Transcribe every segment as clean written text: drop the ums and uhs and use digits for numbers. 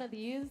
of these.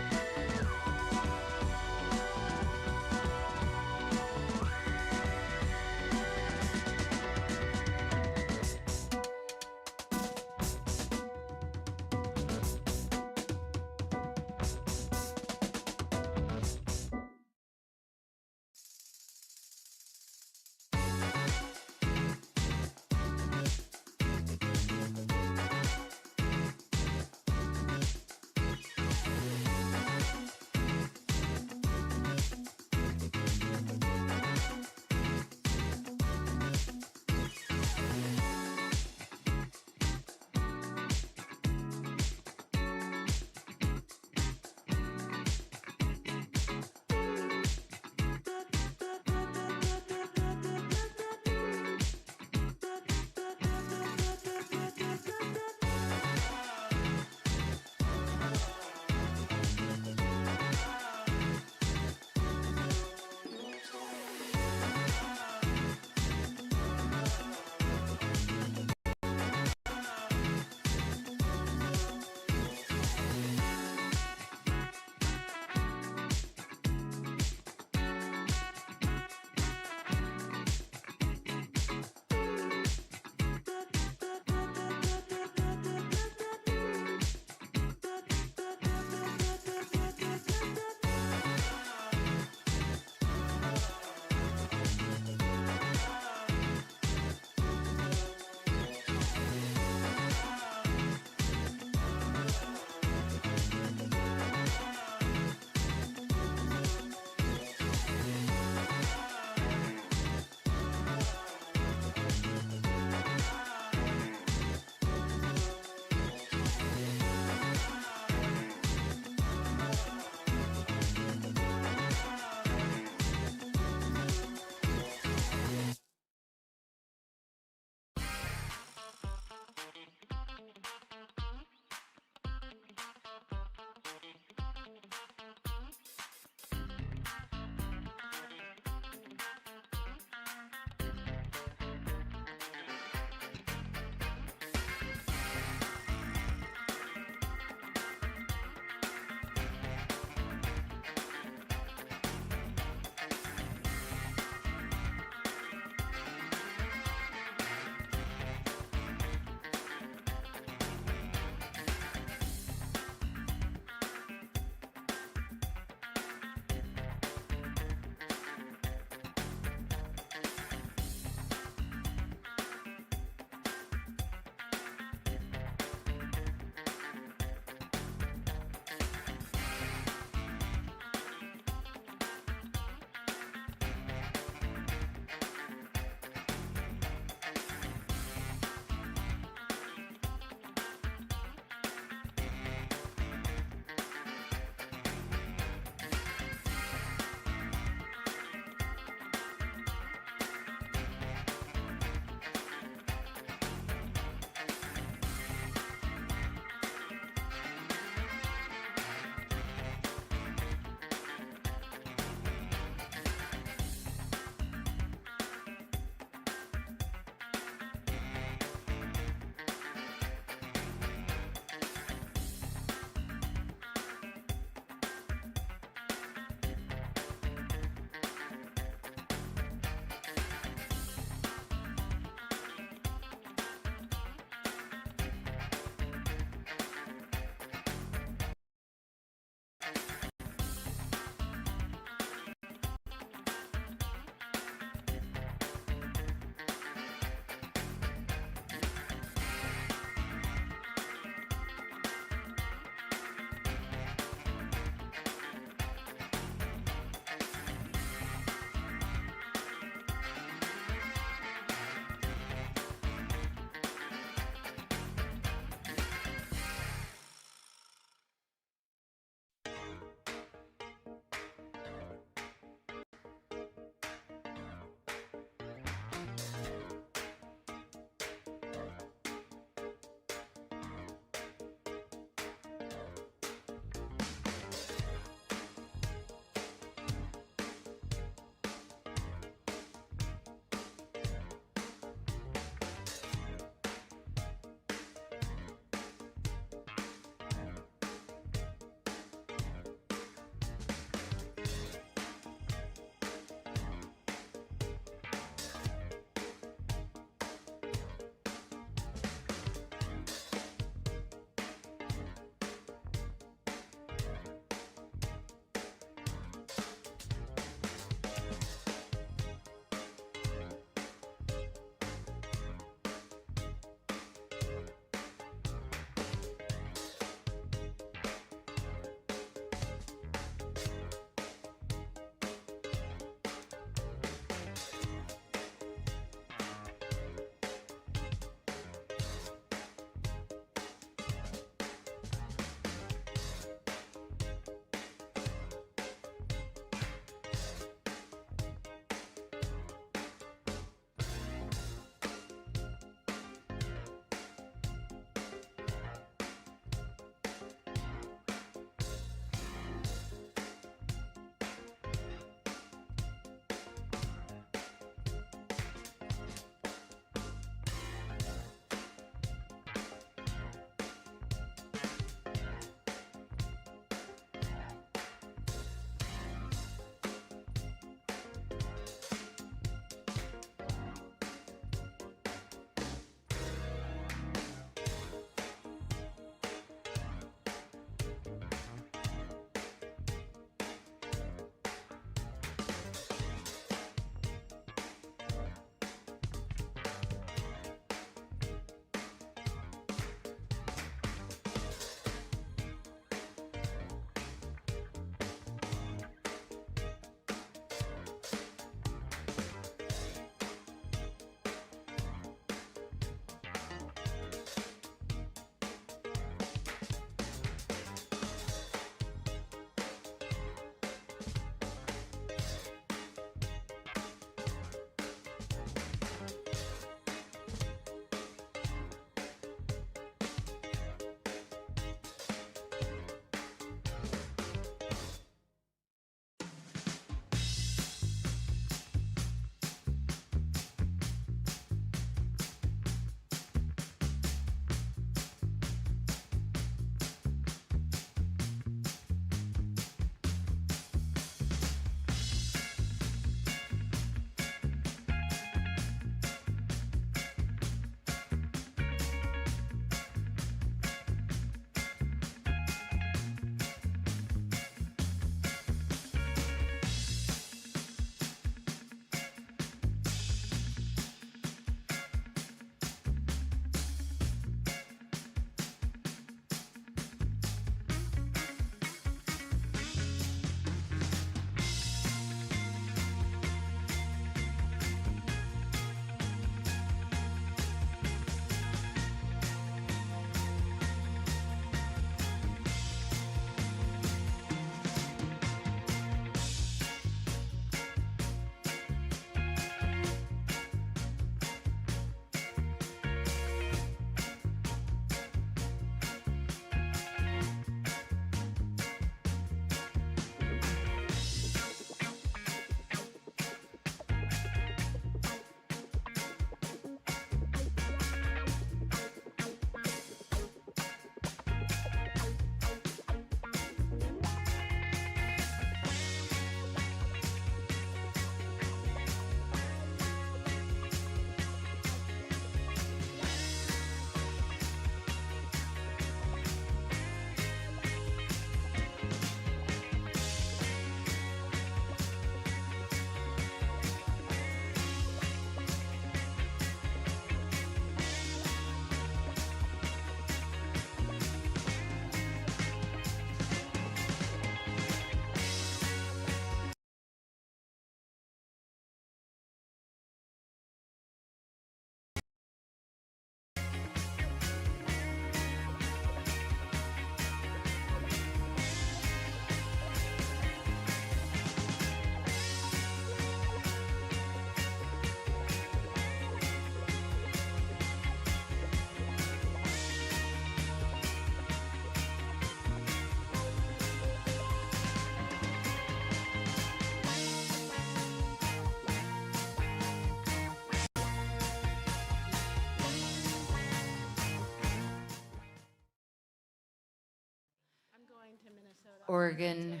Oregon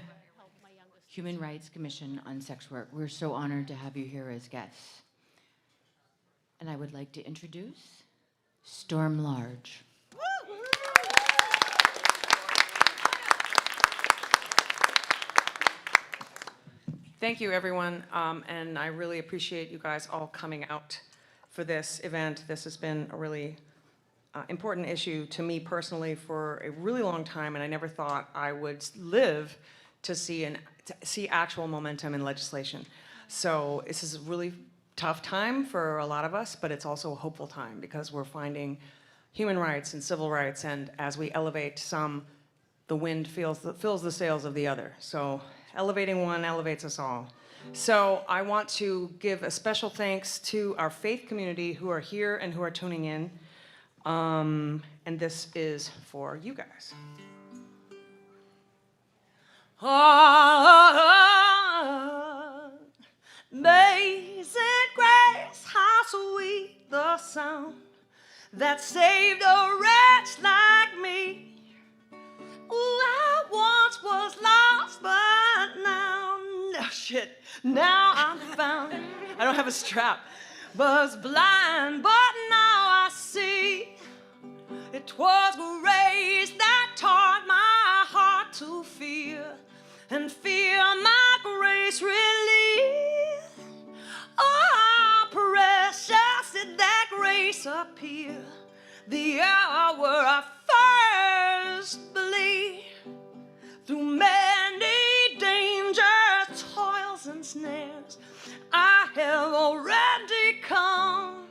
Human Rights Commission on Sex Work. We're so honored to have you here as guests. And I would like to introduce Storm Large. Thank you, everyone, and I really appreciate you guys all coming out for this event. This has been a really important issue to me personally for a really long time, and I never thought I would live to see actual momentum in legislation. So this is a really tough time for a lot of us, but it's also a hopeful time because we're finding human rights and civil rights, and as we elevate some, the wind fills the sails of the other. So elevating one elevates us all. So I want to give a special thanks to our faith community who are here and who are tuning in. And this is for you guys. Oh, amazing grace, how sweet the sound that saved a wretch like me. Ooh, I once was lost, but now, now I'm found. I don't have a strap. Was blind, but now I see. It was grace that taught my heart to fear, and fear my grace relief. Oh, how precious did that grace appear the hour I first believed. Through many dangers, toils, and snares, I have already come,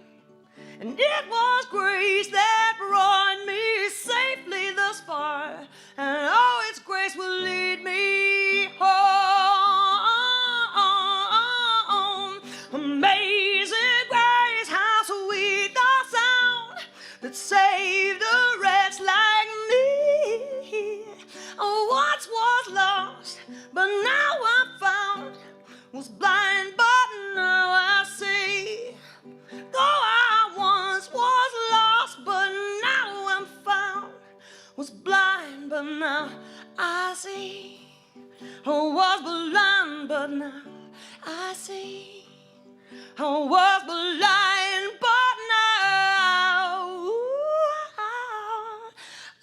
and it was grace that brought me safely thus far, and oh, its grace will lead me home. Amazing grace, how sweet the sound that saved a wretch like me. Once was lost, but now I'm found. Was blind, but now I see. Though I once was lost, but now I'm found. Was blind, but now I see. I was blind, but now I see. I was blind, but now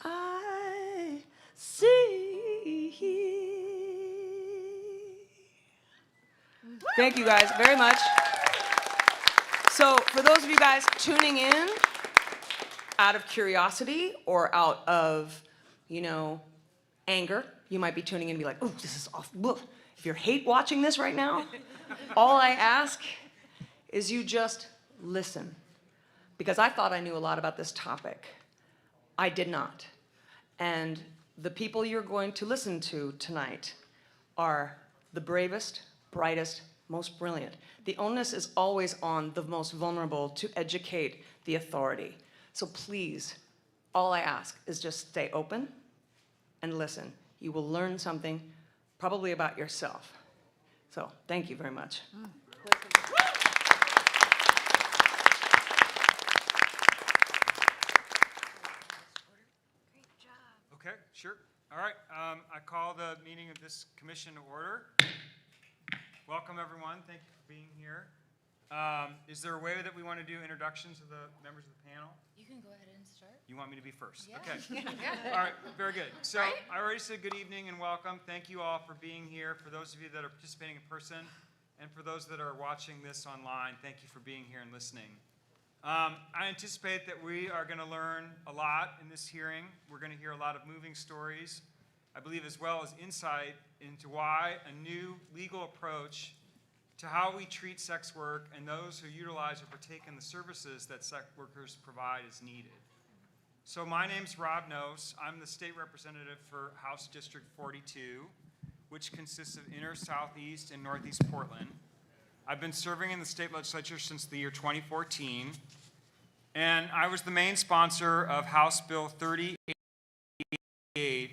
I see. Thank you guys very much. So for those of you guys tuning in out of curiosity or out of, anger, you might be tuning in and be like, oh, this is awful. If you're hate watching this right now, all I ask is you just listen. Because I thought I knew a lot about this topic. I did not. And the people you're going to listen to tonight are the bravest, brightest, most brilliant. The onus is always on the most vulnerable to educate the authority. So please, all I ask is just stay open and listen. You will learn something probably about yourself. So thank you very much. Okay, sure. All right, I call the meeting of this commission to order. Welcome, everyone. Thank you for being here. Is there a way that we want to do introductions of the members of the panel? You can go ahead and start. You want me to be first? Yeah. Okay. All right, very good. So I already said good evening and welcome. Thank you all for being here. For those of you that are participating in person, and for those that are watching this online, thank you for being here and listening. I anticipate that we are going to learn a lot in this hearing. We're going to hear a lot of moving stories, I believe, as well as insight into why a new legal approach to how we treat sex work and those who utilize or partake in the services that sex workers provide is needed. So my name's Rob Nose. I'm the state representative for House District 42, which consists of inner, southeast, and northeast Portland. I've been serving in the state legislature since the year 2014, and I was the main sponsor of House Bill 3088,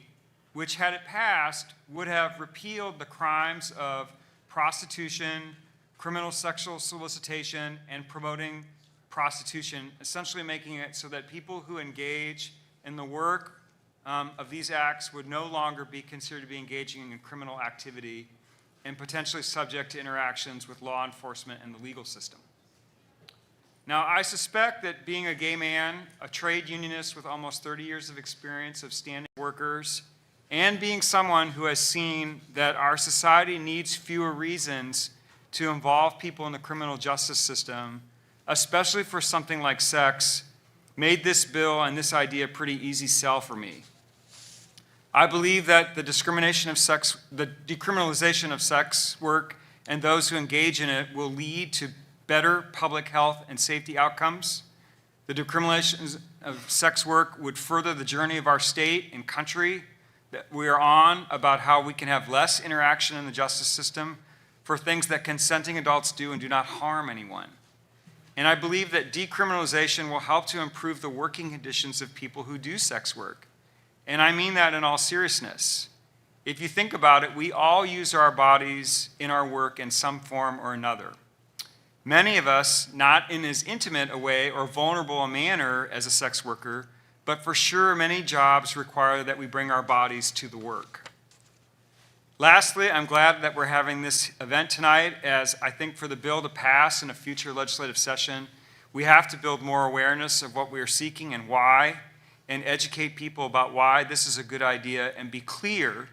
which, had it passed, would have repealed the crimes of prostitution, criminal sexual solicitation, and promoting prostitution, essentially making it so that people who engage in the work of these acts would no longer be considered to be engaging in criminal activity and potentially subject to interactions with law enforcement and the legal system. Now, I suspect that being a gay man, a trade unionist with almost 30 years of experience of standing workers, and being someone who has seen that our society needs fewer reasons to involve people in the criminal justice system, especially for something like sex, made this bill and this idea a pretty easy sell for me. I believe that the decriminalization of sex work and those who engage in it will lead to better public health and safety outcomes. The decriminalization of sex work would further the journey of our state and country that we are on about how we can have less interaction in the justice system for things that consenting adults do and do not harm anyone. And I believe that decriminalization will help to improve the working conditions of people who do sex work. And I mean that in all seriousness. If you think about it, we all use our bodies in our work in some form or another. Many of us, not in as intimate a way or vulnerable a manner as a sex worker, but for sure many jobs require that we bring our bodies to the work. Lastly, I'm glad that we're having this event tonight, as I think for the bill to pass in a future legislative session, we have to build more awareness of what we are seeking and why, and educate people about why this is a good idea, and be clear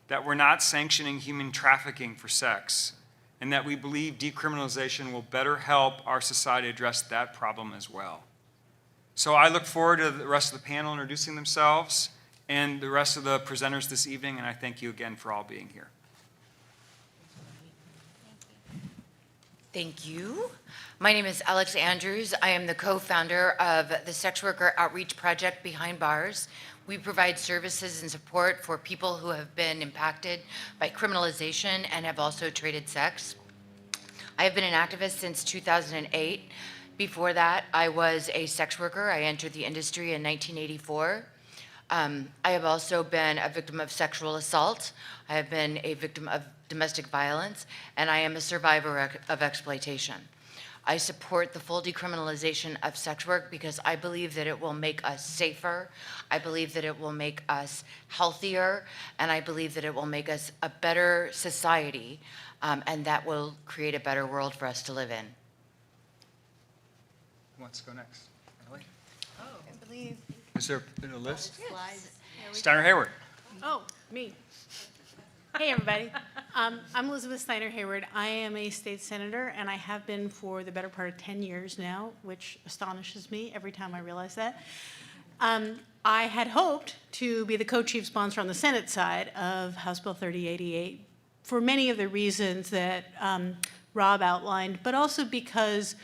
that we're not sanctioning human trafficking for sex, and that we believe decriminalization will better help our society address that problem as well. So I look forward to the rest of the panel introducing themselves and the rest of the presenters this evening, and I thank you again for all being here. Thank you. My name is Alex Andrews. I am the co-founder of the Sex Worker Outreach Project Behind Bars. We provide services and support for people who have been impacted by criminalization and have also traded sex. I have been an activist since 2008. Before that, I was a sex worker. I entered the industry in 1984. I have also been a victim of sexual assault. I have been a victim of domestic violence, and I am a survivor of exploitation. I support the full decriminalization of sex work because I believe that it will make us safer, I believe that it will make us healthier, and I believe that it will make us a better society, and that will create a better world for us to live in. Who wants to go next? Ellie? I believe. Is there a list? Slides. Steiner Hayward. Oh, me. Hey, everybody. I'm Elizabeth Steiner Hayward. I am a state senator, and I have been for the better part of 10 years now, which astonishes me every time I realize that. I had hoped to be the co-chief sponsor on the Senate side of House Bill 3088 for many of the reasons that Rob outlined, but also because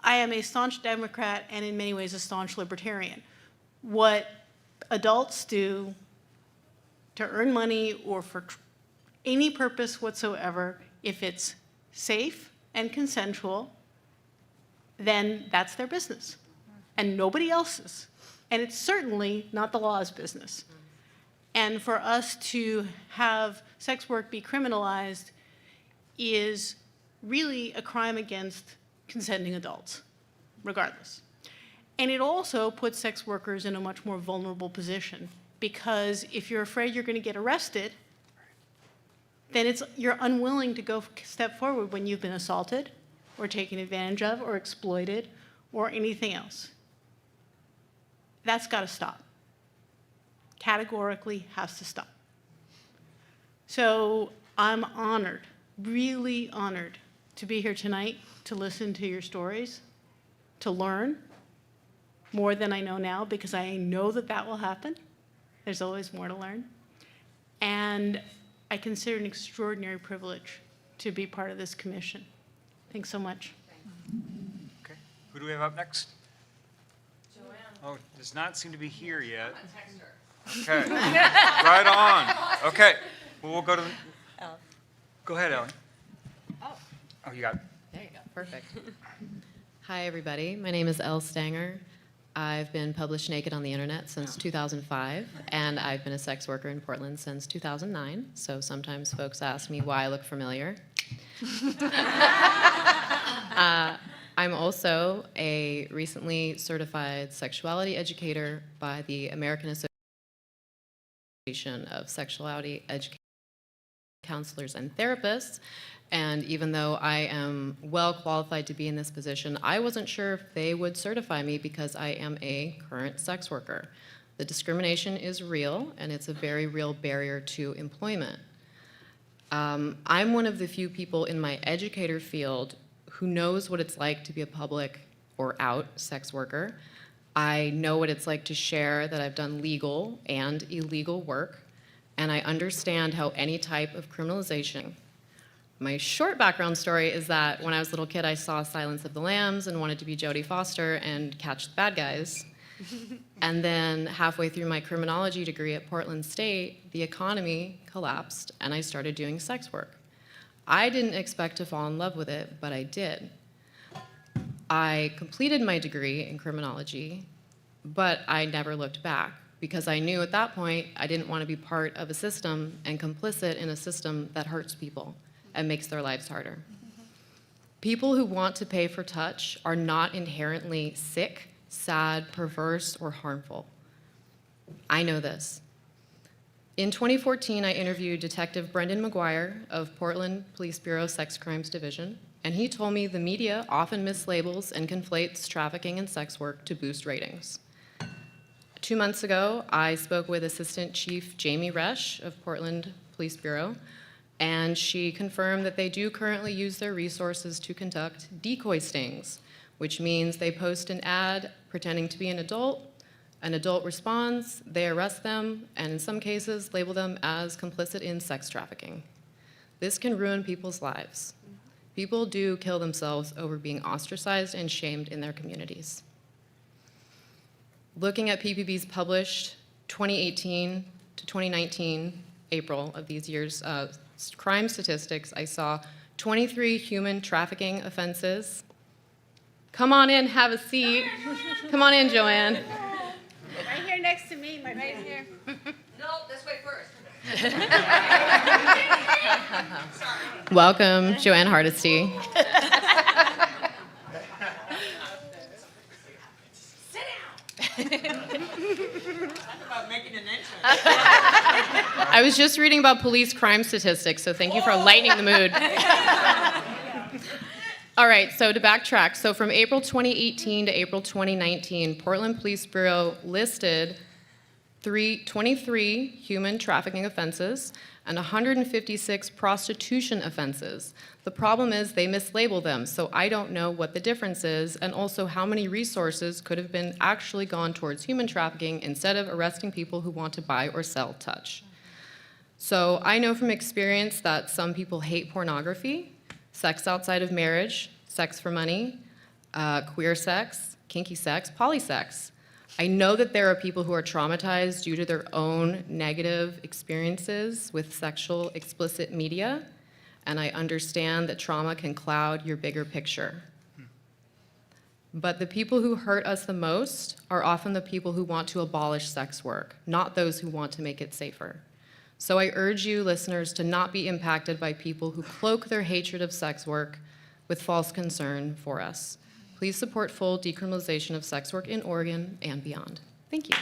I am a staunch Democrat and in many ways a staunch libertarian. What adults do to earn money or for any purpose whatsoever, if it's safe and consensual, then that's their business and nobody else's. And it's certainly not the law's business. And for us to have sex work be criminalized is really a crime against consenting adults, regardless. And it also puts sex workers in a much more vulnerable position, because if you're afraid you're going to get arrested, then you're unwilling to go step forward when you've been assaulted or taken advantage of or exploited or anything else. That's got to stop. Categorically has to stop. So I'm honored, really honored, to be here tonight to listen to your stories, to learn more than I know now, because I know that that will happen. There's always more to learn. And I consider it an extraordinary privilege to be part of this commission. Thanks so much. Okay. Who do we have up next? Joanne. Oh, does not seem to be here yet. Okay. Right on. Okay. Well, we'll go to the... Go ahead, Ellie. Oh, you got it. There you go. Perfect. Hi, everybody. My name is Elle Stanger. I've been published naked on the internet since 2005, and I've been a sex worker in Portland since 2009. So sometimes folks ask me why I look familiar. I'm also a recently certified sexuality educator by the American Association of sexuality education counselors and therapists. And even though I am well qualified to be in this position, I wasn't sure if they would certify me because I am a current sex worker. The discrimination is real, and it's a very real barrier to employment. I'm one of the few people in my educator field who knows what it's like to be a public or out sex worker. I know what it's like to share that I've done legal and illegal work, and I understand how any type of criminalization. My short background story is that when I was a little kid, I saw Silence of the Lambs and wanted to be Jodie Foster and catch the bad guys. And then halfway through my criminology degree at Portland State, the economy collapsed and I started doing sex work. I didn't expect to fall in love with it, but I did. I completed my degree in criminology, but I never looked back because I knew at that point I didn't want to be part of a system and complicit in a system that hurts people and makes their lives harder. People who want to pay for touch are not inherently sick, sad, perverse, or harmful. I know this. In 2014, I interviewed Detective Brendan McGuire of Portland Police Bureau Sex Crimes Division, and he told me the media often mislabels and conflates trafficking and sex work to boost ratings. 2 months ago, I spoke with Assistant Chief Jamie Resch of Portland Police Bureau, and she confirmed that they do currently use their resources to conduct decoy stings, which means they post an ad pretending to be an adult responds, they arrest them, and in some cases label them as complicit in sex trafficking. This can ruin people's lives. People do kill themselves over being ostracized and shamed in their communities. Looking at PPB's published 2018 to 2019, April of these years, crime statistics, I saw 23 human trafficking offenses. Come on in, have a seat. Come on in, Joanne. Right here next to me, right here. No, let's wait first. Welcome, Joanne Hardesty. Sit down. About making an entrance. I was just reading about police crime statistics, so thank you for lightening the mood. All right, so to backtrack, so from April 2018 to April 2019, Portland Police Bureau listed 23 human trafficking offenses and 156 prostitution offenses. The problem is they mislabel them, so I don't know what the difference is, and also how many resources could have been actually gone towards human trafficking instead of arresting people who want to buy or sell touch. So I know from experience that some people hate pornography, sex outside of marriage, sex for money, queer sex, kinky sex, polysex. I know that there are people who are traumatized due to their own negative experiences with sexual explicit media, and I understand that trauma can cloud your bigger picture. But the people who hurt us the most are often the people who want to abolish sex work, not those who want to make it safer. So I urge you, listeners, to not be impacted by people who cloak their hatred of sex work with false concern for us. Please support full decriminalization of sex work in Oregon and beyond. Thank you.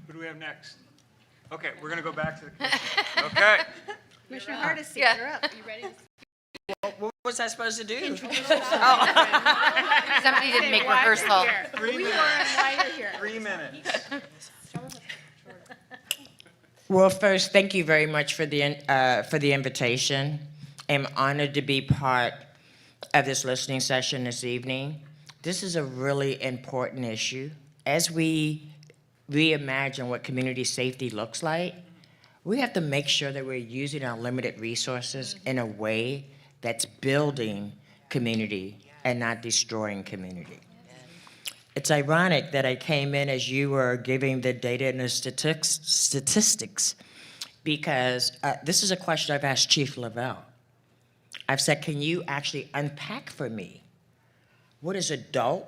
Who do we have next? Okay, we're gonna go back to the commission. Okay. Commissioner Hardesty, Yeah. you're up. You ready? What was I supposed to do? Somebody didn't make Why you're rehearsal. here. 3 We minutes. were and why you're here. 3 minutes. Well, first, thank you very much for the invitation. I'm honored to be part of this listening session this evening. This is a really important issue. As we reimagine what community safety looks like, we have to make sure that we're using our limited resources in a way that's building community and not destroying community. It's ironic that I came in as you were giving the data and the statistics because this is a question I've asked Chief Lavelle. I've said, can you actually unpack for me what is adult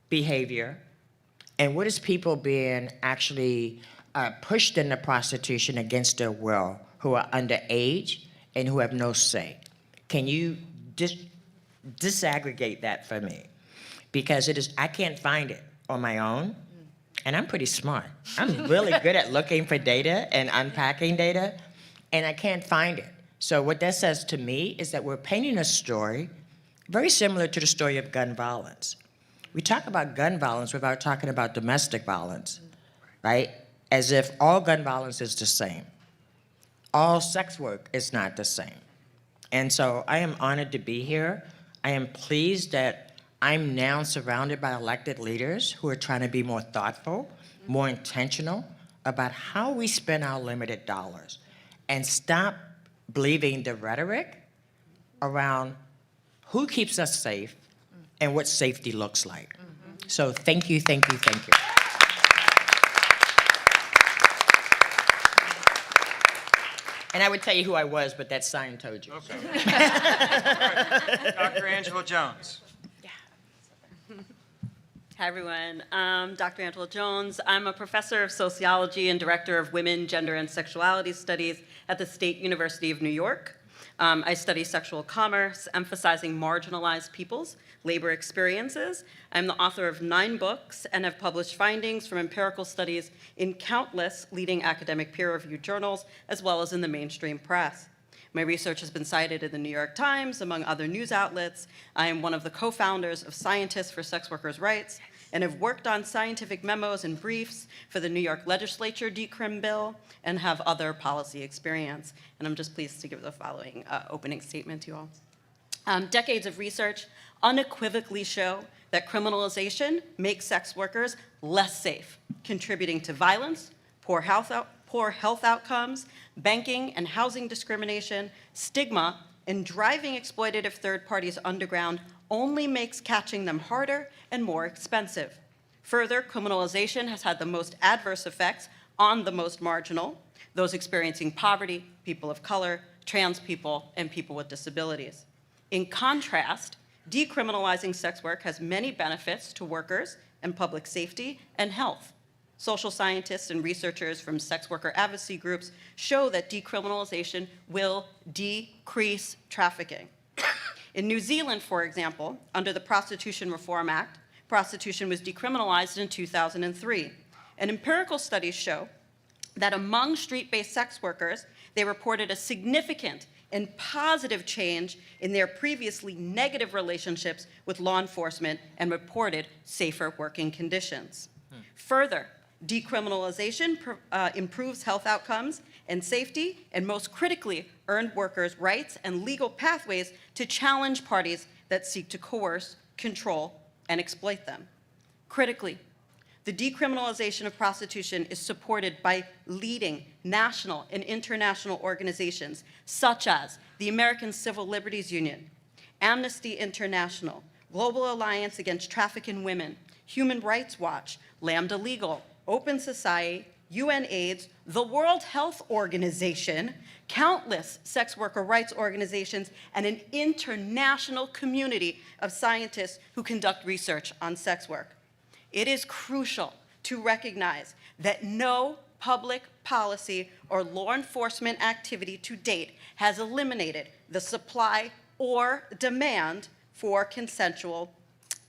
behavior and what is people being actually pushed into prostitution against their will who are underage and who have no say? Can you disaggregate that for me? because I can't find it on my own, and I'm pretty smart. I'm really good at looking for data and unpacking data, and I can't find it. So what that says to me is that we're painting a story very similar to the story of gun violence. We talk about gun violence without talking about domestic violence, right? As if all gun violence is the same. All sex work is not the same. And so I am honored to be here. I am pleased that I'm now surrounded by elected leaders who are trying to be more thoughtful, more intentional about how we spend our limited dollars, and stop believing the rhetoric around who keeps us safe and what safety looks like. So thank you, thank you, thank you. And I would tell you who I was, but that sign told you. Okay. All right. Dr. Angela Jones. Hi, everyone. Dr. Angela Jones. I'm a professor of sociology and director of women, gender, and sexuality studies at the State University of New York. I study sexual commerce, emphasizing marginalized peoples' labor experiences. I'm the author of 9 books and have published findings from empirical studies in countless leading academic peer-reviewed journals, as well as in the mainstream press. My research has been cited in the New York Times, among other news outlets. I am one of the co-founders of Scientists for Sex Workers' Rights, and have worked on scientific memos and briefs for the New York Legislature decrim bill, and have other policy experience. And I'm just pleased to give the following opening statement to you all. Decades of research unequivocally show that criminalization makes sex workers less safe, contributing to violence, poor health outcomes, banking and housing discrimination, stigma, and driving exploitative third parties underground only makes catching them harder and more expensive. Further, criminalization has had the most adverse effects on the most marginal, those experiencing poverty, people of color, trans people, and people with disabilities. In contrast, decriminalizing sex work has many benefits to workers and public safety and health. Social scientists and researchers from sex worker advocacy groups show that decriminalization will decrease trafficking. In New Zealand, for example, under the Prostitution Reform Act, prostitution was decriminalized in 2003. And empirical studies show that among street-based sex workers, they reported a significant and positive change in their previously negative relationships with law enforcement and reported safer working conditions. Further, decriminalization improves health outcomes and safety, and most critically, earned workers' rights and legal pathways to challenge parties that seek to coerce, control, and exploit them. Critically, the decriminalization of prostitution is supported by leading national and international organizations such as the American Civil Liberties Union, Amnesty International, Global Alliance Against Trafficking Women, Human Rights Watch, Lambda Legal, Open Society, UNAIDS, the World Health Organization, countless sex worker rights organizations, and an international community of scientists who conduct research on sex work. It is crucial to recognize that no public policy or law enforcement activity to date has eliminated the supply or demand for consensual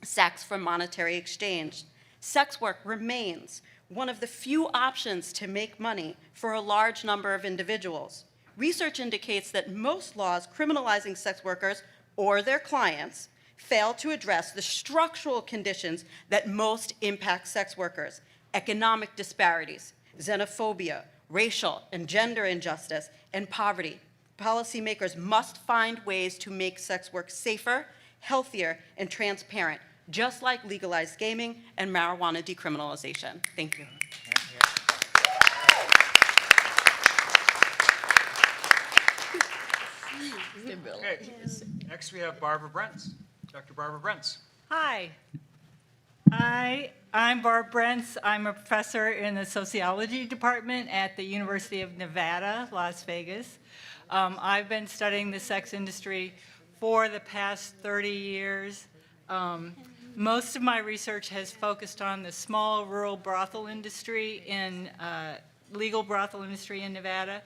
sex for monetary exchange. Sex work remains one of the few options to make money for a large number of individuals. Research indicates that most laws criminalizing sex workers or their clients fail to address the structural conditions that most impact sex workers: economic disparities, xenophobia, racial and gender injustice, and poverty. Policymakers must find ways to make sex work safer, healthier, and transparent, just like legalized gaming and marijuana decriminalization. Thank you. Okay. Next we have Barbara Brentz. Dr. Barbara Brentz. Hi. I'm Barb Brentz. I'm a professor in the sociology department at the University of Nevada, Las Vegas. I've been studying the sex industry for the past 30 years. Most of my research has focused on the small rural brothel industry legal brothel industry in Nevada.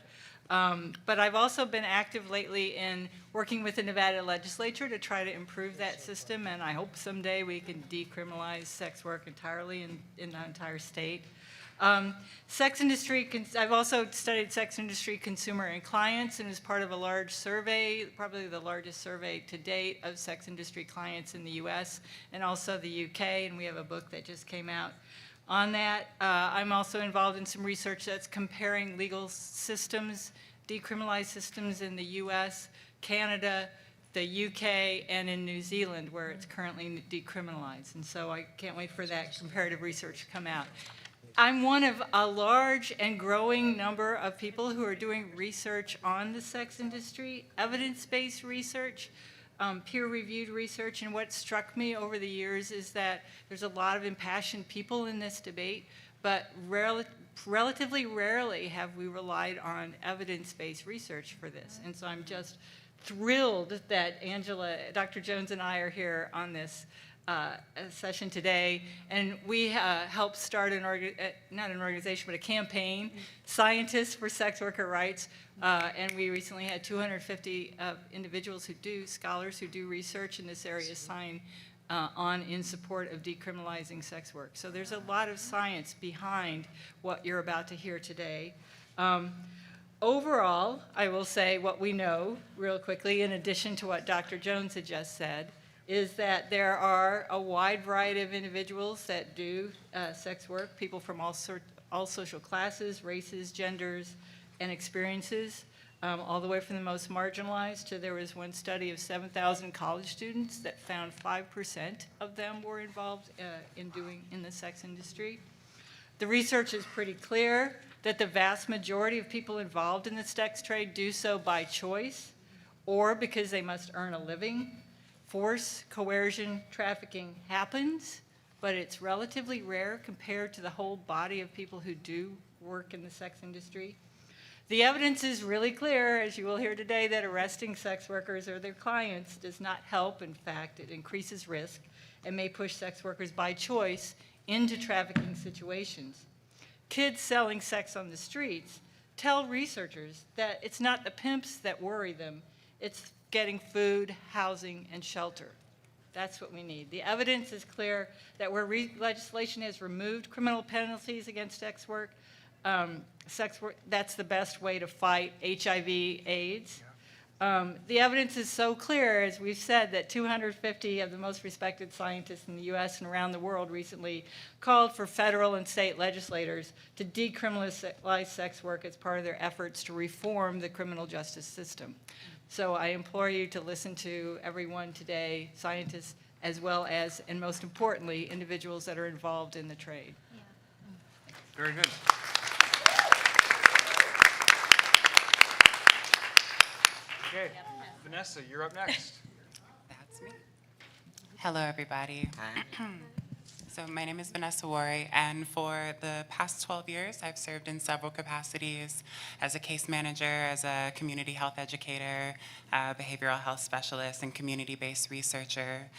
But I've also been active lately in working with the Nevada legislature to try to improve that system, and I hope someday we can decriminalize sex work entirely in the entire state. Sex industry, I've also studied sex industry consumer and clients, and as part of a large survey, probably the largest survey to date of sex industry clients in the US and also the UK, and we have a book that just came out on that. I'm also involved in some research that's comparing legal systems, decriminalized systems in the US, Canada, the UK, and in New Zealand, where it's currently decriminalized. And so I can't wait for that comparative research to come out. I'm one of a large and growing number of people who are doing research on the sex industry, evidence-based research, peer-reviewed research, and what struck me over the years is that there's a lot of impassioned people in this debate, but relatively rarely have we relied on evidence-based research for this. And so I'm just thrilled that Angela, Dr. Jones and I are here on this session today, and we helped start not an organization, but a campaign, Scientists for Sex Worker Rights, and we recently had 250 individuals scholars who do research in this area sign on in support of decriminalizing sex work. So there's a lot of science behind what you're about to hear today. Overall, I will say what we know real quickly, in addition to what Dr. Jones had just said, is that there are a wide variety of individuals that do sex work, people from all social classes, races, genders, and experiences, all the way from the most marginalized to, there was one study of 7,000 college students that found 5% of them were involved in the sex industry. The research is pretty clear that the vast majority of people involved in the sex trade do so by choice or because they must earn a living. Force, coercion, trafficking happens, but it's relatively rare compared to the whole body of people who do work in the sex industry. The evidence is really clear, as you will hear today, that arresting sex workers or their clients does not help. In fact, it increases risk and may push sex workers by choice into trafficking situations. Kids selling sex on the streets tell researchers that it's not the pimps that worry them, it's getting food, housing, and shelter. That's what we need. The evidence is clear that where legislation has removed criminal penalties against sex work, that's the best way to fight HIV/AIDS. The evidence is so clear, as we've said, that 250 of the most respected scientists in the US and around the world recently called for federal and state legislators to decriminalize sex work as part of their efforts to reform the criminal justice system. So I implore you to listen to everyone today, scientists, as well as, and most importantly, individuals that are involved in the trade. Very good. Okay, Vanessa, you're up next. That's me. Hello, everybody. So my name is Vanessa Worry, and for the past 12 years, I've served in several capacities as a case manager, as a community health educator, behavioral health specialist, and community-based researcher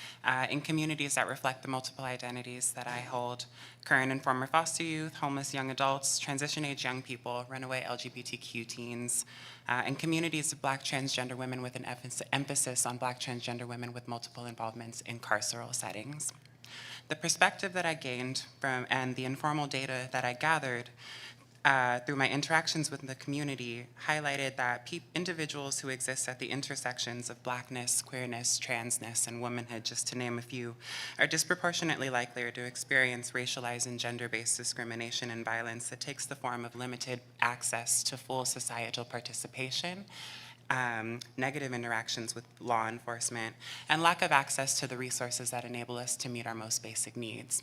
in communities that reflect the multiple identities that I hold: current and former foster youth, homeless young adults, transition-age young people, runaway LGBTQ teens, and communities of Black transgender women with an emphasis on Black transgender women with multiple involvements in carceral settings. The perspective that I gained from and the informal data that I gathered through my interactions with the community highlighted that individuals who exist at the intersections of Blackness, queerness, transness, and womanhood, just to name a few, are disproportionately likelier to experience racialized and gender-based discrimination and violence that takes the form of limited access to full societal participation, negative interactions with law enforcement, and lack of access to the resources that enable us to meet our most basic needs.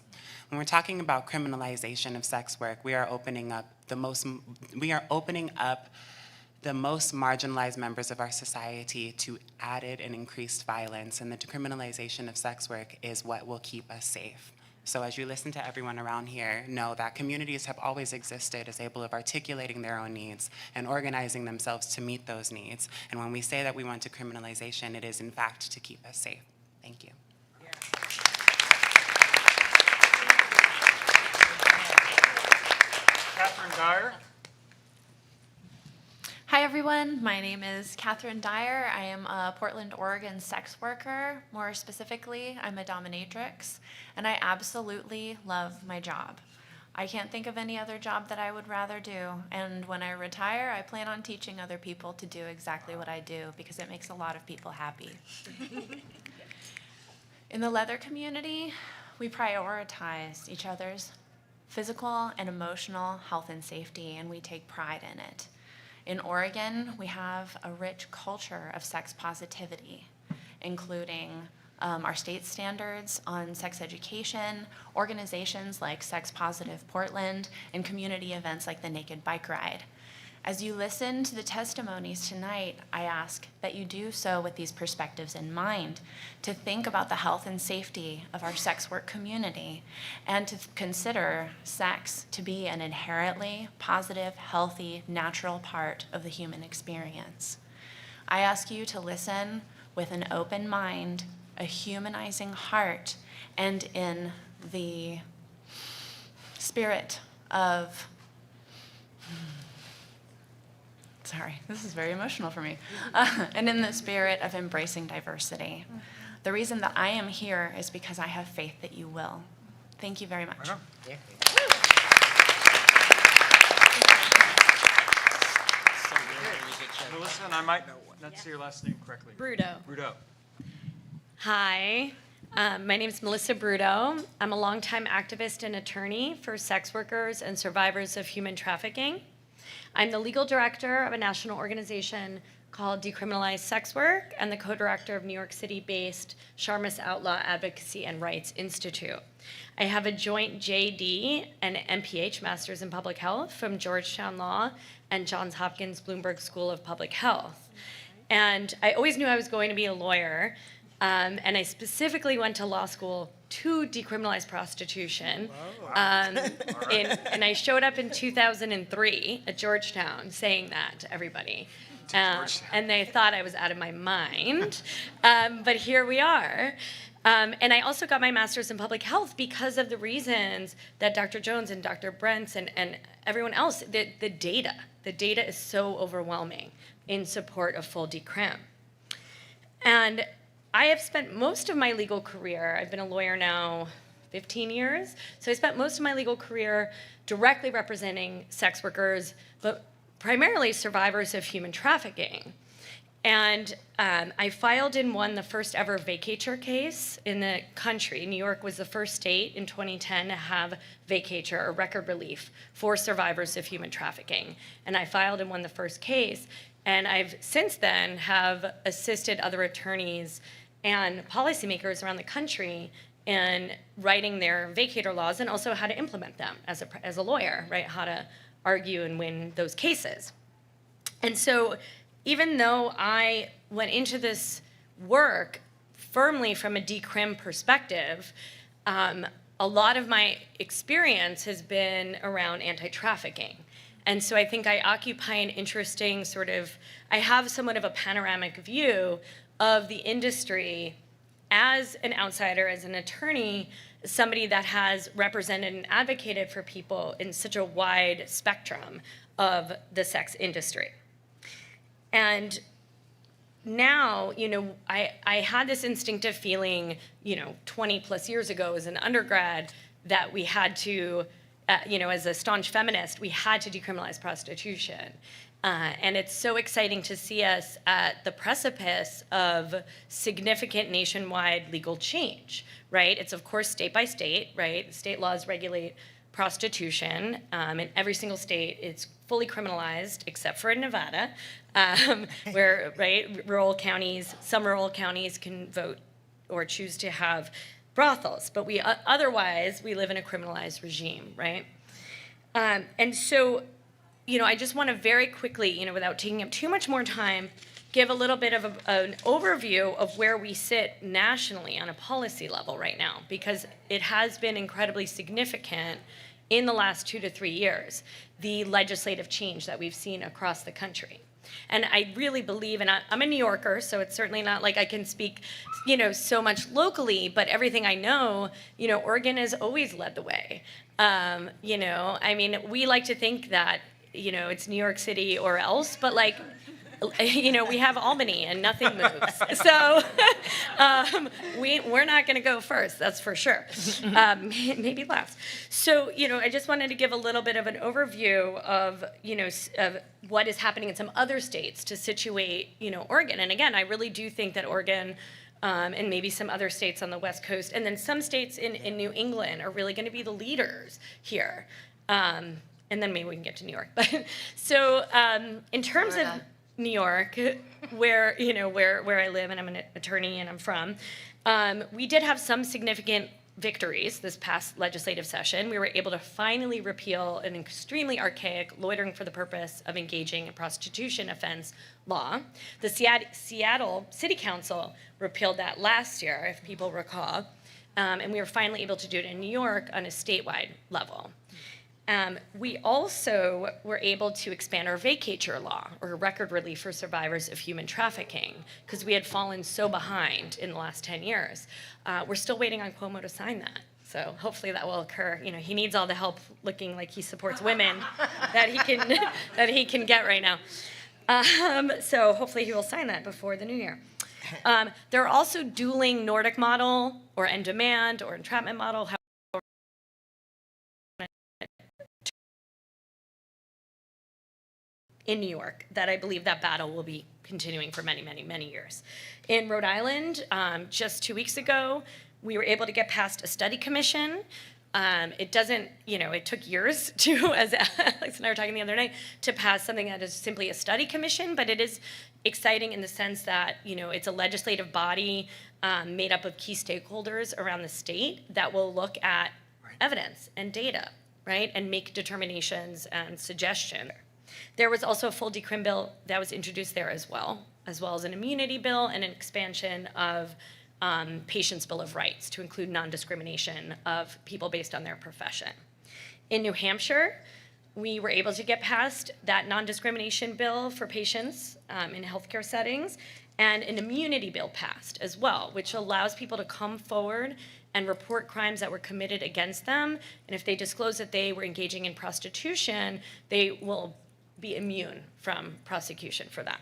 When we're talking about criminalization of sex work, we are opening up the most marginalized members of our society to added and increased violence, and the decriminalization of sex work is what will keep us safe. So as you listen to everyone around here, know that communities have always existed as able of articulating their own needs and organizing themselves to meet those needs. And when we say that we want decriminalization, it is in fact to keep us safe. Thank you. Catherine Dyer. Hi everyone, my name is Catherine Dyer. I am a Portland, Oregon sex worker. More specifically, I'm a dominatrix, and I absolutely love my job. I can't think of any other job that I would rather do, and when I retire, I plan on teaching other people to do exactly what I do because it makes a lot of people happy. In the leather community, we prioritize each other's physical and emotional health and safety, and we take pride in it. In Oregon, we have a rich culture of sex positivity, including our state standards on sex education, organizations like Sex Positive Portland, and community events like the Naked Bike Ride. As you listen to the testimonies tonight, I ask that you do so with these perspectives in mind, to think about the health and safety of our sex work community, and to consider sex to be an inherently positive, healthy, natural part of the human experience. I ask you to listen with an open mind, a humanizing heart, and in the spirit of sorry, this is very emotional for me. And in the spirit of embracing diversity. The reason that I am here is because I have faith that you will. Thank you very much. Right on. Melissa, and I might not say your last name correctly. Bruto. Bruto. Hi, my name is Melissa Bruto. I'm a longtime activist and attorney for sex workers and survivors of human trafficking. I'm the legal director of a national organization called Decriminalize Sex Work and the co-director of New York City-based Sharmas Outlaw Advocacy and Rights Institute. I have a joint JD and MPH, Masters in Public Health, from Georgetown Law and Johns Hopkins Bloomberg School of Public Health. And I always knew I was going to be a lawyer, and I specifically went to law school to decriminalize prostitution. And I showed up in 2003 at Georgetown saying that to everybody. And they thought I was out of my mind, but here we are. And I also got my master's in public health because of the reasons that Dr. Jones and Dr. Brents and everyone else, the data is so overwhelming in support of full decrim. And I have spent most of my legal career, I've been a lawyer now 15 years, so I spent most of my legal career directly representing sex workers, but primarily survivors of human trafficking. And I filed and won the first ever vacatur case in the country. New York was the first state in 2010 to have vacatur, or record relief, for survivors of human trafficking. And I filed and won the first case, and I've since then have assisted other attorneys and policymakers around the country in writing their vacatur laws and also how to implement them as a lawyer, right? How to argue and win those cases. And so even though I went into this work firmly from a decrim perspective, a lot of my experience has been around anti-trafficking. And so I think I occupy an interesting I have somewhat of a panoramic view of the industry as an outsider, as an attorney, somebody that has represented and advocated for people in such a wide spectrum of the sex industry. And now, I had this instinctive feeling, 20 plus years ago as an undergrad that we had to, as a staunch feminist, we had to decriminalize prostitution. And it's so exciting to see us at the precipice of significant nationwide legal change, right? It's of course state by state, right? State laws regulate prostitution. In every single state, it's fully criminalized, except for in Nevada, where, right, some rural counties can vote or choose to have brothels, but otherwise, we live in a criminalized regime, right? And so, I just want to very quickly, without taking up too much more time, give a little bit of an overview of where we sit nationally on a policy level right now, because it has been incredibly significant in the last 2 to 3 years, the legislative change that we've seen across the country. And I really believe, and I'm a New Yorker, so it's certainly not like I can speak, so much locally, but everything I know, Oregon has always led the way. We like to think that it's New York City or else, but like, we have Albany and nothing moves. So we're not going to go first, that's for sure. Maybe last. So, I just wanted to give a little bit of an overview of, of what is happening in some other states to situate, Oregon. And again, I really do think that Oregon and maybe some other states on the West Coast, and then some states in New England are really going to be the leaders here. And then maybe we can get to New York. But so in terms Florida. of New York, where where I live and I'm an attorney and I'm from, we did have some significant victories this past legislative session. We were able to finally repeal an extremely archaic loitering for the purpose of engaging in prostitution offense law. The Seattle City Council repealed that last year, if people recall, and we were finally able to do it in New York on a statewide level. We also were able to expand our vacatur law, or record relief for survivors of human trafficking, because we had fallen so behind in the last 10 years. We're still waiting on Cuomo to sign that. So hopefully that will occur. He needs all the help looking like he supports women that he can get right now. So hopefully he will sign that before the new year. There are also dueling Nordic model, or end demand, or entrapment model, in New York, that I believe that battle will be continuing for many, many, many years. In Rhode Island, just 2 weeks ago, we were able to get past a study commission. It doesn't, it took years to, as Alex and I were talking the other night, to pass something that is simply a study commission, but it is exciting in the sense that, it's a legislative body made up of key stakeholders around the state that will look at evidence and data, right, and make determinations and suggestions. There was also a full decrim bill that was introduced there as well as an immunity bill and an expansion of Patients' Bill of Rights to include non-discrimination of people based on their profession. In New Hampshire, we were able to get past that non-discrimination bill for patients in healthcare settings, and an immunity bill passed as well, which allows people to come forward and report crimes that were committed against them. And if they disclose that they were engaging in prostitution, they will be immune from prosecution for that.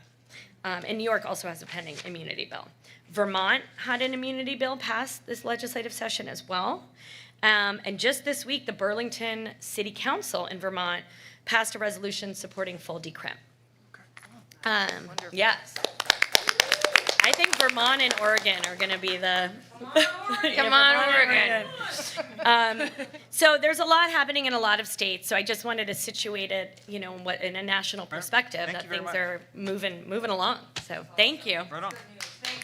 And New York also has a pending immunity bill. Vermont had an immunity bill passed this legislative session as well. And just this week, the Burlington City Council in Vermont passed a resolution supporting full decrim. Yes. I think Vermont and Oregon are going to be the... Come on, Oregon. So there's a lot happening in a lot of states. So I just wanted to situate it, in a national perspective, Thank that you very things much. are moving along. So thank you. Right on.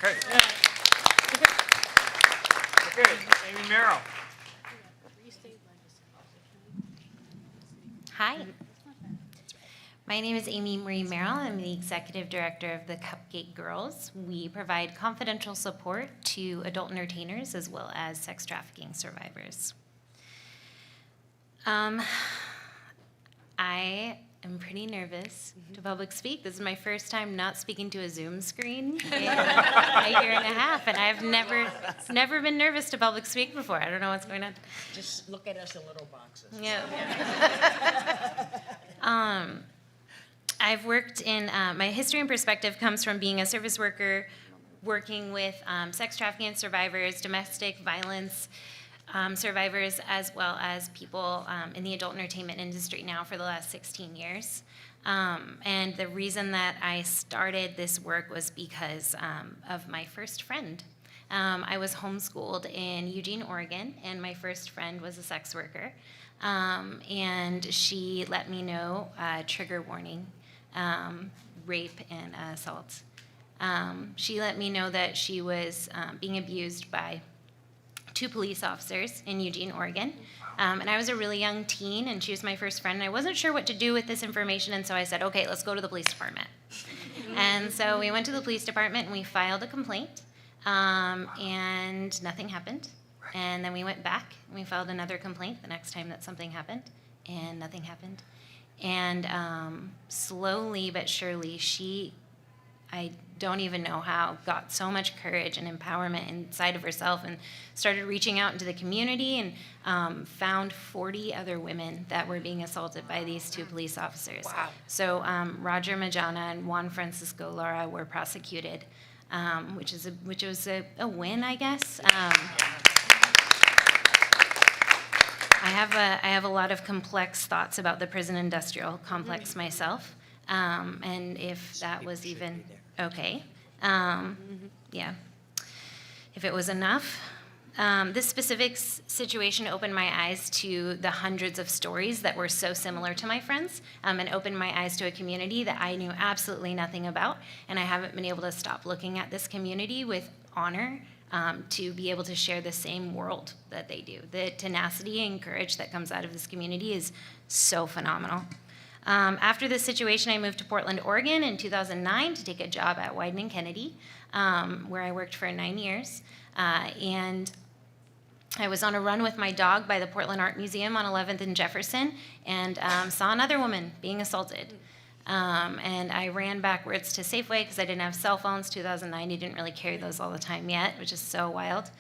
Okay. Okay, Amy Merrill. Hi. My name is Amy Marie Merrill. I'm the executive director of the Cupcake Girls. We provide confidential support to adult entertainers as well as sex trafficking survivors. I am pretty nervous to public speak. This is my first time not speaking to a Zoom screen in a year and a half, and I've never been nervous to public speak before. I don't know what's going on. Just look at us in little boxes. Yeah. I've worked in, my history and perspective comes from being a service worker, working with sex trafficking survivors, domestic violence survivors, as well as people in the adult entertainment industry now for the last 16 years. And the reason that I started this work was because of my first friend. I was homeschooled in Eugene, Oregon, and my first friend was a sex worker. And she let me know, trigger warning, rape and assault. She let me know that she was being abused by 2 police officers in Eugene, Oregon. And I was a really young teen, and she was my first friend, and I wasn't sure what to do with this information, and so I said, okay, let's go to the police department. And so we went to the police department, and we filed a complaint, and nothing happened. And then we went back, and we filed another complaint the next time that something happened, and nothing happened. And slowly but surely, she I don't even know how, got so much courage and empowerment inside of herself and started reaching out into the community and found 40 other women that were being assaulted by these two police officers. Wow. So Roger Majana and Juan Francisco Lara were prosecuted, which was a win, I guess. I have a lot of complex thoughts about the prison industrial complex myself, and if that was even okay, yeah, if it was enough. This specific situation opened my eyes to the hundreds of stories that were so similar to my friends, and opened my eyes to a community that I knew absolutely nothing about, and I haven't been able to stop looking at this community with honor. To be able to share the same world that they do. The tenacity and courage that comes out of this community is so phenomenal. After this situation, I moved to Portland, Oregon in 2009 to take a job at Wieden & Kennedy, where I worked for 9 years. And I was on a run with my dog by the Portland Art Museum on 11th and Jefferson and saw another woman being assaulted. And I ran backwards to Safeway because I didn't have cell phones. 2009, you didn't really carry those all the time yet, which is so wild.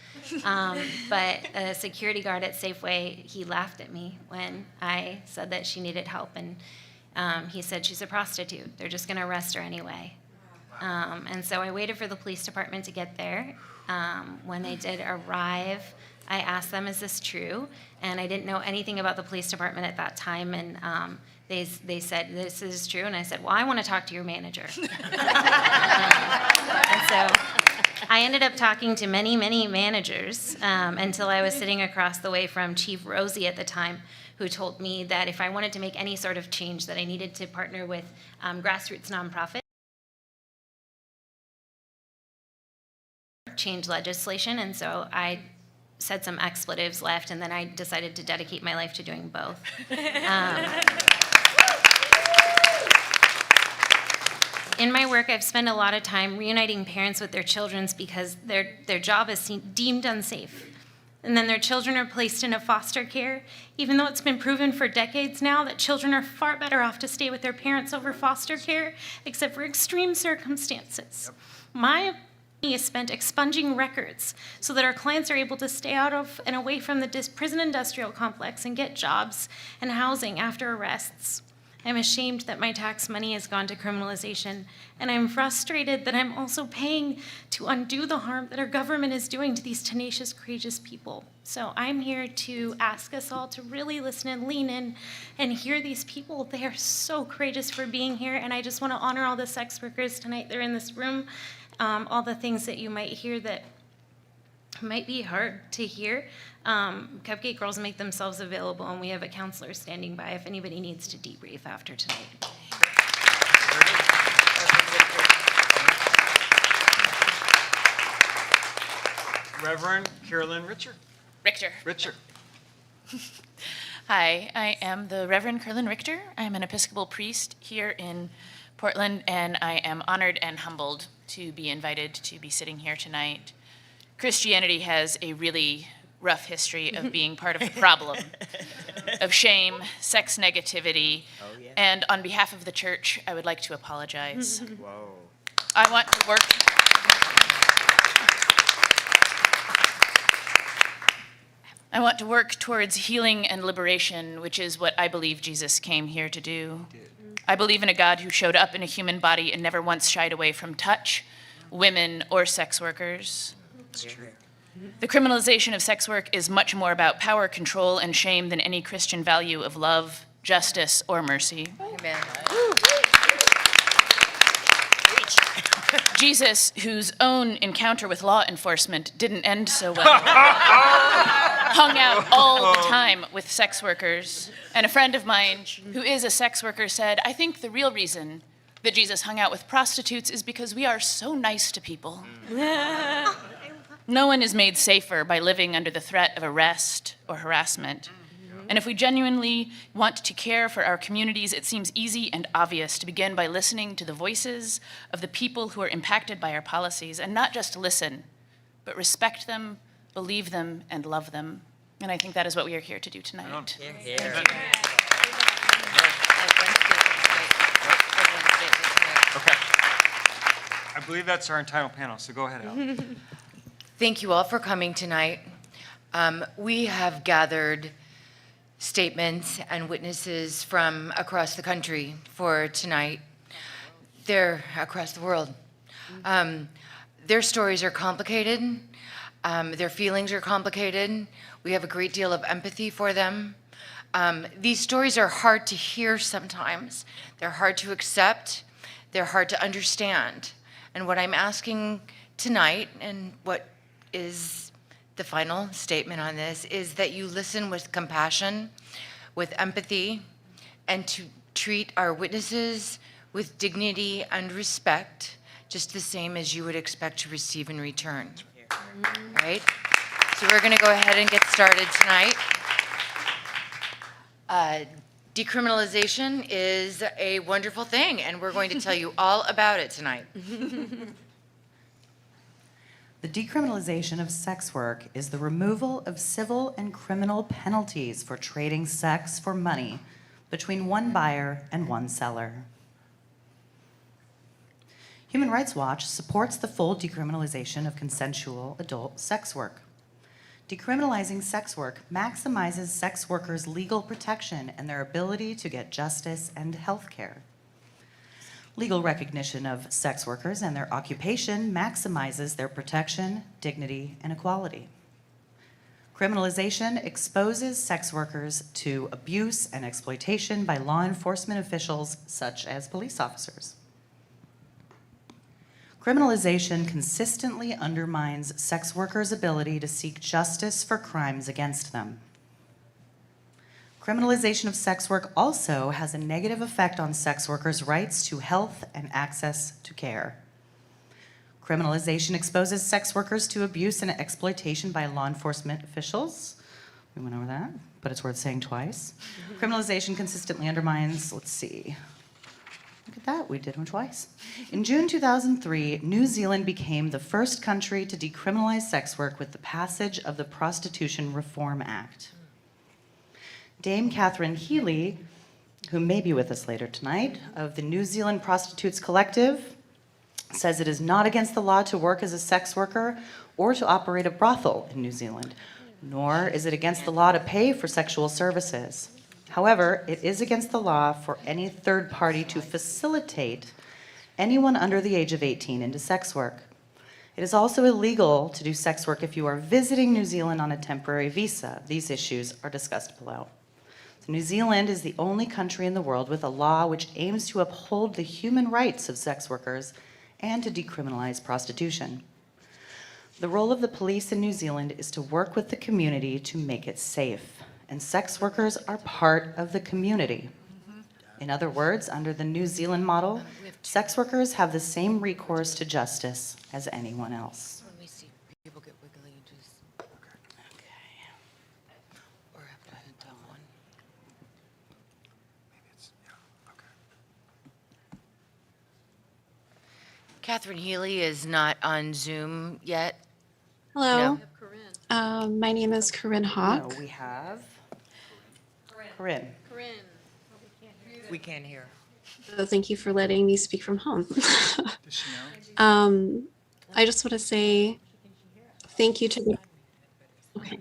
But a security guard at Safeway, he laughed at me when I said that she needed help. And he said, she's a prostitute. They're just going to arrest her anyway. And so I waited for the police department to get there. When they did arrive, I asked them, is this true? And I didn't know anything about the police department at that time. And they said, this is true. And I said, well, I want to talk to your manager. And so I ended up talking to many, many managers until I was sitting across the way from Chief Rosie at the time, who told me that if I wanted to make any sort of change, that I needed to partner with grassroots nonprofits, change legislation. And so I said some expletives left, and then I decided to dedicate my life to doing both. In my work, I've spent a lot of time reuniting parents with their children because their job is deemed unsafe. And then their children are placed into foster care, even though it's been proven for decades now that children are far better off to stay with their parents over foster care, except for extreme circumstances. Yep. My is spent expunging records so that our clients are able to stay out of and away from the prison industrial complex and get jobs and housing after arrests. I'm ashamed that my tax money has gone to criminalization, and I'm frustrated that I'm also paying to undo the harm that our government is doing to these tenacious, courageous people. So I'm here to ask us all to really listen and lean in and hear these people. They are so courageous for being here, and I just want to honor all the sex workers tonight. They're in this room. All the things that you might hear that might be hard to hear. Cupcake Girls make themselves available, and we have a counselor standing by if anybody needs to debrief after tonight. Reverend Carolyn Richter. Richter. Hi, I am the Reverend Carolyn Richter. I'm an Episcopal priest here in Portland, and I am honored and humbled to be invited to be sitting here tonight. Christianity has a really rough history of being part of the problem, of shame, sex negativity, and on behalf of the church, I would like to apologize. Whoa. I want to work. I want to work towards healing and liberation, which is what I believe Jesus came here to do. I believe in a God who showed up in a human body and never once shied away from touch, women, or sex workers. That's true. The criminalization of sex work is much more about power, control, and shame than any Christian value of love, justice, or mercy. Amen. Jesus, whose own encounter with law enforcement didn't end so well, hung out all the time with sex workers. And a friend of mine who is a sex worker said, I think the real reason that Jesus hung out with prostitutes is because we are so nice to people. No one is made safer by living under the threat of arrest or harassment. And if we genuinely want to care for our communities, it seems easy and obvious to begin by listening to the voices of the people who are impacted by our policies, and not just listen, but respect them, believe them, and love them. And I think that is what we are here to do tonight. Okay. I believe that's our entire panel, so go ahead, Al. Thank you all for coming tonight. We have gathered statements and witnesses from across the country for tonight. They're across the world. Their stories are complicated. Their feelings are complicated. We have a great deal of empathy for them. These stories are hard to hear sometimes. They're hard to accept. They're hard to understand. And what I'm asking tonight, and what is the final statement on this, is that you listen with compassion, with empathy, and to treat our witnesses with dignity and respect, just the same as you would expect to receive in return. Right? So we're going to go ahead and get started tonight. Decriminalization is a wonderful thing, and we're going to tell you all about it tonight. The decriminalization of sex work is the removal of civil and criminal penalties for trading sex for money between one buyer and one seller. Human Rights Watch supports the full decriminalization of consensual adult sex work. Decriminalizing sex work maximizes sex workers' legal protection and their ability to get justice and health care. Legal recognition of sex workers and their occupation maximizes their protection, dignity, and equality. Criminalization exposes sex workers to abuse and exploitation by law enforcement officials such as police officers. Criminalization consistently undermines sex workers' ability to seek justice for crimes against them. Criminalization of sex work also has a negative effect on sex workers' rights to health and access to care. Criminalization exposes sex workers to abuse and exploitation by law enforcement officials. We went over that, but it's worth saying twice. Criminalization consistently undermines, let's see. Look at that, we did them twice. In June 2003, New Zealand became the first country to decriminalize sex work with the passage of the Prostitution Reform Act. Dame Catherine Healy, who may be with us later tonight, of the New Zealand Prostitutes Collective, says it is not against the law to work as a sex worker or to operate a brothel in New Zealand, nor is it against the law to pay for sexual services. However, it is against the law for any third party to facilitate anyone under the age of 18 into sex work. It is also illegal to do sex work if you are visiting New Zealand on a temporary visa. These issues are discussed below. So New Zealand is the only country in the world with a law which aims to uphold the human rights of sex workers and to decriminalize prostitution. The role of the police in New Zealand is to work with the community to make it safe, and sex workers are part of the community. In other words, under the New Zealand model, sex workers have the same recourse to justice as anyone else. When we see people get wiggly, just... Or after the top one. Catherine Healy is not on Zoom yet. Hello. No. My name is Corinne Hawk. No, we have Corinne. We can't hear. Thank you for letting me speak from home. Does she know? I just want to say thank you to the. Okay.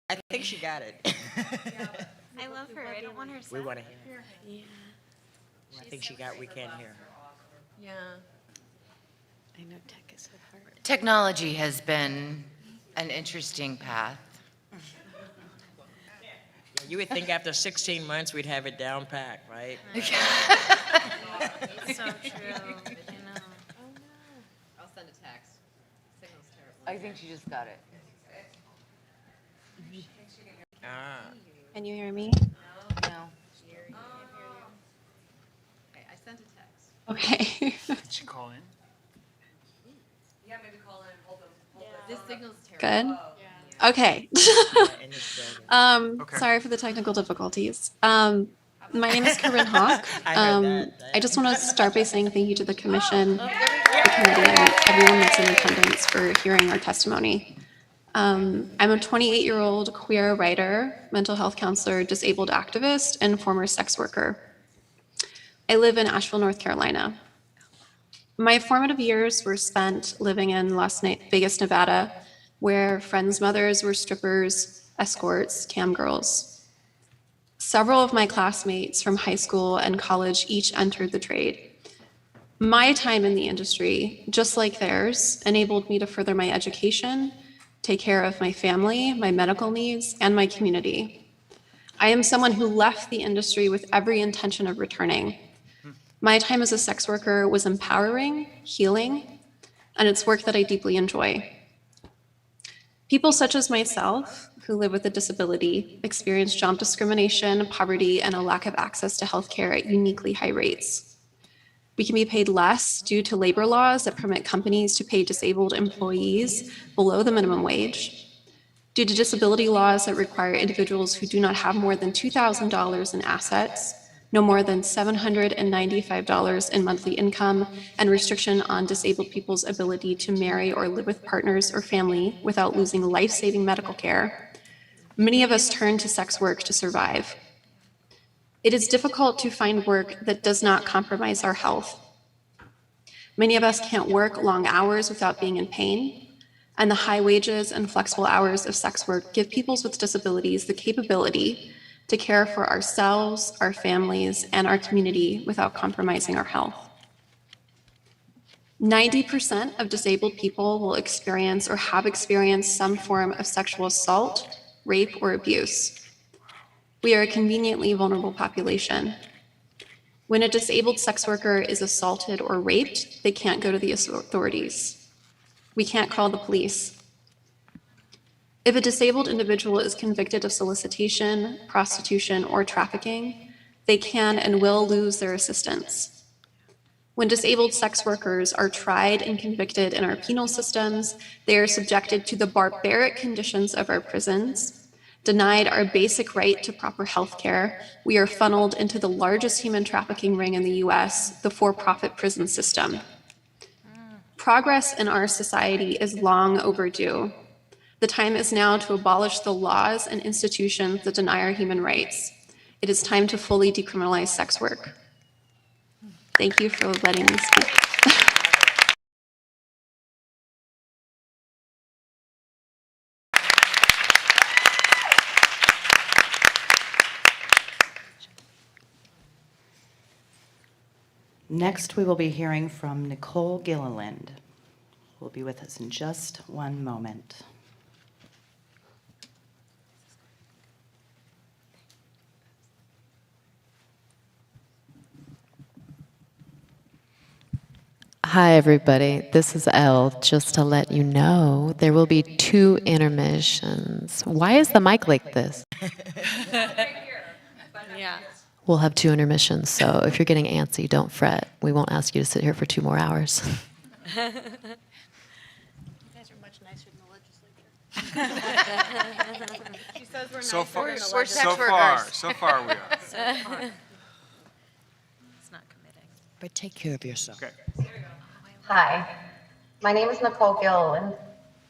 I think she got it. I love her. I don't want her. We want to hear. Yeah. I think she got, we can't hear. Yeah. I know tech is so hard. Technology has been an interesting path. You would think after 16 months we'd have it down packed, right? It's so true. I know. I'll send a text. Signal's terrible. I think she just got it. Ah. Can you hear me? No. Okay, I sent a text. Okay. Did she call in? Yeah, maybe call in and hold them. This signal's terrible. Good. Okay. In this building. Okay. Sorry for the technical difficulties. My name is Corinne Hawk. I heard that. I just want to start by saying thank you to the commission, the committee, and everyone that's in attendance for hearing our testimony. I'm a 28-year-old queer writer, mental health counselor, disabled activist, and former sex worker. I live in Asheville, North Carolina. My formative years were spent living in Las Vegas, Nevada, where friends' mothers were strippers, escorts, cam girls. Several of my classmates from high school and college each entered the trade. My time in the industry, just like theirs, enabled me to further my education, take care of my family, my medical needs, and my community. I am someone who left the industry with every intention of returning. My time as a sex worker was empowering, healing, and it's work that I deeply enjoy. People such as myself, who live with a disability, experience job discrimination, poverty, and a lack of access to healthcare at uniquely high rates. We can be paid less due to labor laws that permit companies to pay disabled employees below the minimum wage, due to disability laws that require individuals who do not have more than $2,000 in assets, no more than $795 in monthly income, and restriction on disabled people's ability to marry or live with partners or family without losing life-saving medical care. Many of us turn to sex work to survive. It is difficult to find work that does not compromise our health. Many of us can't work long hours without being in pain, and the high wages and flexible hours of sex work give people with disabilities the capability to care for ourselves, our families, and our community without compromising our health. 90% of disabled people will experience or have experienced some form of sexual assault, rape, or abuse. We are a conveniently vulnerable population. When a disabled sex worker is assaulted or raped, they can't go to the authorities. We can't call the police. If a disabled individual is convicted of solicitation, prostitution, or trafficking, they can and will lose their assistance. When disabled sex workers are tried and convicted in our penal systems, they are subjected to the barbaric conditions of our prisons. Denied our basic right to proper health care, we are funneled into the largest human trafficking ring in the US, the for-profit prison system. Progress in our society is long overdue. The time is now to abolish the laws and institutions that deny our human rights. It is time to fully decriminalize sex work. Thank you for letting me speak. Next, we will be hearing from Nicole Gilliland, who will be with us in just one moment. Hi, everybody. This is Elle. Just to let you know, there will be 2 intermissions. Why is the mic like this? Yeah. We'll have 2 intermissions, so if you're getting antsy, don't fret. We won't ask you to sit here for 2 more hours. You guys are much nicer than the legislature. She says we're So nicer far, than the We're so sex far, workers. so far we are. It's not committing. But take care of yourself. Okay. Hi, my name is Nicole Gilliland.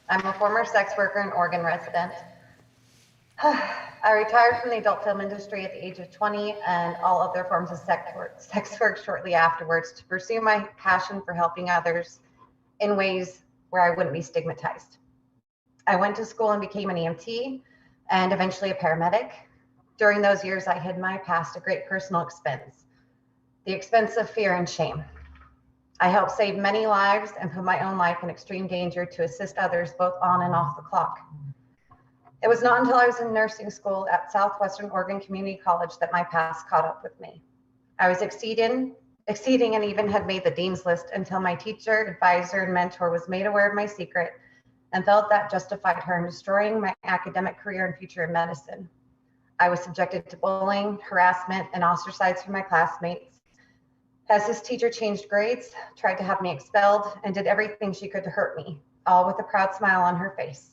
I'm a former sex worker and Oregon resident. I retired from the adult film industry at the age of 20 and all other forms of sex work shortly afterwards to pursue my passion for helping others in ways where I wouldn't be stigmatized. I went to school and became an EMT and eventually a paramedic. During those years, I hid my past at great personal expense, the expense of fear and shame. I helped save many lives and put my own life in extreme danger to assist others both on and off the clock. It was not until I was in nursing school at Southwestern Oregon Community College that my past caught up with me. I was exceeding and even had made the dean's list until my teacher, advisor, and mentor was made aware of my secret and felt that justified her in destroying my academic career and future in medicine. I was subjected to bullying, harassment, and ostracized from my classmates. As this teacher changed grades, tried to have me expelled, and did everything she could to hurt me, all with a proud smile on her face.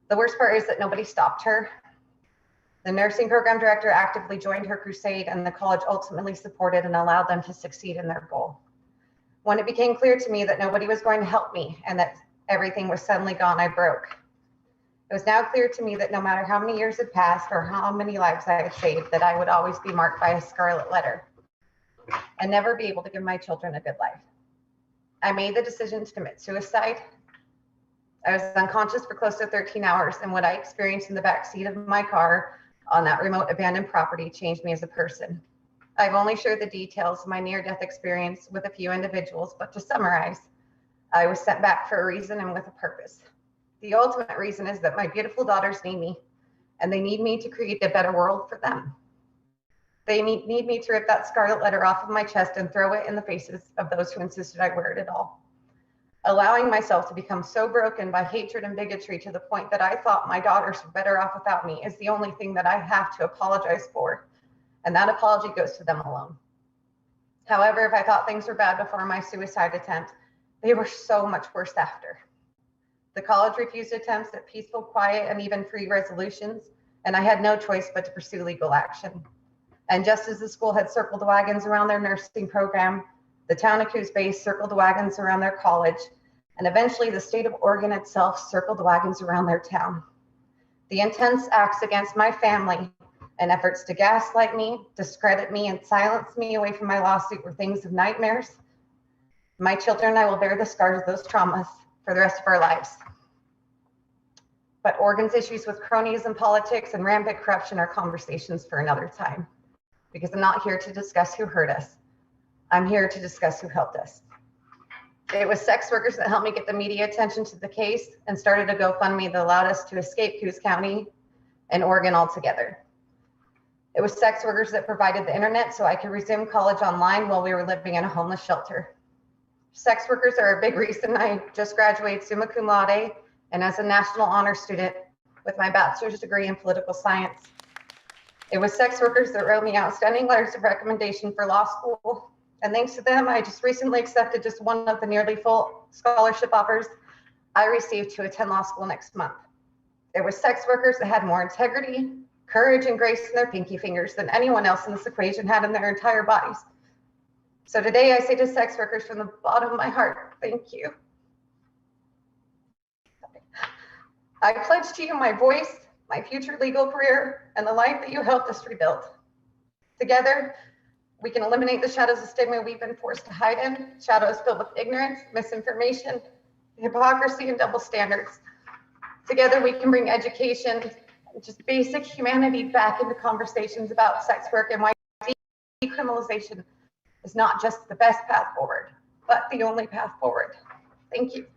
The worst part is that nobody stopped her. The nursing program director actively joined her crusade, and the college ultimately supported and allowed them to succeed in their goal. When it became clear to me that nobody was going to help me and that everything was suddenly gone, I broke. It was now clear to me that no matter how many years had passed or how many lives I had saved, that I would always be marked by a scarlet letter and never be able to give my children a good life. I made the decision to commit suicide. I was unconscious for close to 13 hours, and what I experienced in the back seat of my car on that remote abandoned property changed me as a person. I've only shared the details of my near-death experience with a few individuals, but to summarize, I was sent back for a reason and with a purpose. The ultimate reason is that my beautiful daughters need me, and they need me to create a better world for them. They need me to rip that scarlet letter off of my chest and throw it in the faces of those who insisted I wear it at all. Allowing myself to become so broken by hatred and bigotry to the point that I thought my daughters were better off without me is the only thing that I have to apologize for, and that apology goes to them alone. However, if I thought things were bad before my suicide attempt, they were so much worse after. The college refused attempts at peaceful, quiet, and even free resolutions, and I had no choice but to pursue legal action. And just as the school had circled the wagons around their nursing program, the town of Coos Bay circled the wagons around their college, and eventually the state of Oregon itself circled the wagons around their town. The intense acts against my family and efforts to gaslight me, discredit me, and silence me away from my lawsuit were things of nightmares. My children and I will bear the scars of those traumas for the rest of our lives. But Oregon's issues with cronyism, politics, and rampant corruption are conversations for another time, because I'm not here to discuss who hurt us. I'm here to discuss who helped us. It was sex workers that helped me get the media attention to the case and started a GoFundMe that allowed us to escape Coos County and Oregon altogether. It was sex workers that provided the internet so I could resume college online while we were living in a homeless shelter. Sex workers are a big reason I just graduated summa cum laude and as a National Honor Student with my bachelor's degree in political science. It was sex workers that wrote me outstanding letters of recommendation for law school. And thanks to them, I just recently accepted just one of the nearly full scholarship offers I received to attend law school next month. It was sex workers that had more integrity, courage, and grace in their pinky fingers than anyone else in this equation had in their entire bodies. So today I say to sex workers from the bottom of my heart, thank you. I pledge to you my voice, my future legal career, and the life that you helped us rebuild. Together, we can eliminate the shadows of stigma we've been forced to hide in, shadows filled with ignorance, misinformation, hypocrisy, and double standards. Together, we can bring education and just basic humanity back into conversations about sex work and why decriminalization is not just the best path forward, but the only path forward. Thank you.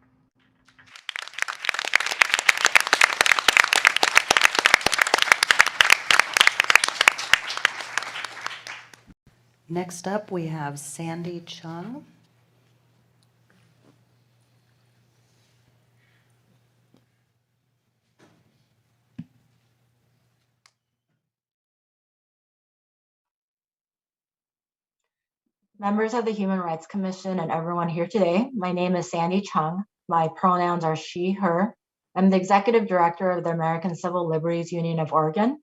Next up, we have Sandy Chung. Members of the Human Rights Commission and everyone here today, my name is Sandy Chung. My pronouns are she, her. I'm the Executive Director of the American Civil Liberties Union of Oregon.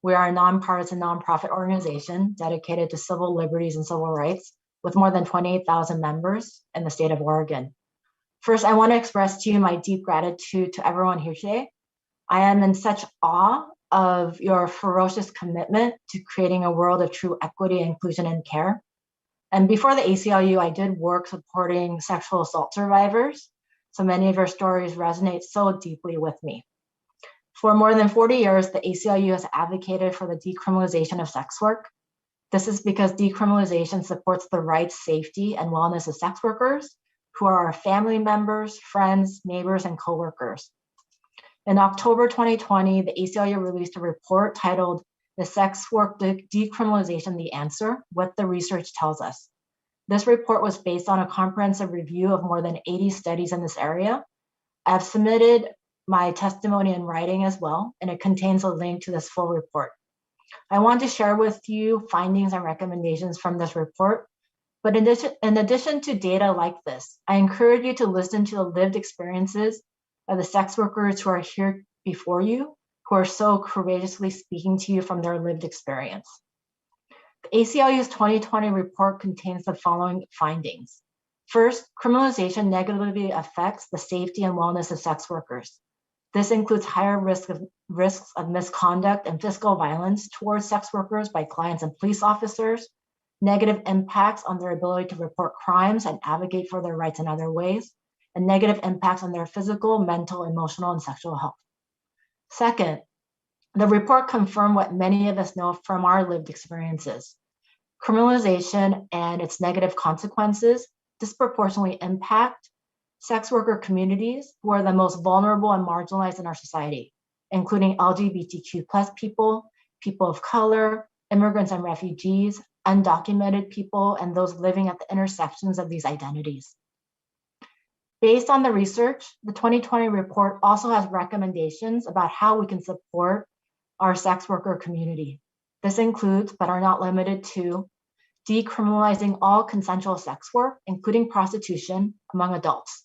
We are a nonpartisan nonprofit organization dedicated to civil liberties and civil rights with more than 28,000 members in the state of Oregon. First, I want to express to you my deep gratitude to everyone here today. I am in such awe of your ferocious commitment to creating a world of true equity, inclusion, and care. And before the ACLU, I did work supporting sexual assault survivors. So many of your stories resonate so deeply with me. For more than 40 years, the ACLU has advocated for the decriminalization of sex work. This is because decriminalization supports the rights, safety, and wellness of sex workers, who are our family members, friends, neighbors, and coworkers. In October 2020, the ACLU released a report titled "The Sex Work Decriminalization: The Answer: What the Research Tells Us." This report was based on a comprehensive review of more than 80 studies in this area. I've submitted my testimony in writing as well, and it contains a link to this full report. I want to share with you findings and recommendations from this report, but in addition to data like this, I encourage you to listen to the lived experiences of the sex workers who are here before you, who are so courageously speaking to you from their lived experience. The ACLU's 2020 report contains the following findings. First, criminalization negatively affects the safety and wellness of sex workers. This includes higher risks of misconduct and physical violence towards sex workers by clients and police officers, negative impacts on their ability to report crimes and advocate for their rights in other ways, and negative impacts on their physical, mental, emotional, and sexual health. Second, the report confirmed what many of us know from our lived experiences. Criminalization and its negative consequences disproportionately impact sex worker communities who are the most vulnerable and marginalized in our society, including LGBTQ+ people, people of color, immigrants and refugees, undocumented people, and those living at the intersections of these identities. Based on the research, the 2020 report also has recommendations about how we can support our sex worker community. This includes, but are not limited to, decriminalizing all consensual sex work, including prostitution, among adults,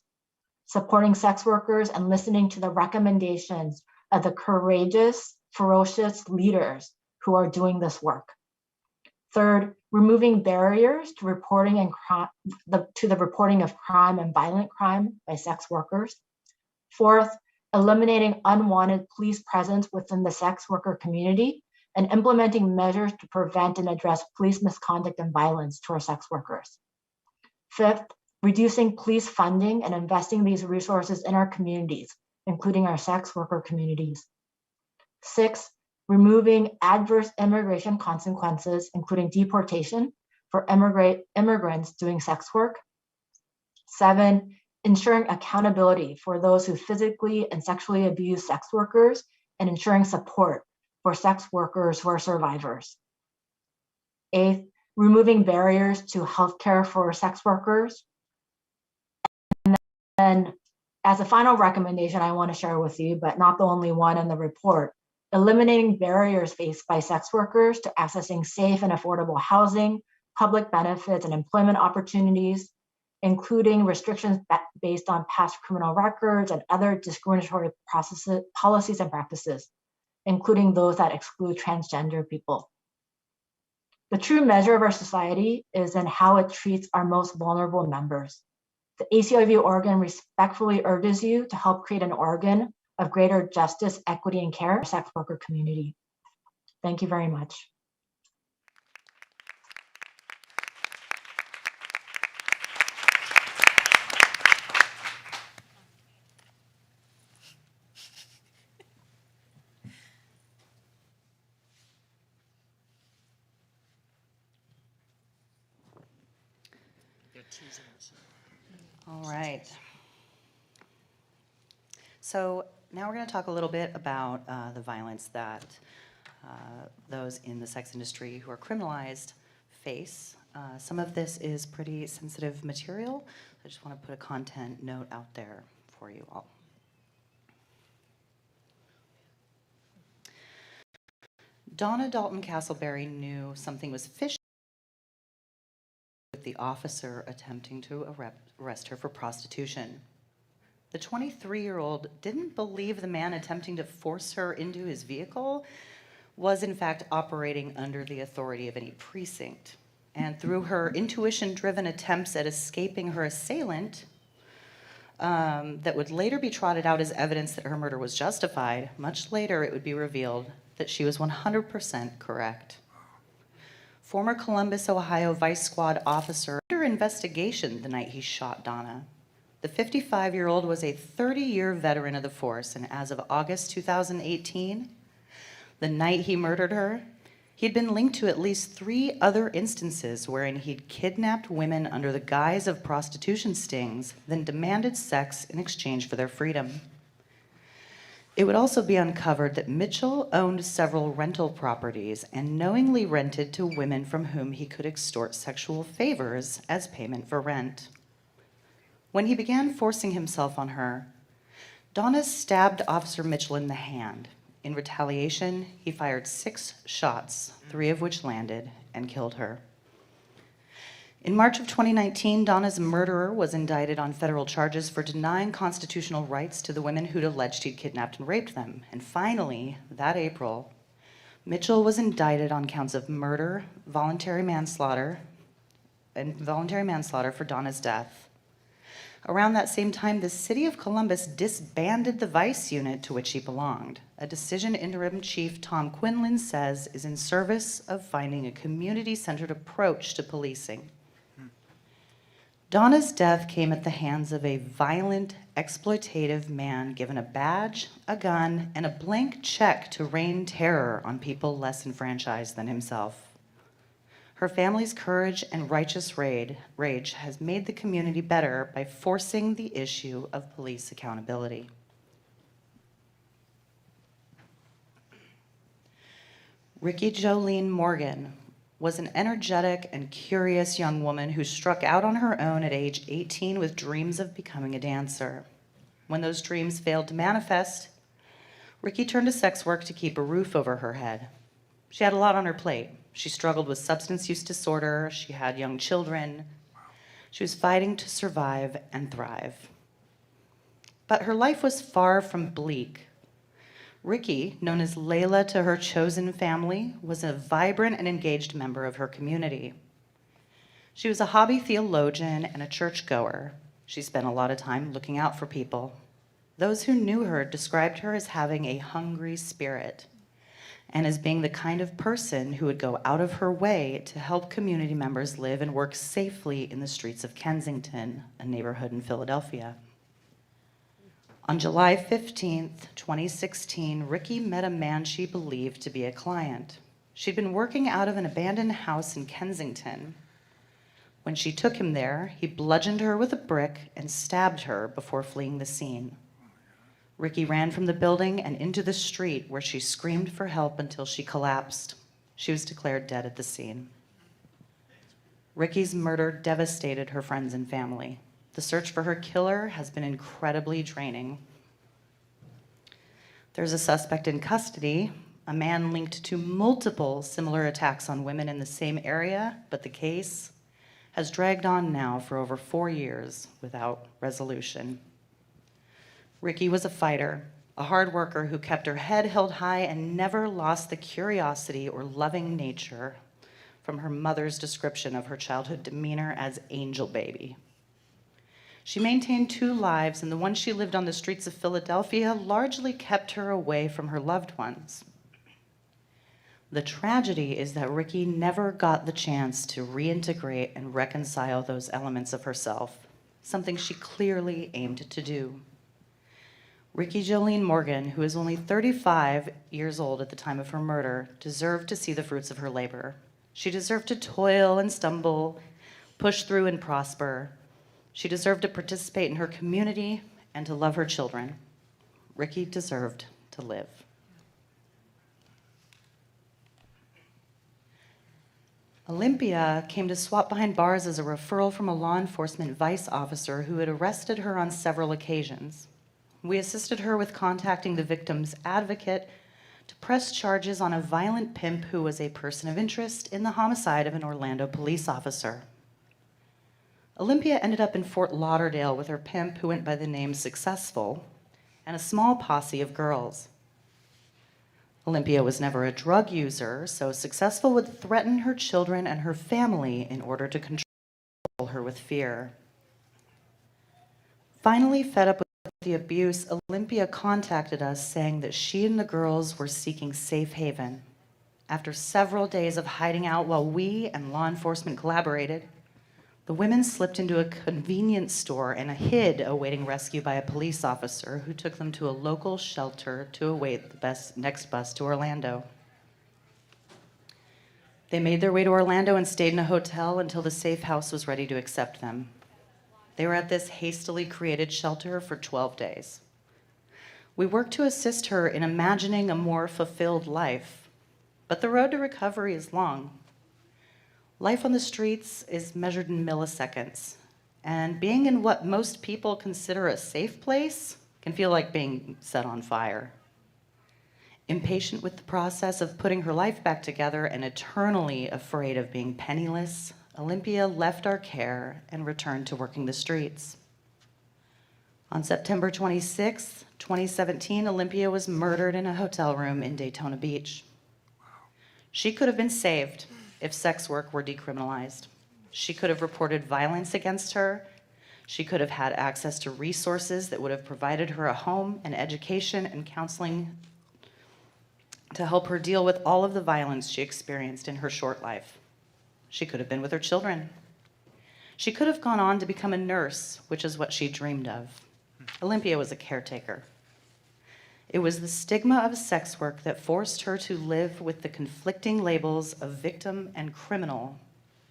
supporting sex workers and listening to the recommendations of the courageous, ferocious leaders who are doing this work. Third, removing barriers to reporting and the reporting of crime and violent crime by sex workers. Fourth, eliminating unwanted police presence within the sex worker community and implementing measures to prevent and address police misconduct and violence to our sex workers. Fifth, reducing police funding and investing these resources in our communities, including our sex worker communities. Sixth, removing adverse immigration consequences, including deportation for immigrants doing sex work. Seven, ensuring accountability for those who physically and sexually abuse sex workers and ensuring support for sex workers who are survivors. Eighth, removing barriers to healthcare for sex workers. And then, as a final recommendation I want to share with you, but not the only one in the report, eliminating barriers faced by sex workers to accessing safe and affordable housing, public benefits, and employment opportunities, including restrictions based on past criminal records and other discriminatory policies and practices, including those that exclude transgender people. The true measure of our society is in how it treats our most vulnerable members. The ACLU Oregon respectfully urges you to help create an Oregon of greater justice, equity, and care for the sex worker community. Thank you very much. All right. So now we're going to talk a little bit about the violence that those in the sex industry who are criminalized face. Some of this is pretty sensitive material. I just want to put a content note out there for you all. Donna Dalton Castleberry knew something was fishy with the officer attempting to arrest her for prostitution. The 23-year-old didn't believe the man attempting to force her into his vehicle was in fact operating under the authority of any precinct. And through her intuition-driven attempts at escaping her assailant, that would later be trotted out as evidence that her murder was justified, much later it would be revealed that she was 100% correct. Former Columbus, Ohio Vice Squad officer under investigation the night he shot Donna. The 55-year-old was a 30-year veteran of the force, and as of August 2018, the night he murdered her, he'd been linked to at least 3 other instances wherein he'd kidnapped women under the guise of prostitution stings, then demanded sex in exchange for their freedom. It would also be uncovered that Mitchell owned several rental properties and knowingly rented to women from whom he could extort sexual favors as payment for rent. When he began forcing himself on her, Donna stabbed Officer Mitchell in the hand. In retaliation, he fired 6 shots, 3 of which landed, and killed her. In March of 2019, Donna's murderer was indicted on federal charges for denying constitutional rights to the women who'd alleged he'd kidnapped and raped them. And finally, that April, Mitchell was indicted on counts of murder, voluntary manslaughter for Donna's death. Around that same time, the city of Columbus disbanded the vice unit to which he belonged, a decision interim chief Tom Quinlan says is in service of finding a community-centered approach to policing. Donna's death came at the hands of a violent, exploitative man given a badge, a gun, and a blank check to rain terror on people less enfranchised than himself. Her family's courage and righteous rage has made the community better by forcing the issue of police accountability. Ricky Jolene Morgan was an energetic and curious young woman who struck out on her own at age 18 with dreams of becoming a dancer. When those dreams failed to manifest, Ricky turned to sex work to keep a roof over her head. She had a lot on her plate. She struggled with substance use disorder. She had young children. She was fighting to survive and thrive. But her life was far from bleak. Ricky, known as Layla to her chosen family, was a vibrant and engaged member of her community. She was a hobby theologian and a churchgoer. She spent a lot of time looking out for people. Those who knew her described her as having a hungry spirit and as being the kind of person who would go out of her way to help community members live and work safely in the streets of Kensington, a neighborhood in Philadelphia. On July 15th, 2016, Ricky met a man she believed to be a client. She'd been working out of an abandoned house in Kensington. When she took him there, he bludgeoned her with a brick and stabbed her before fleeing the scene. Ricky ran from the building and into the street where she screamed for help until she collapsed. She was declared dead at the scene. Ricky's murder devastated her friends and family. The search for her killer has been incredibly draining. There's a suspect in custody, a man linked to multiple similar attacks on women in the same area, but the case has dragged on now for over 4 years without resolution. Ricky was a fighter, a hard worker who kept her head held high and never lost the curiosity or loving nature from her mother's description of her childhood demeanor as angel baby. She maintained 2 lives, and the one she lived on the streets of Philadelphia largely kept her away from her loved ones. The tragedy is that Ricky never got the chance to reintegrate and reconcile those elements of herself, something she clearly aimed to do. Ricky Jolene Morgan, who is only 35 years old at the time of her murder, deserved to see the fruits of her labor. She deserved to toil and stumble, push through and prosper. She deserved to participate in her community and to love her children. Ricky deserved to live. Olympia came to SWAT Behind Bars as a referral from a law enforcement vice officer who had arrested her on several occasions. We assisted her with contacting the victim's advocate to press charges on a violent pimp who was a person of interest in the homicide of an Orlando police officer. Olympia ended up in Fort Lauderdale with her pimp, who went by the name Successful, and a small posse of girls. Olympia was never a drug user, so Successful would threaten her children and her family in order to control her with fear. Finally, fed up with the abuse, Olympia contacted us saying that she and the girls were seeking safe haven. After several days of hiding out while we and law enforcement collaborated, the women slipped into a convenience store and hid, awaiting rescue by a police officer who took them to a local shelter to await the next bus to Orlando. They made their way to Orlando and stayed in a hotel until the safe house was ready to accept them. They were at this hastily created shelter for 12 days. We worked to assist her in imagining a more fulfilled life, but the road to recovery is long. Life on the streets is measured in milliseconds, and being in what most people consider a safe place can feel like being set on fire. Impatient with the process of putting her life back together and eternally afraid of being penniless, Olympia left our care and returned to working the streets. On September 26, 2017, Olympia was murdered in a hotel room in Daytona Beach. She could have been saved if sex work were decriminalized. She could have reported violence against her. She could have had access to resources that would have provided her a home and education and counseling to help her deal with all of the violence she experienced in her short life. She could have been with her children. She could have gone on to become a nurse, which is what she dreamed of. Olympia was a caretaker. It was the stigma of sex work that forced her to live with the conflicting labels of victim and criminal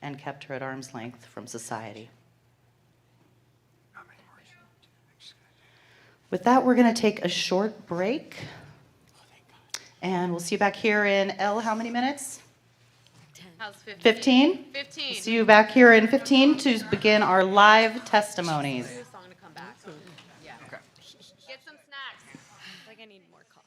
and kept her at arm's length from society. With that, we're going to take a short break. And we'll see you back here in how many minutes? 15? 15. See you back here in 15 to begin our live testimonies. Get some snacks. Like I need more coffee.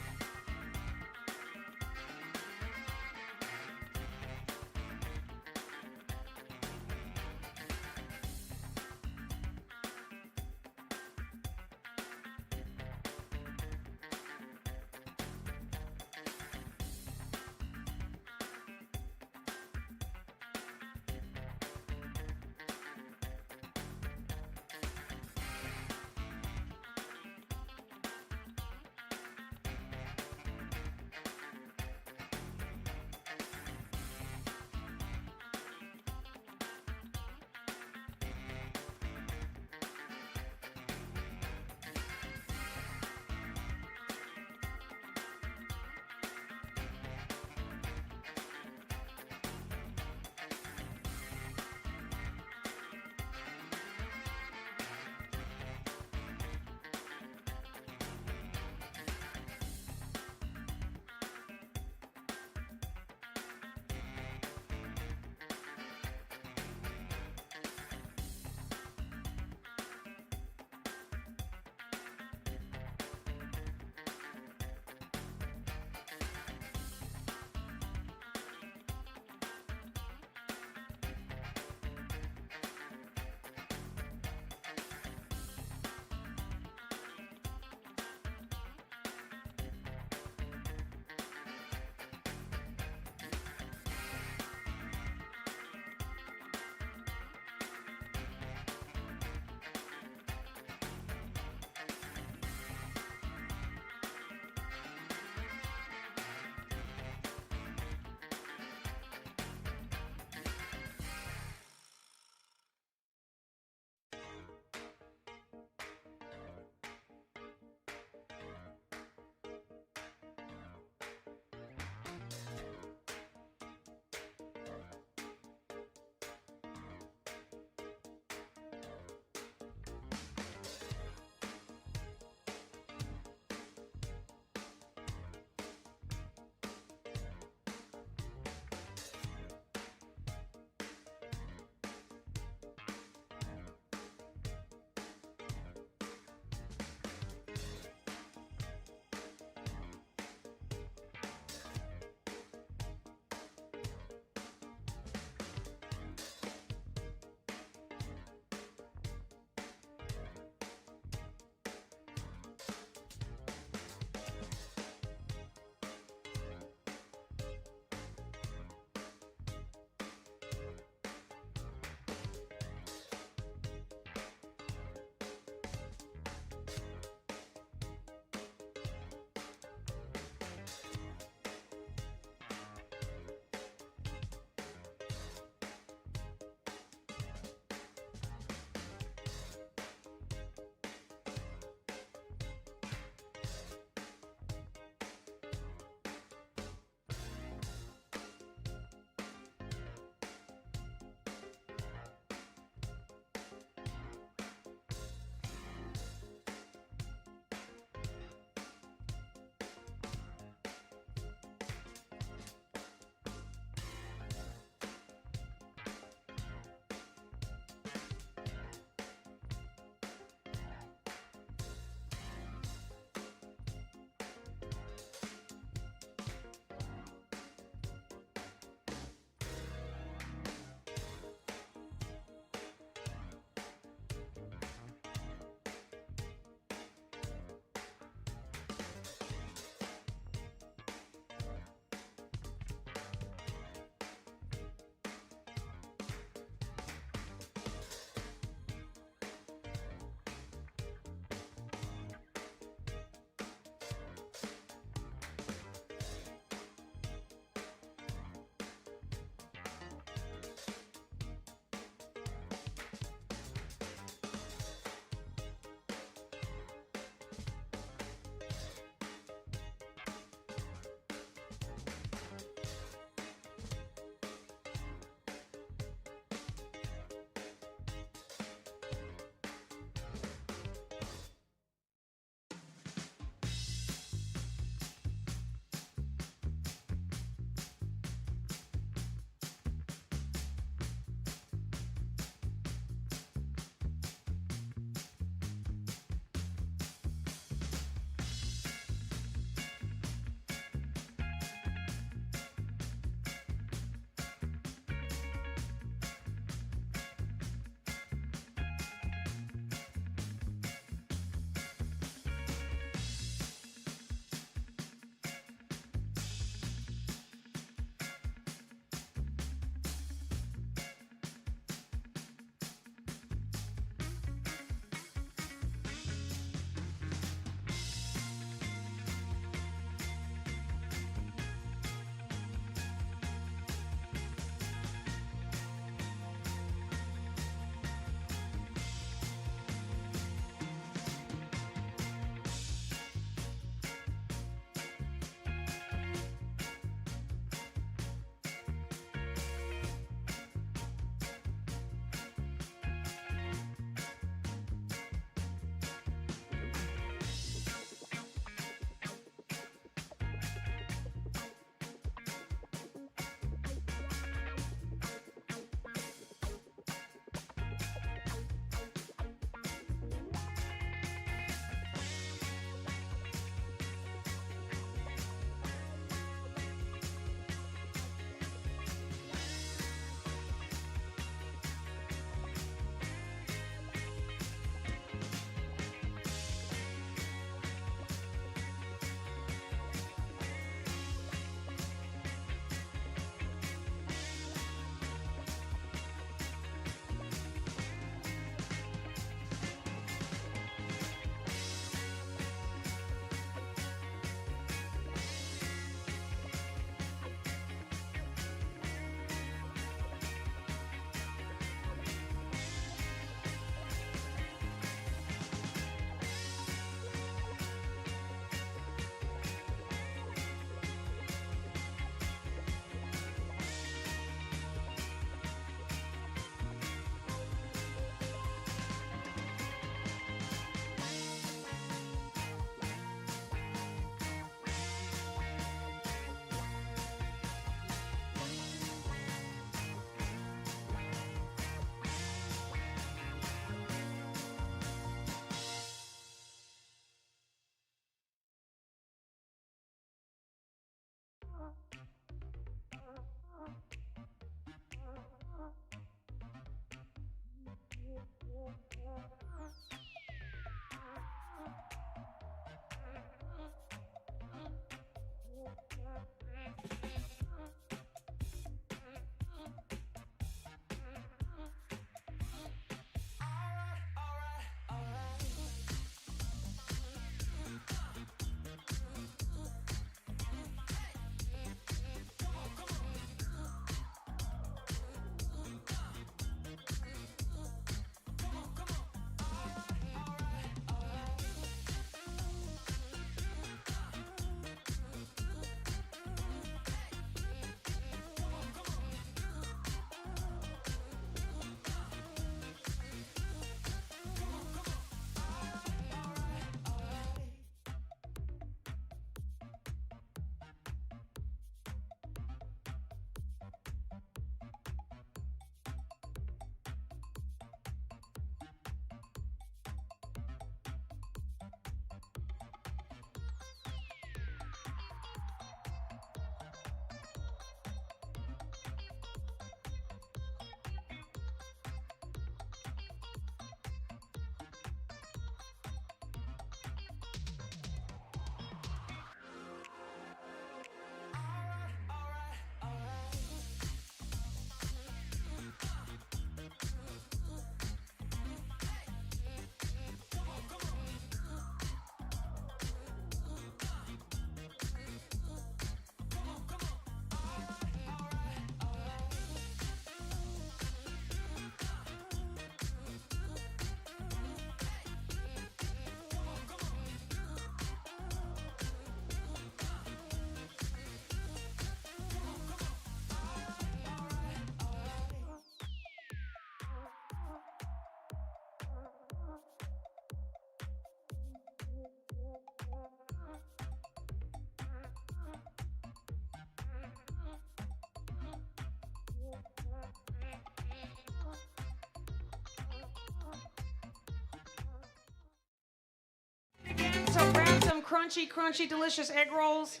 So grab some crunchy, delicious egg rolls.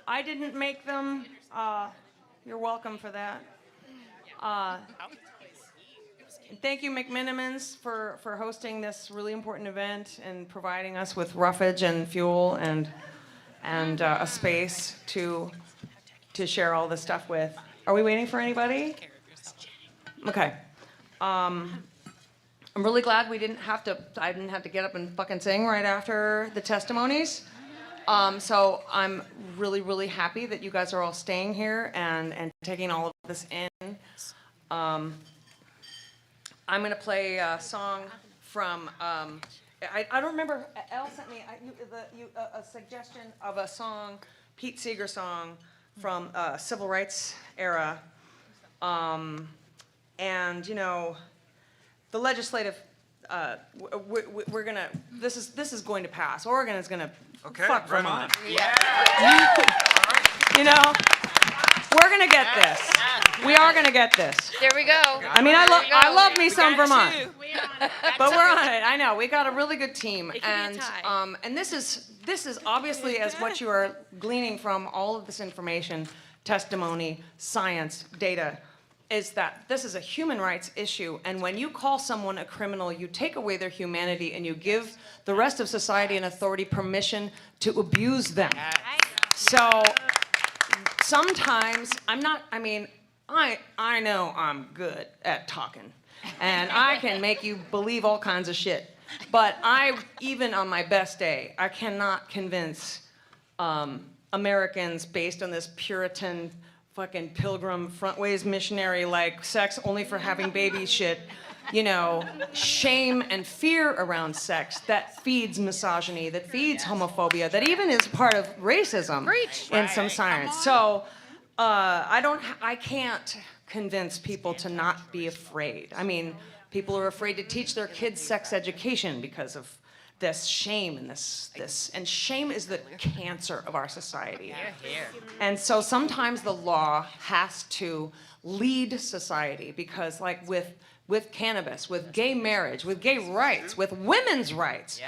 I didn't make them. You're welcome for that. Thank you, McMinimans, for hosting this really important event and providing us with roughage and fuel and a space to share all this stuff with. Are we waiting for anybody? Okay. I'm really glad I didn't have to get up and fucking sing right after the testimonies. So I'm really, really happy that you guys are all staying here and taking all of this in. I'm gonna play a song from, I don't remember, Elle sent me a suggestion of a song, Pete Seeger song from civil rights era. And you know, the legislative, we're gonna, this is going to pass. Oregon is gonna fuck Vermont. You know, we're gonna get this. We are gonna get this. There we go. I mean, I love me some Vermont. But we're on it. I know. We got a really good team. And this is obviously, as what you are gleaning from all of this information, testimony, science, data, is that this is a human rights issue, and when you call someone a criminal, you take away their humanity and you give the rest of society and authority permission to abuse them. So sometimes I know I'm good at talking, and I can make you believe all kinds of shit, but even on my best day, I cannot convince Americans based on this Puritan fucking pilgrim frontways missionary like sex only for having babies shit, you know, shame and fear around sex that feeds misogyny, that feeds homophobia, that even is part of racism in some science. So I can't convince people to not be afraid. I mean, people are afraid to teach their kids sex education because of this shame and and shame is the cancer of our society. And so sometimes the law has to lead society because, like with cannabis, with gay marriage, with gay rights, with women's rights,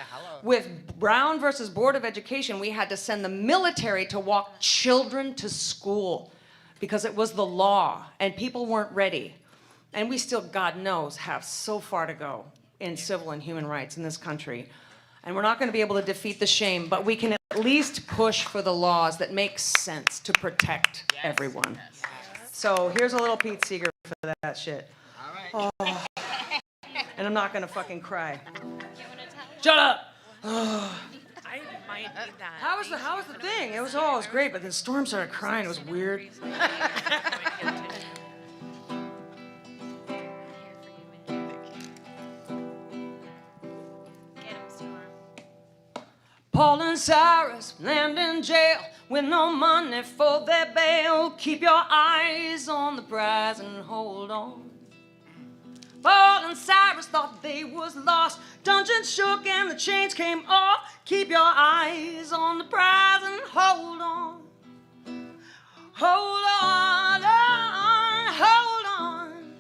with Brown versus Board of Education, we had to send the military to walk children to school because it was the law and people weren't ready. And we still, God knows, have so far to go in civil and human rights in this country. And we're not going to be able to defeat the shame, but we can at least push for the laws that make sense to protect everyone. So here's a little Pete Seeger for that shit. Oh. And I'm not gonna fucking cry. Shut up! Oh. I might need that. How was the thing? It was great, but then Storm started crying. It was weird. Paul and Cyrus land in jail with no money for their bail. Keep your eyes on the prize and hold on. Paul and Cyrus thought they was lost. Dungeon shook and the chains came off. Keep your eyes on the prize and hold on. Hold on, hold on.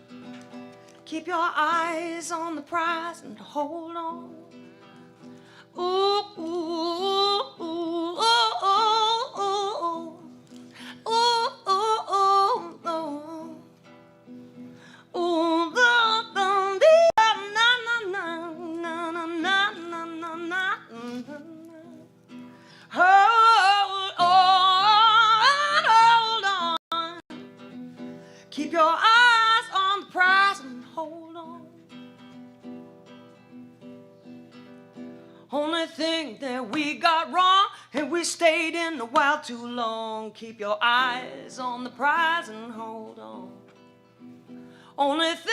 Keep your eyes on the prize and hold on. Ooh, ooh, ooh, ooh, ooh, ooh, ooh, ooh, ooh. Ooh, na na na na na na na na. Hold on. Keep your eyes on the prize and hold on. Only thing that we got wrong, and we stayed in the wild too long. Keep your eyes on the prize and hold on. Only thing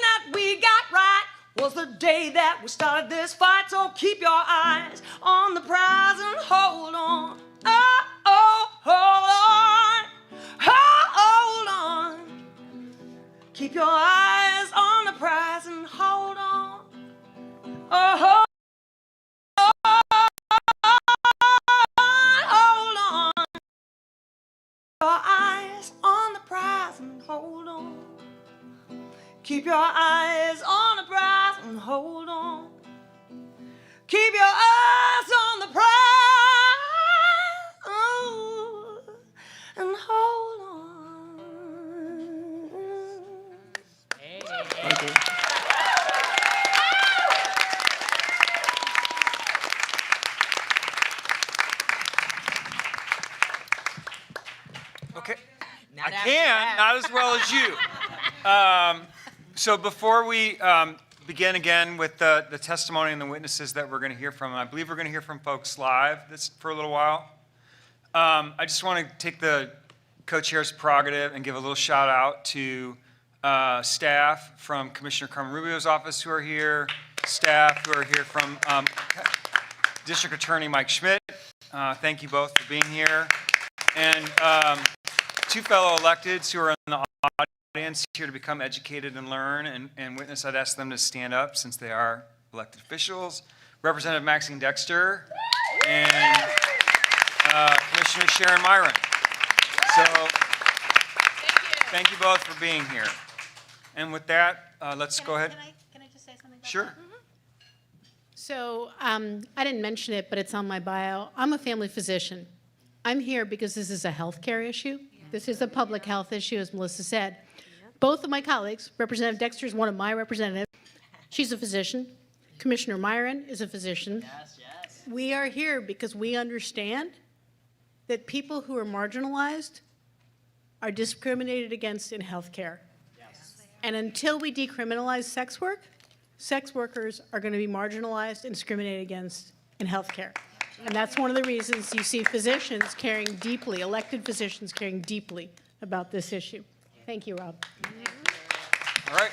that we got right was the day that we started this fight. So keep your eyes on the prize and hold on. Oh, oh, hold on. Oh, hold on. Keep your eyes on the prize and hold on. Oh, hold on. Your eyes on the prize and hold on. Keep your eyes on the prize and hold on. Keep your eyes on the prize and hold on. Thank you. Okay. I can, not as well as you. So before we begin again with the testimony and the witnesses that we're going to hear from, I believe we're going to hear from folks live for a little while. I just want to take the co-chair's prerogative and give a little shout out to staff from Commissioner Carmen Rubio's office who are here, staff who are here from District Attorney Mike Schmidt. Thank you both for being here. And two fellow electeds who are in the audience here to become educated and learn and witness. I'd ask them to stand up since they are elected officials. Representative Maxine Dexter and Commissioner Sharon Myron. So thank you both for being here. And with that, let's go ahead. Can I just say something? Sure. So I didn't mention it, but it's on my bio. I'm a family physician. I'm here because this is a healthcare issue. This is a public health issue, as Melissa said. Both of my colleagues, Representative Dexter is one of my representatives. She's a physician. Commissioner Myron is a physician. Yes, yes. We are here because we understand that people who are marginalized are discriminated against in healthcare. Yes. And until we decriminalize sex work, sex workers are going to be marginalized and discriminated against in healthcare. And that's one of the reasons you see physicians caring deeply, elected physicians caring deeply about this issue. Thank you, Rob. All right.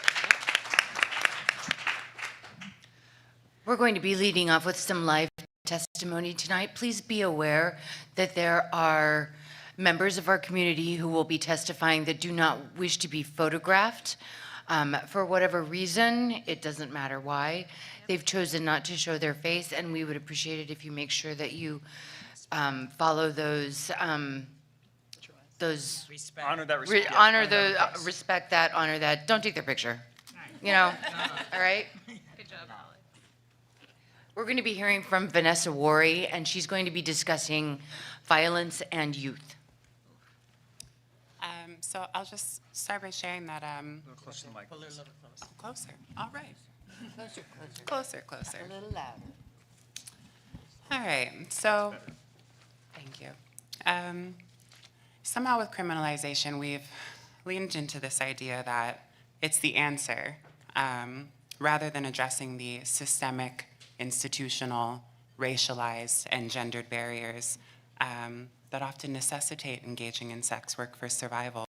We're going to be leading off with some live testimony tonight. Please be aware that there are members of our community who will be testifying that do not wish to be photographed. For whatever reason, it doesn't matter why, they've chosen not to show their face, and we would appreciate it if you make sure that you follow those Honor that respect. Respect that, honor that. Don't take their picture. You know, all right? Good job, Alex. We're going to be hearing from Vanessa Worry, and she's going to be discussing violence and youth. So I'll just start by sharing that. A little closer to the mic. Closer. All right. Closer. Closer. A little louder. All right. So Thank you. Somehow with criminalization, we've leaned into this idea that it's the answer, rather than addressing the systemic, institutional, racialized, and gendered barriers that often necessitate engaging in sex work for survival,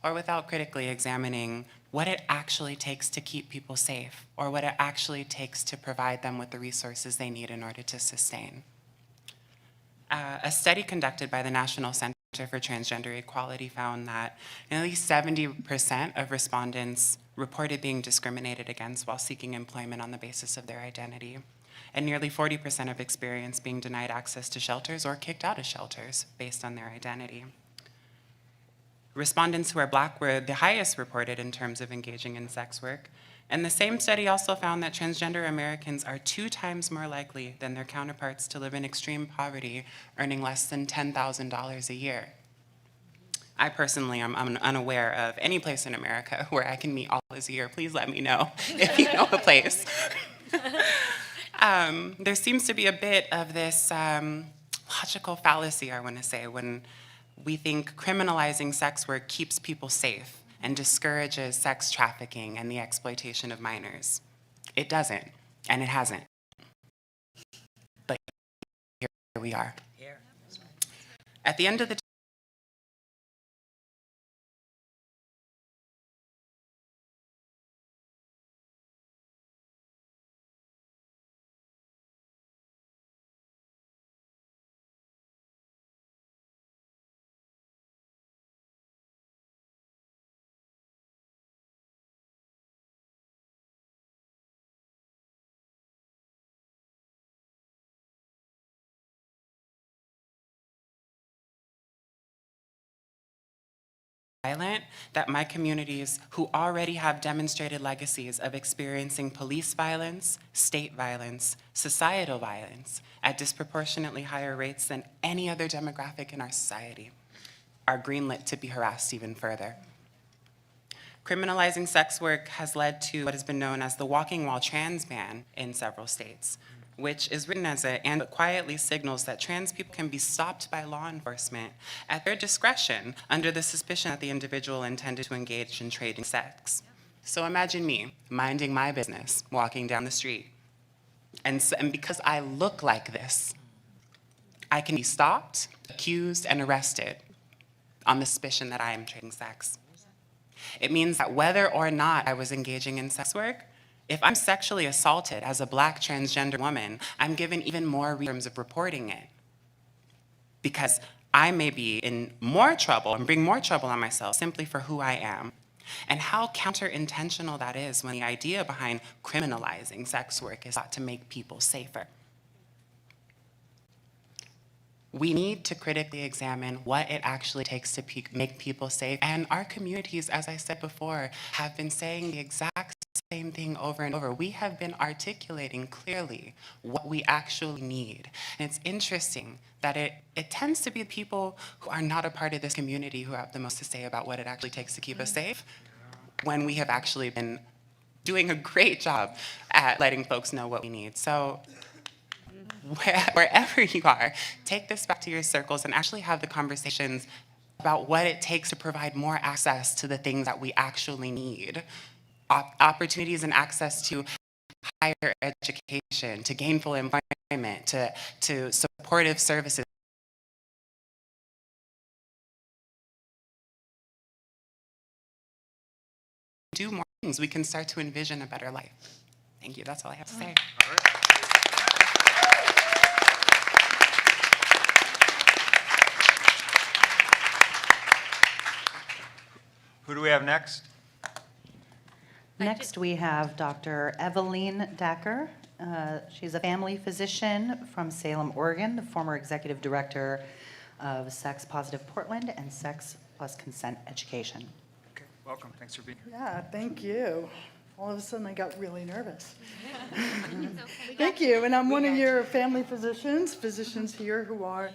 or without critically examining what it actually takes to keep people safe, or what it actually takes to provide them with the resources they need in order to sustain. A study conducted by the National Center for Transgender Equality found that at least 70% of respondents reported being discriminated against while seeking employment on the basis of their identity, and nearly 40% have experienced being denied access to shelters or kicked out of shelters based on their identity. Respondents who are Black were the highest reported in terms of engaging in sex work, and the same study also found that transgender Americans are 2 times more likely than their counterparts to live in extreme poverty, earning less than $10,000 a year. I personally am unaware of any place in America where I can meet all this a year. Please let me know if you know a place. There seems to be a bit of this logical fallacy, I want to say, when we think criminalizing sex work keeps people safe and discourages sex trafficking and the exploitation of minors. It doesn't, and it hasn't. But here we are. At the end of the violent, that my communities who already have demonstrated legacies of experiencing police violence, state violence, societal violence at disproportionately higher rates than any other demographic in our society are greenlit to be harassed even further. Criminalizing sex work has led to what has been known as the walking while trans ban in several states, which is written as and quietly signals that trans people can be stopped by law enforcement at their discretion under the suspicion that the individual intended to engage in trading sex. So imagine me minding my business, walking down the street, and because I look like this, I can be stopped, accused, and arrested on the suspicion that I am trading sex. It means that whether or not I was engaging in sex work, if I'm sexually assaulted as a Black transgender woman, I'm given even more terms of reporting it. Because I may be in more trouble and bring more trouble on myself simply for who I am. And how counter-intentional that is when the idea behind criminalizing sex work is thought to make people safer. We need to critically examine what it actually takes to make people safe. And our communities, as I said before, have been saying the exact same thing over and over. We have been articulating clearly what we actually need. And it's interesting that it tends to be people who are not a part of this community who have the most to say about what it actually takes to keep us safe, when we have actually been doing a great job at letting folks know what we need. So wherever you are, take this back to your circles and actually have the conversations about what it takes to provide more access to the things that we actually need. Opportunities and access to higher education, to gainful employment, to supportive services. Do more things, we can start to envision a better life. Thank you, that's all I have to say. All right. Who do we have next? Next, we have Dr. Eveline Dacker. She's a family physician from Salem, Oregon, the former executive director of Sex Positive Portland and Sex Plus Consent Education. Okay, welcome. Thanks for being here. Yeah, thank you. All of a sudden, I got really nervous. Thank you, and I'm one of your family physicians here who are,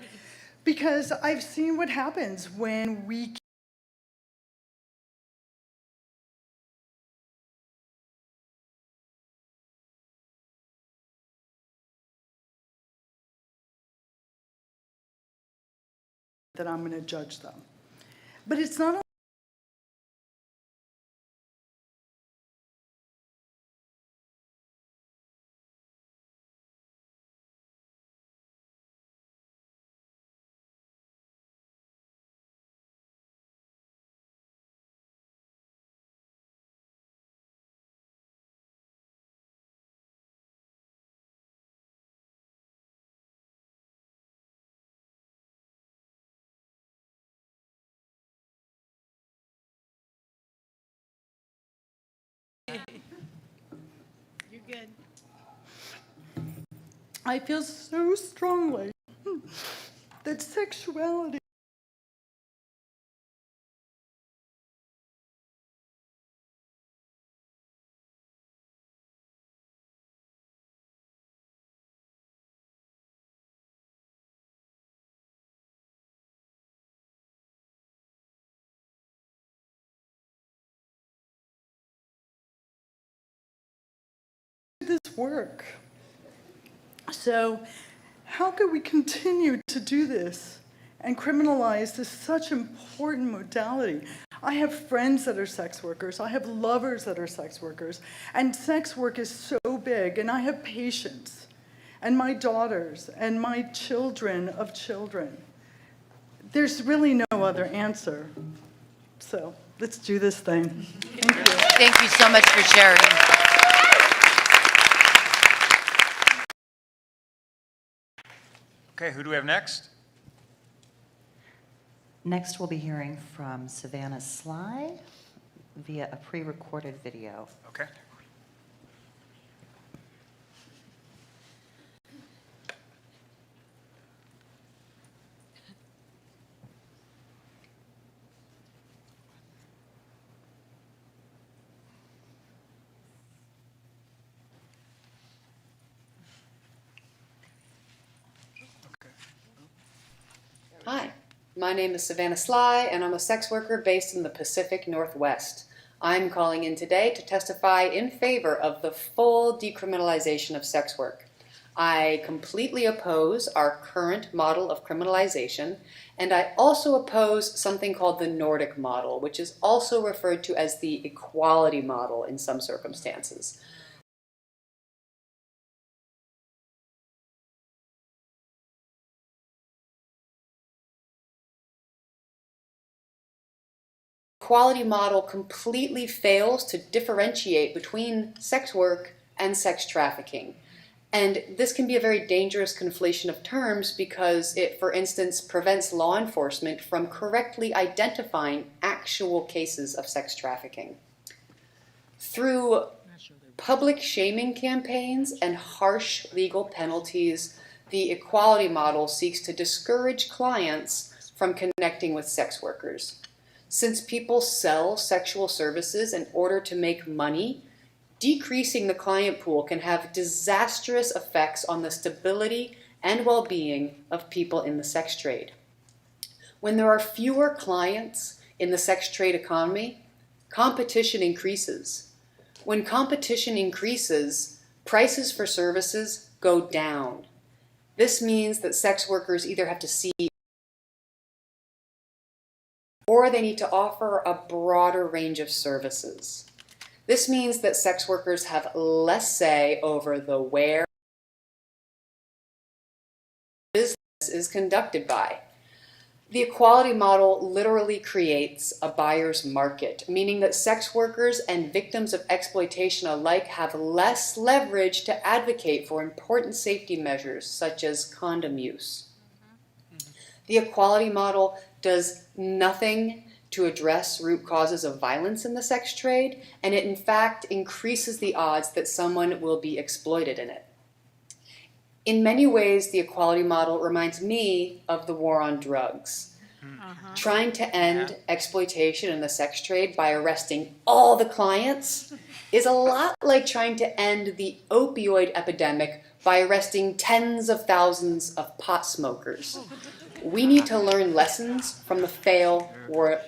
because I've seen what happens when we that I'm going to judge them. But it's not You're good. I feel so strongly that sexuality this work. So how could we continue to do this and criminalize this such important modality? I have friends that are sex workers. I have lovers that are sex workers. And sex work is so big, and I have patients, and my daughters, and my children of children. There's really no other answer. So let's do this thing. Thank you. Thank you so much for sharing. Okay, who do we have next? Next, we'll be hearing from Savannah Sly via a pre-recorded video. Okay. Hi, my name is Savannah Sly, and I'm a sex worker based in the Pacific Northwest. I'm calling in today to testify in favor of the full decriminalization of sex work. I completely oppose our current model of criminalization, and I also oppose something called the Nordic model, which is also referred to as the equality model in some circumstances. Equality model completely fails to differentiate between sex work and sex trafficking. And this can be a very dangerous conflation of terms because it, for instance, prevents law enforcement from correctly identifying actual cases of sex trafficking. Through public shaming campaigns and harsh legal penalties, the equality model seeks to discourage clients from connecting with sex workers. Since people sell sexual services in order to make money, decreasing the client pool can have disastrous effects on the stability and well-being of people in the sex trade. When there are fewer clients in the sex trade economy, competition increases. When competition increases, prices for services go down. This means that sex workers either have to see or they need to offer a broader range of services. This means that sex workers have less say over the where business is conducted by. The equality model literally creates a buyer's market, meaning that sex workers and victims of exploitation alike have less leverage to advocate for important safety measures such as condom use. The equality model does nothing to address root causes of violence in the sex trade, and it in fact increases the odds that someone will be exploited in it. In many ways, the equality model reminds me of the war on drugs. Trying to end exploitation in the sex trade by arresting all the clients is a lot like trying to end the opioid epidemic by arresting tens of thousands of pot smokers. We need to learn lessons from the failed war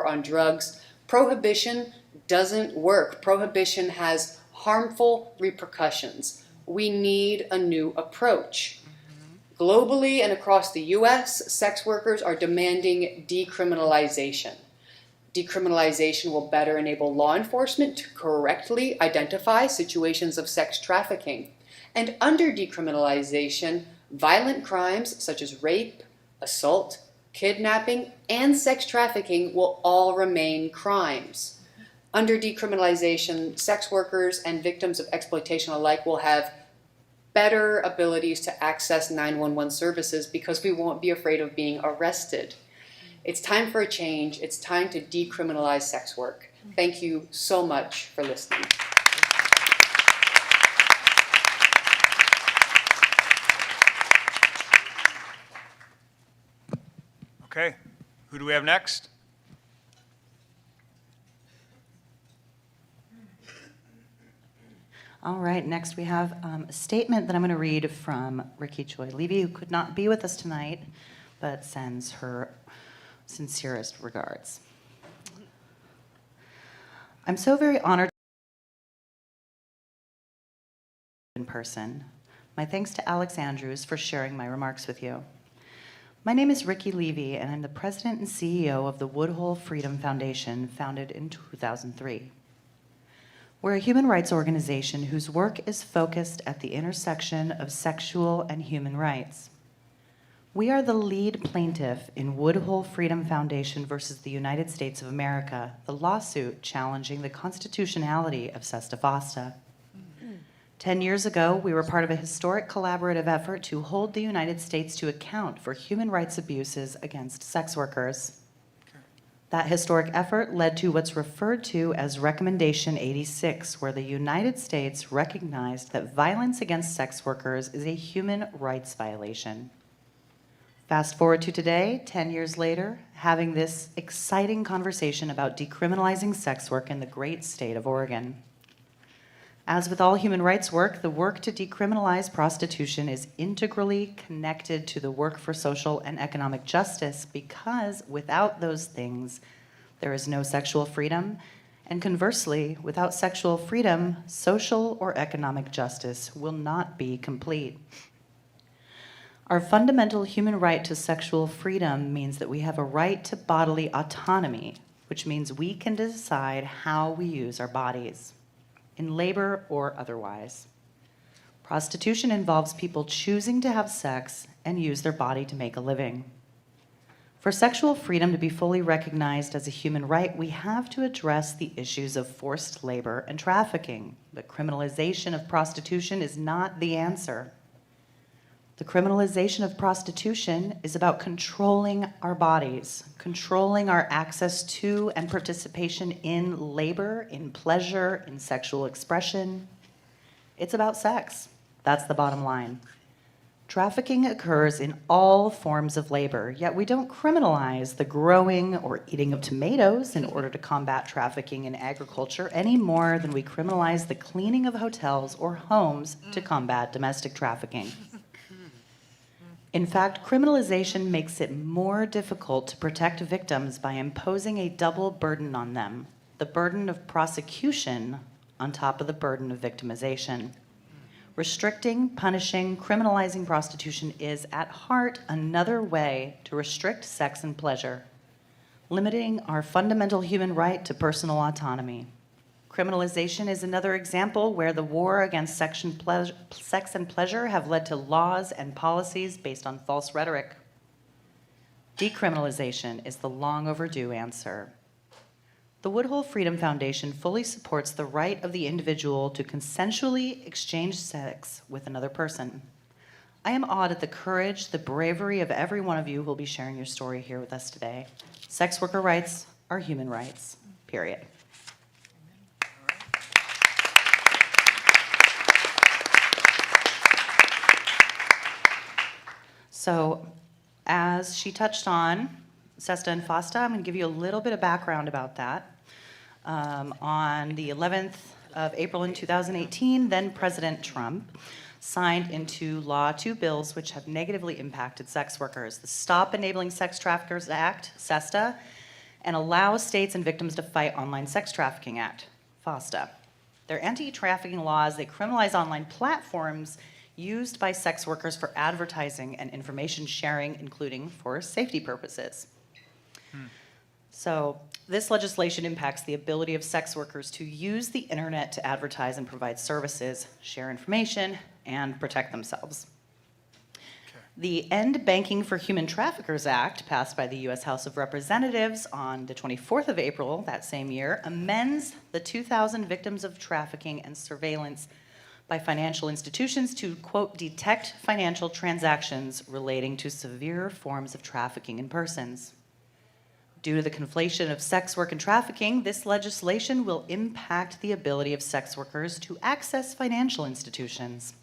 on drugs. Prohibition doesn't work. Prohibition has harmful repercussions. We need a new approach. Globally and across the US, sex workers are demanding decriminalization. Decriminalization will better enable law enforcement to correctly identify situations of sex trafficking. And under decriminalization, violent crimes such as rape, assault, kidnapping, and sex trafficking will all remain crimes. Under decriminalization, sex workers and victims of exploitation alike will have better abilities to access 911 services because we won't be afraid of being arrested. It's time for a change. It's time to decriminalize sex work. Thank you so much for listening. Okay, who do we have next? All right, next we have a statement that I'm going to read from Ricky Joy Levy, who could not be with us tonight, but sends her sincerest regards. I'm so very honored in person. My thanks to Alex Andrews for sharing my remarks with you. My name is Ricky Levy, and I'm the president and CEO of the Woodhull Freedom Foundation, founded in 2003. We're a human rights organization whose work is focused at the intersection of sexual and human rights. We are the lead plaintiff in Woodhull Freedom Foundation versus the United States of America, the lawsuit challenging the constitutionality of Sesta FOSTA. 10 years ago, we were part of a historic collaborative effort to hold the United States to account for human rights abuses against sex workers. That historic effort led to what's referred to as Recommendation 86, where the United States recognized that violence against sex workers is a human rights violation. Fast forward to today, 10 years later, having this exciting conversation about decriminalizing sex work in the great state of Oregon. As with all human rights work, the work to decriminalize prostitution is integrally connected to the work for social and economic justice, because without those things, there is no sexual freedom, and conversely, without sexual freedom, social or economic justice will not be complete. Our fundamental human right to sexual freedom means that we have a right to bodily autonomy, which means we can decide how we use our bodies, in labor or otherwise. Prostitution involves people choosing to have sex and use their body to make a living. For sexual freedom to be fully recognized as a human right, we have to address the issues of forced labor and trafficking. The criminalization of prostitution is not the answer. The criminalization of prostitution is about controlling our bodies, controlling our access to and participation in labor, in pleasure, in sexual expression. It's about sex. That's the bottom line. Trafficking occurs in all forms of labor, yet we don't criminalize the growing or eating of tomatoes in order to combat trafficking in agriculture any more than we criminalize the cleaning of hotels or homes to combat domestic trafficking. In fact, criminalization makes it more difficult to protect victims by imposing a double burden on them, the burden of prosecution on top of the burden of victimization. Restricting, punishing, criminalizing prostitution is, at heart, another way to restrict sex and pleasure, limiting our fundamental human right to personal autonomy. Criminalization is another example where the war against sex and pleasure have led to laws and policies based on false rhetoric. Decriminalization is the long overdue answer. The Woodhull Freedom Foundation fully supports the right of the individual to consensually exchange sex with another person. I am awed at the courage, the bravery of every one of you who will be sharing your story here with us today. Sex worker rights are human rights, period. So, as she touched on, Sesta and FOSTA, I'm going to give you a little bit of background about that. On the 11th of April in 2018, then President Trump signed into law 2 bills which have negatively impacted sex workers: the Stop Enabling Sex Traffickers Act, SESTA, and Allow States and Victims to Fight Online Sex Trafficking Act, FOSTA. They're anti-trafficking laws. They criminalize online platforms used by sex workers for advertising and information sharing, including for safety purposes. So this legislation impacts the ability of sex workers to use the internet to advertise and provide services, share information, and protect themselves. The End Banking for Human Traffickers Act, passed by the U.S. House of Representatives on the 24th of April that same year, amends the 2000 Victims of Trafficking and Surveillance by Financial Institutions to, quote, detect financial transactions relating to severe forms of trafficking in persons. Due to the conflation of sex work and trafficking, this legislation will impact the ability of sex workers to access financial institutions.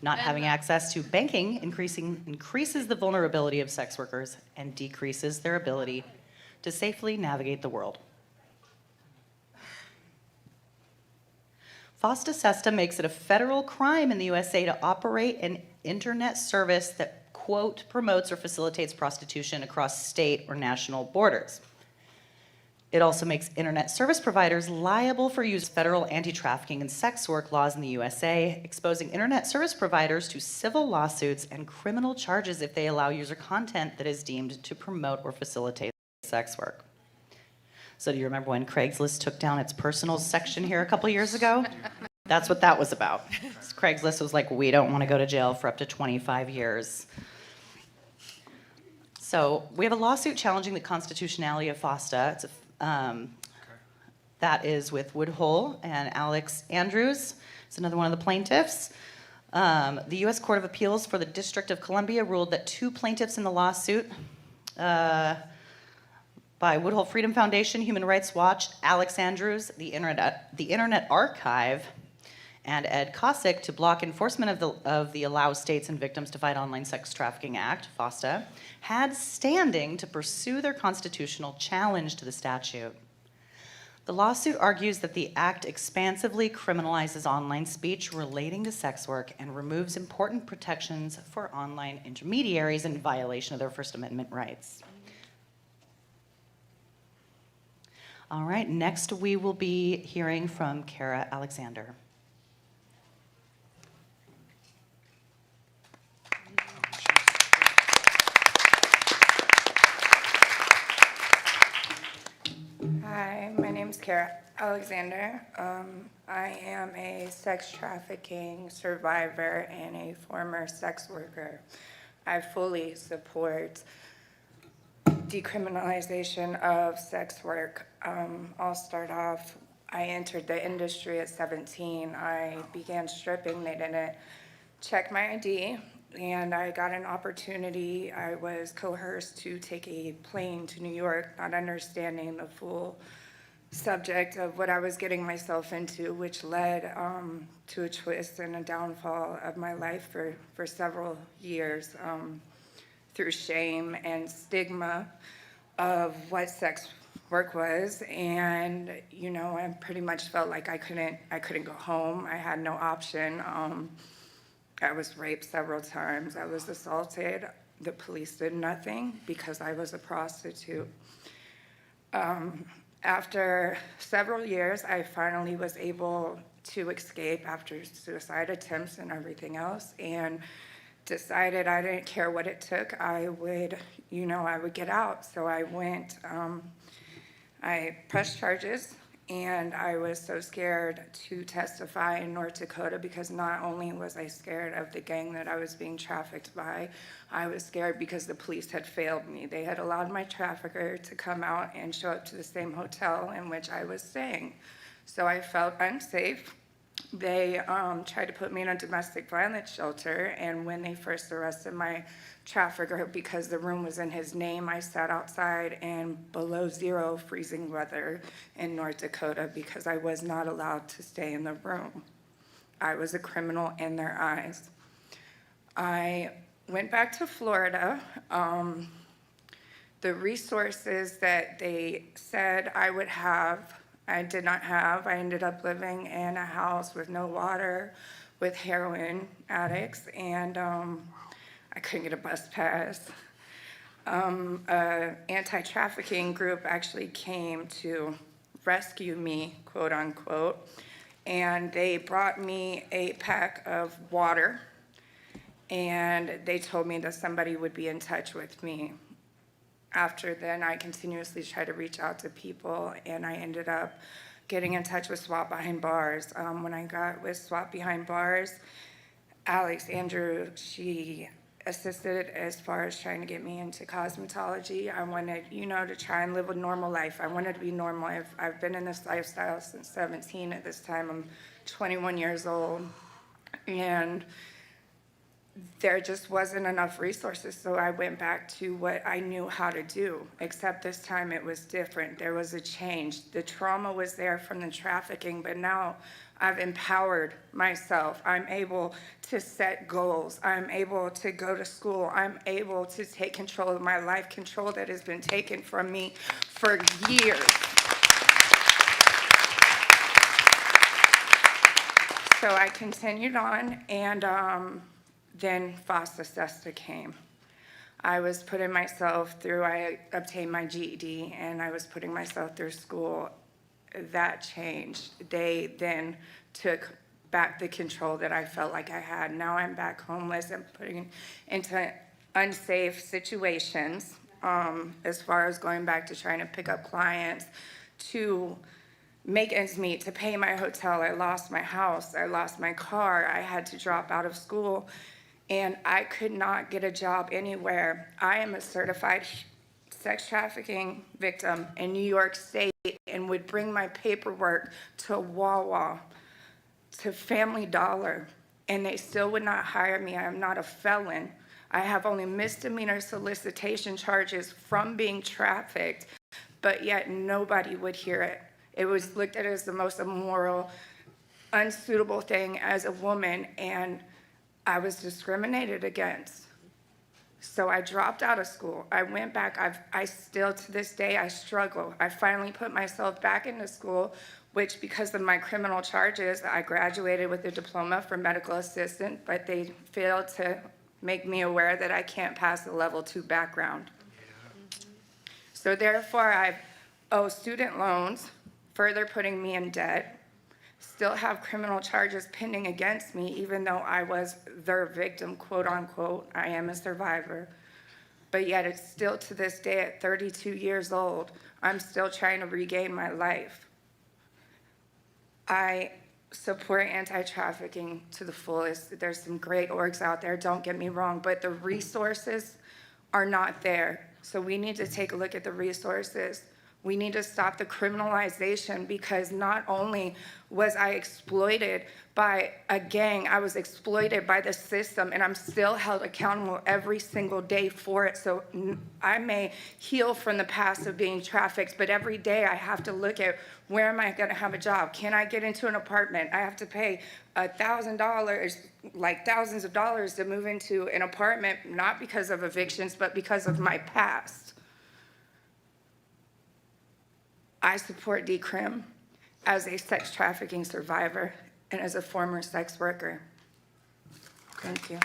Not having access to banking increases the vulnerability of sex workers and decreases their ability to safely navigate the world. FOSTA SESTA makes it a federal crime in the USA to operate an internet service that, quote, promotes or facilitates prostitution across state or national borders. It also makes internet service providers liable for use of federal anti-trafficking and sex work laws in the USA, exposing internet service providers to civil lawsuits and criminal charges if they allow user content that is deemed to promote or facilitate sex work. So do you remember when Craigslist took down its personal section here a couple years ago? That's what that was about. Craigslist was like, we don't want to go to jail for up to 25 years. So we have a lawsuit challenging the constitutionality of FOSTA. That is with Woodhull and Alex Andrews. It's another one of the plaintiffs. The U.S. Court of Appeals for the District of Columbia ruled that two plaintiffs in the lawsuit by Woodhull Freedom Foundation, Human Rights Watch, Alex Andrews, the Internet Archive, and Ed Kosick to block enforcement of the Allow States and Victims to Fight Online Sex Trafficking Act, FOSTA, had standing to pursue their constitutional challenge to the statute. The lawsuit argues that the act expansively criminalizes online speech relating to sex work and removes important protections for online intermediaries in violation of their First Amendment rights. All right, next we will be hearing from Kara Alexander. Hi, my name's Kara Alexander. I am a sex trafficking survivor and a former sex worker. I fully support decriminalization of sex work. I'll start off, I entered the industry at 17. I began stripping. They didn't check my ID, and I got an opportunity. I was coerced to take a plane to New York, not understanding the full subject of what I was getting myself into, which led to a twist and a downfall of my life for several years through shame and stigma of what sex work was. And, you know, I pretty much felt like I couldn't go home. I had no option. I was raped several times. I was assaulted. The police did nothing because I was a prostitute. After several years, I finally was able to escape after suicide attempts and everything else, and decided I didn't care what it took. I would get out. So I went, I pressed charges, and I was so scared to testify in North Dakota because not only was I scared of the gang that I was being trafficked by, I was scared because the police had failed me. They had allowed my trafficker to come out and show up to the same hotel in which I was staying. So I felt unsafe. They tried to put me in a domestic violence shelter, and when they first arrested my trafficker, because the room was in his name, I sat outside in below zero freezing weather in North Dakota because I was not allowed to stay in the room. I was a criminal in their eyes. I went back to Florida. The resources that they said I would have, I did not have. I ended up living in a house with no water, with heroin addicts, and I couldn't get a bus pass. An anti-trafficking group actually came to rescue me, quote unquote, and they brought me a pack of water and they told me that somebody would be in touch with me. After then, I continuously tried to reach out to people, and I ended up getting in touch with SWAT Behind Bars. When I got with SWAT Behind Bars, Alex Andrew, she assisted as far as trying to get me into cosmetology. I wanted, to try and live a normal life. I wanted to be normal. I've been in this lifestyle since 17. At this time, I'm 21 years old. And there just wasn't enough resources, so I went back to what I knew how to do, except this time it was different. There was a change. The trauma was there from the trafficking, but now I've empowered myself. I'm able to set goals. I'm able to go to school. I'm able to take control of my life, control that has been taken from me for years. So I continued on, and then FOSTA-SESTA came. I was putting myself through, I obtained my GED, and I was putting myself through school. That changed. They then took back the control that I felt like I had. Now I'm back homeless and putting into unsafe situations, as far as going back to trying to pick up clients, to make ends meet, to pay my hotel. I lost my house. I lost my car. I had to drop out of school. And I could not get a job anywhere. I am a certified sex trafficking victim in New York State and would bring my paperwork to Wawa, to Family Dollar, and they still would not hire me. I am not a felon. I have only misdemeanor solicitation charges from being trafficked, but yet nobody would hear it. It was looked at as the most immoral, unsuitable thing as a woman, and I was discriminated against. So I dropped out of school. I went back. I still, to this day, I struggle. I finally put myself back into school, which because of my criminal charges, I graduated with a diploma for medical assistant, but they failed to make me aware that I can't pass the level 2 background. So therefore, I owe student loans, further putting me in debt. Still have criminal charges pending against me, even though I was their victim, quote unquote. I am a survivor. But yet it's still to this day at 32 years old, I'm still trying to regain my life. I support anti-trafficking to the fullest. There's some great orgs out there, don't get me wrong, but the resources are not there. So we need to take a look at the resources. We need to stop the criminalization, because not only was I exploited by a gang, I was exploited by the system, and I'm still held accountable every single day for it. So I may heal from the past of being trafficked, but every day I have to look at, where am I gonna have a job? Can I get into an apartment? I have to pay $1,000, like thousands of dollars, to move into an apartment, not because of evictions, but because of my past. I support DCRIM as a sex trafficking survivor and as a former sex worker. Thank you.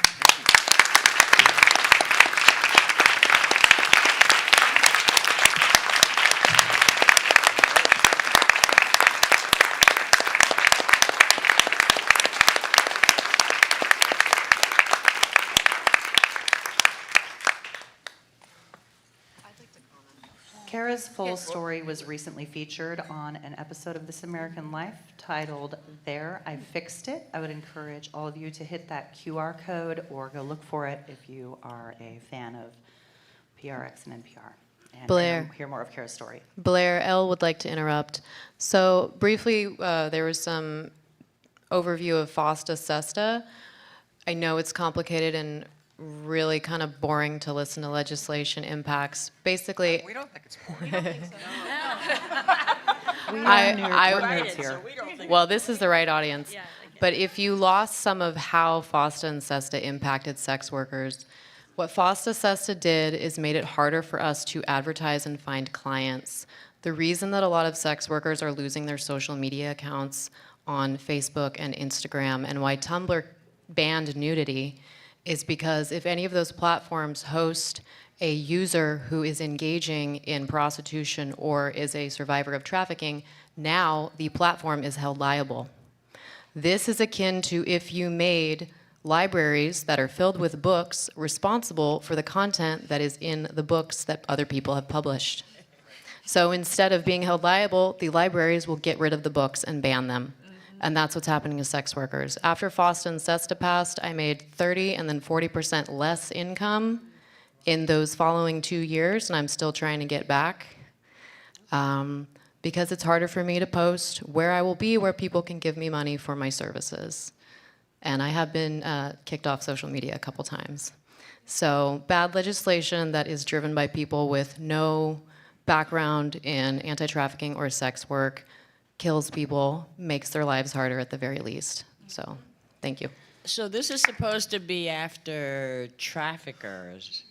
Kara's full story was recently featured on an episode of This American Life titled There, I Fixed It. I would encourage all of you to hit that QR code or go look for it if you are a fan of PRX and NPR. And Blair. hear more of Kara's story. Blair, Elle would like to interrupt. So briefly, there was some overview of FOSTA-SESTA. I know it's complicated and really kind of boring to listen to legislation impacts. Basically, We don't think it's boring. Well, this is the right audience. But if you lost some of how FOSTA and SESTA impacted sex workers, what FOSTA-SESTA did is made it harder for us to advertise and find clients. The reason that a lot of sex workers are losing their social media accounts on Facebook and Instagram, and why Tumblr banned nudity, is because if any of those platforms host a user who is engaging in prostitution or is a survivor of trafficking, now the platform is held liable. This is akin to if you made libraries that are filled with books responsible for the content that is in the books that other people have published. So instead of being held liable, the libraries will get rid of the books and ban them. And that's what's happening to sex workers. After FOSTA and SESTA passed, I made 30 and then 40% less income in those following 2 years, and I'm still trying to get back. Because it's harder for me to post where I will be, where people can give me money for my services. And I have been kicked off social media a couple times. So bad legislation that is driven by people with no background in anti-trafficking or sex work kills people, makes their lives harder at the very least. So thank you. So this is supposed to be after traffickers,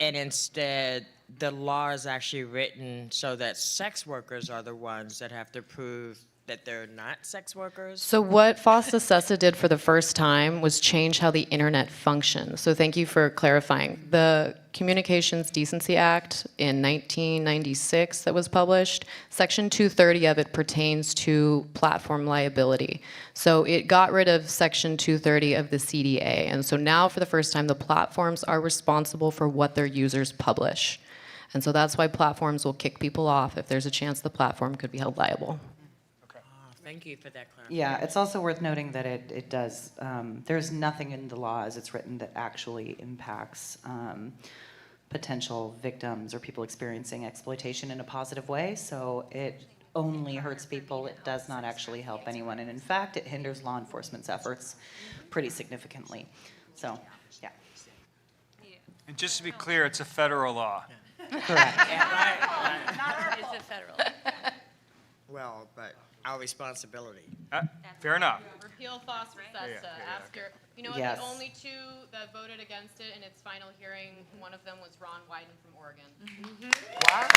and instead the law is actually written so that sex workers are the ones that have to prove that they're not sex workers? So what FOSTA SESTA did for the first time was change how the internet functions. So thank you for clarifying. The Communications Decency Act in 1996 that was published, Section 230 of it pertains to platform liability. So it got rid of Section 230 of the CDA. And so now for the first time, the platforms are responsible for what their users publish. And so that's why platforms will kick people off if there's a chance the platform could be held liable. Thank you for that clarification. Yeah, it's also worth noting that it does, there's nothing in the law as it's written that actually impacts potential victims or people experiencing exploitation in a positive way. So it only hurts people. It does not actually help anyone. And in fact, it hinders law enforcement's efforts pretty significantly. So, yeah. And just to be clear, it's a federal law. Correct. It's a federal. Well, but our responsibility. Fair enough. Repeal FOSTA SESTA after, Yes. the only two that voted against it in its final hearing, one of them was Ron Wyden from Oregon. Wow.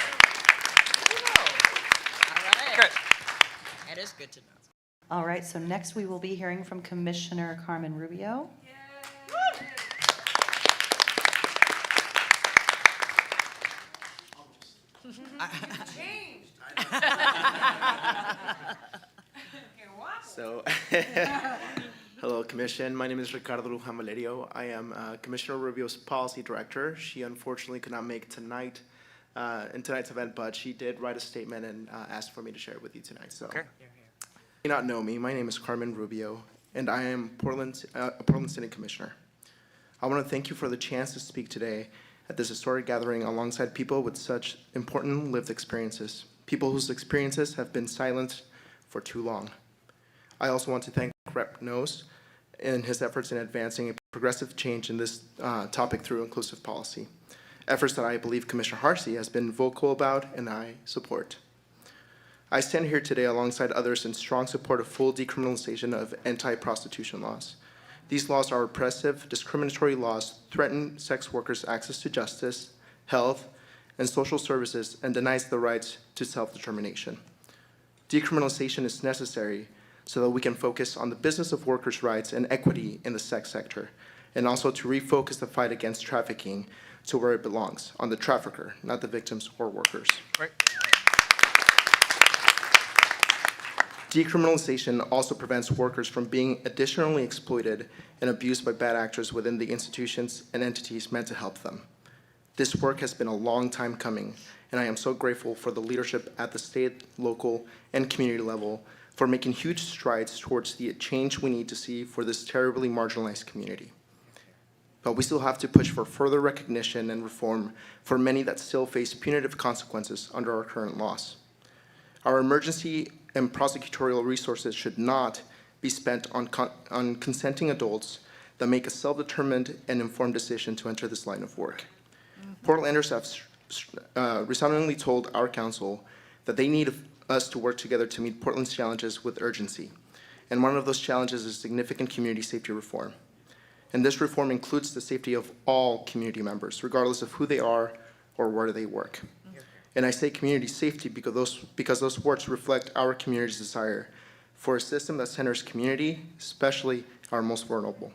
All right. Good. That is good to know. All right, so next we will be hearing from Commissioner Carmen Rubio. So, hello, Commission. My name is Ricardo Luján Valerio. I am Commissioner Rubio's Policy Director. She unfortunately could not make tonight in tonight's event, but she did write a statement and asked for me to share it with you tonight. So, Okay. If you may not know me, my name is Carmen Rubio, and I am a Portland City Commissioner. I want to thank you for the chance to speak today at this historic gathering alongside people with such important lived experiences, people whose experiences have been silenced for too long. I also want to thank Rep. Nose in his efforts in advancing a progressive change in this topic through inclusive policy, efforts that I believe Commissioner Harsey has been vocal about and I support. I stand here today alongside others in strong support of full decriminalization of anti-prostitution laws. These laws are oppressive, discriminatory laws, threaten sex workers' access to justice, health, and social services, and denies the rights to self-determination. Decriminalization is necessary so that we can focus on the business of workers' rights and equity in the sex sector, and also to refocus the fight against trafficking to where it belongs, on the trafficker, not the victims or workers. Right. Decriminalization also prevents workers from being additionally exploited and abused by bad actors within the institutions and entities meant to help them. This work has been a long time coming, and I am so grateful for the leadership at the state, local, and community level for making huge strides towards the change we need to see for this terribly marginalized community. But we still have to push for further recognition and reform for many that still face punitive consequences under our current laws. Our emergency and prosecutorial resources should not be spent on consenting adults that make a self-determined and informed decision to enter this line of work. Portlanders have resoundingly told our council that they need us to work together to meet Portland's challenges with urgency. And one of those challenges is significant community safety reform. And this reform includes the safety of all community members, regardless of who they are or where they work. And I say community safety because those words reflect our community's desire for a system that centers community, especially our most vulnerable.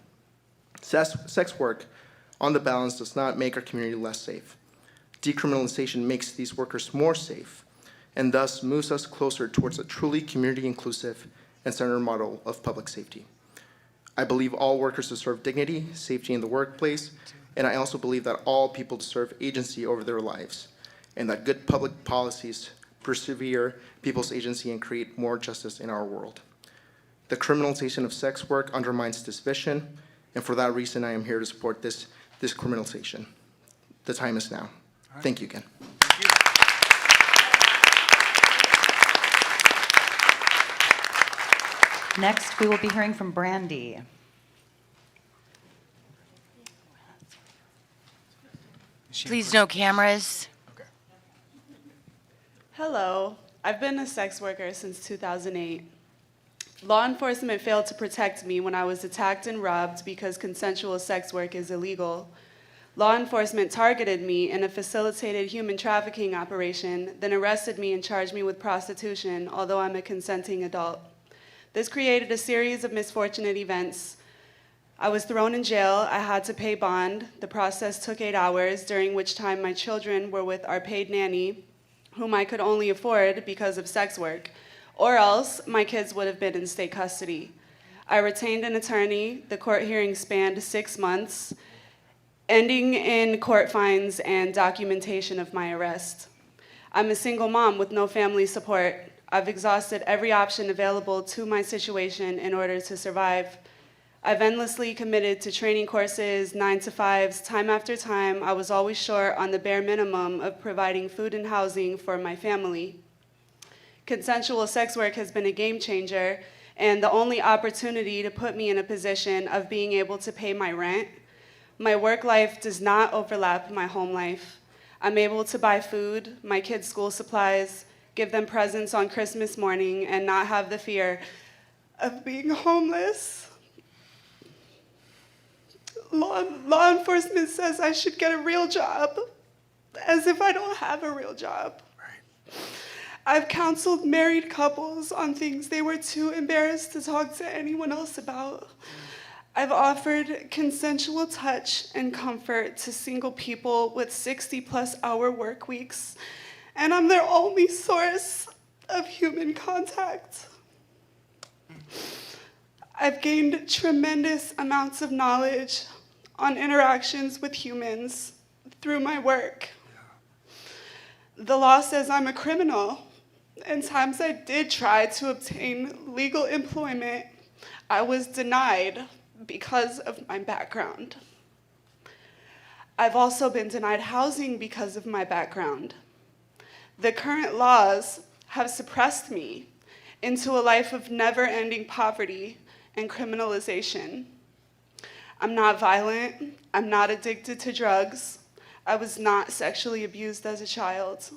Sex work, on the balance, does not make our community less safe. Decriminalization makes these workers more safe, and thus moves us closer towards a truly community inclusive and centered model of public safety. I believe all workers deserve dignity, safety in the workplace, and I also believe that all people deserve agency over their lives, and that good public policies persevere people's agency and create more justice in our world. The criminalization of sex work undermines this vision, and for that reason, I am here to support this criminalization. The time is now. Thank you again. Next, we will be hearing from Brandy. Please no cameras. Hello, I've been a sex worker since 2008. Law enforcement failed to protect me when I was attacked and robbed because consensual sex work is illegal. Law enforcement targeted me in a facilitated human trafficking operation, then arrested me and charged me with prostitution, although I'm a consenting adult. This created a series of misfortunate events. I was thrown in jail, I had to pay bond. The process took 8 hours, during which time my children were with our paid nanny, whom I could only afford because of sex work, or else my kids would have been in state custody. I retained an attorney. The court hearing spanned 6 months, ending in court fines and documentation of my arrest. I'm a single mom with no family support. I've exhausted every option available to my situation in order to survive. I've endlessly committed to training courses, 9-to-5s, time after time. I was always short on the bare minimum of providing food and housing for my family. Consensual sex work has been a game changer and the only opportunity to put me in a position of being able to pay my rent. My work life does not overlap my home life. I'm able to buy food, my kids' school supplies, give them presents on Christmas morning, and not have the fear of being homeless. Law enforcement says I should get a real job, as if I don't have a real job. I've counseled married couples on things they were too embarrassed to talk to anyone else about. I've offered consensual touch and comfort to single people with 60+ hour work weeks, and I'm their only source of human contact. I've gained tremendous amounts of knowledge on interactions with humans through my work. The law says I'm a criminal, and times I did try to obtain legal employment, I was denied because of my background. I've also been denied housing because of my background. The current laws have suppressed me into a life of never-ending poverty and criminalization. I'm not violent. I'm not addicted to drugs. I was not sexually abused as a child,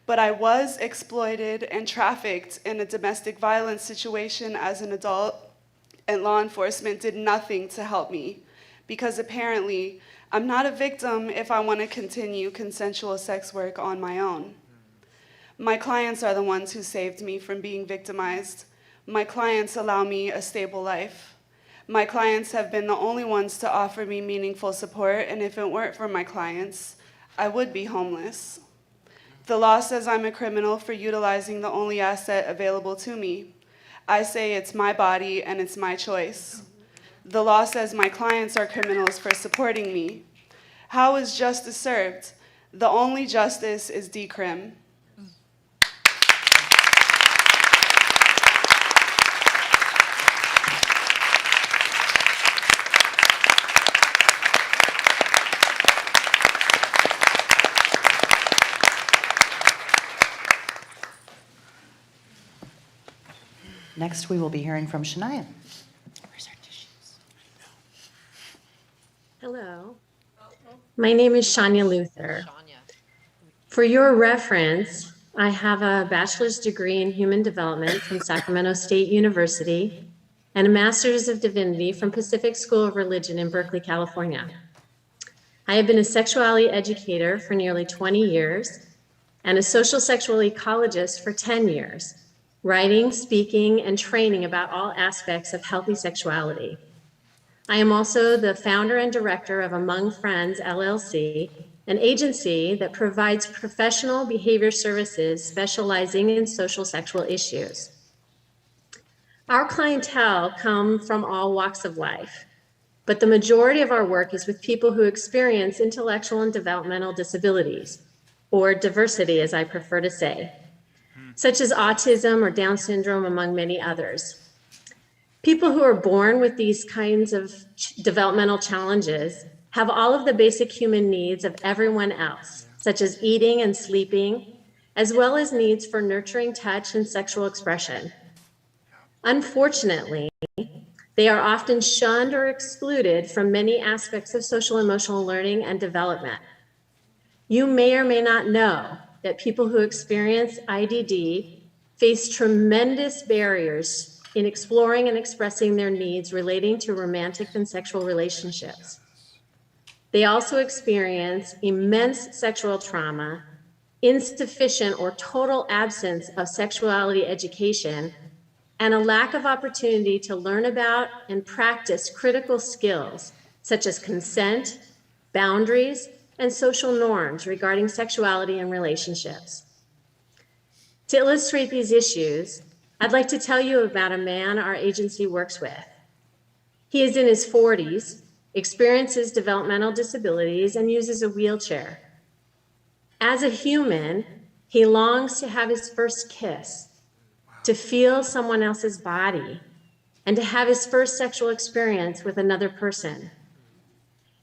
but I was exploited and trafficked in a domestic violence situation as an adult, and law enforcement did nothing to help me because apparently I'm not a victim if I want to continue consensual sex work on my own. My clients are the ones who saved me from being victimized. My clients allow me a stable life. My clients have been the only ones to offer me meaningful support, and if it weren't for my clients, I would be homeless. The law says I'm a criminal for utilizing the only asset available to me. I say it's my body and it's my choice. The law says my clients are criminals for supporting me. How is justice served? The only justice is decrim. Next, we will be hearing from Shania. Hello. My name is Shania Luther. For your reference, I have a bachelor's degree in human development from Sacramento State University and a master's of divinity from Pacific School of Religion in Berkeley, California. I have been a sexuality educator for nearly 20 years and a social sexual ecologist for 10 years, writing, speaking, and training about all aspects of healthy sexuality. I am also the founder and director of Among Friends, LLC, an agency that provides professional behavior services specializing in social sexual issues. Our clientele come from all walks of life, but the majority of our work is with people who experience intellectual and developmental disabilities, or diversity as I prefer to say, such as autism or Down syndrome, among many others. People who are born with these kinds of developmental challenges have all of the basic human needs of everyone else, such as eating and sleeping, as well as needs for nurturing touch and sexual expression. Unfortunately, they are often shunned or excluded from many aspects of social emotional learning and development. You may or may not know that people who experience IDD face tremendous barriers in exploring and expressing their needs relating to romantic and sexual relationships. They also experience immense sexual trauma, insufficient or total absence of sexuality education, and a lack of opportunity to learn about and practice critical skills such as consent, boundaries, and social norms regarding sexuality and relationships. To illustrate these issues, I'd like to tell you about a man our agency works with. He is in his 40s, experiences developmental disabilities, and uses a wheelchair. As a human, he longs to have his first kiss, to feel someone else's body, and to have his first sexual experience with another person.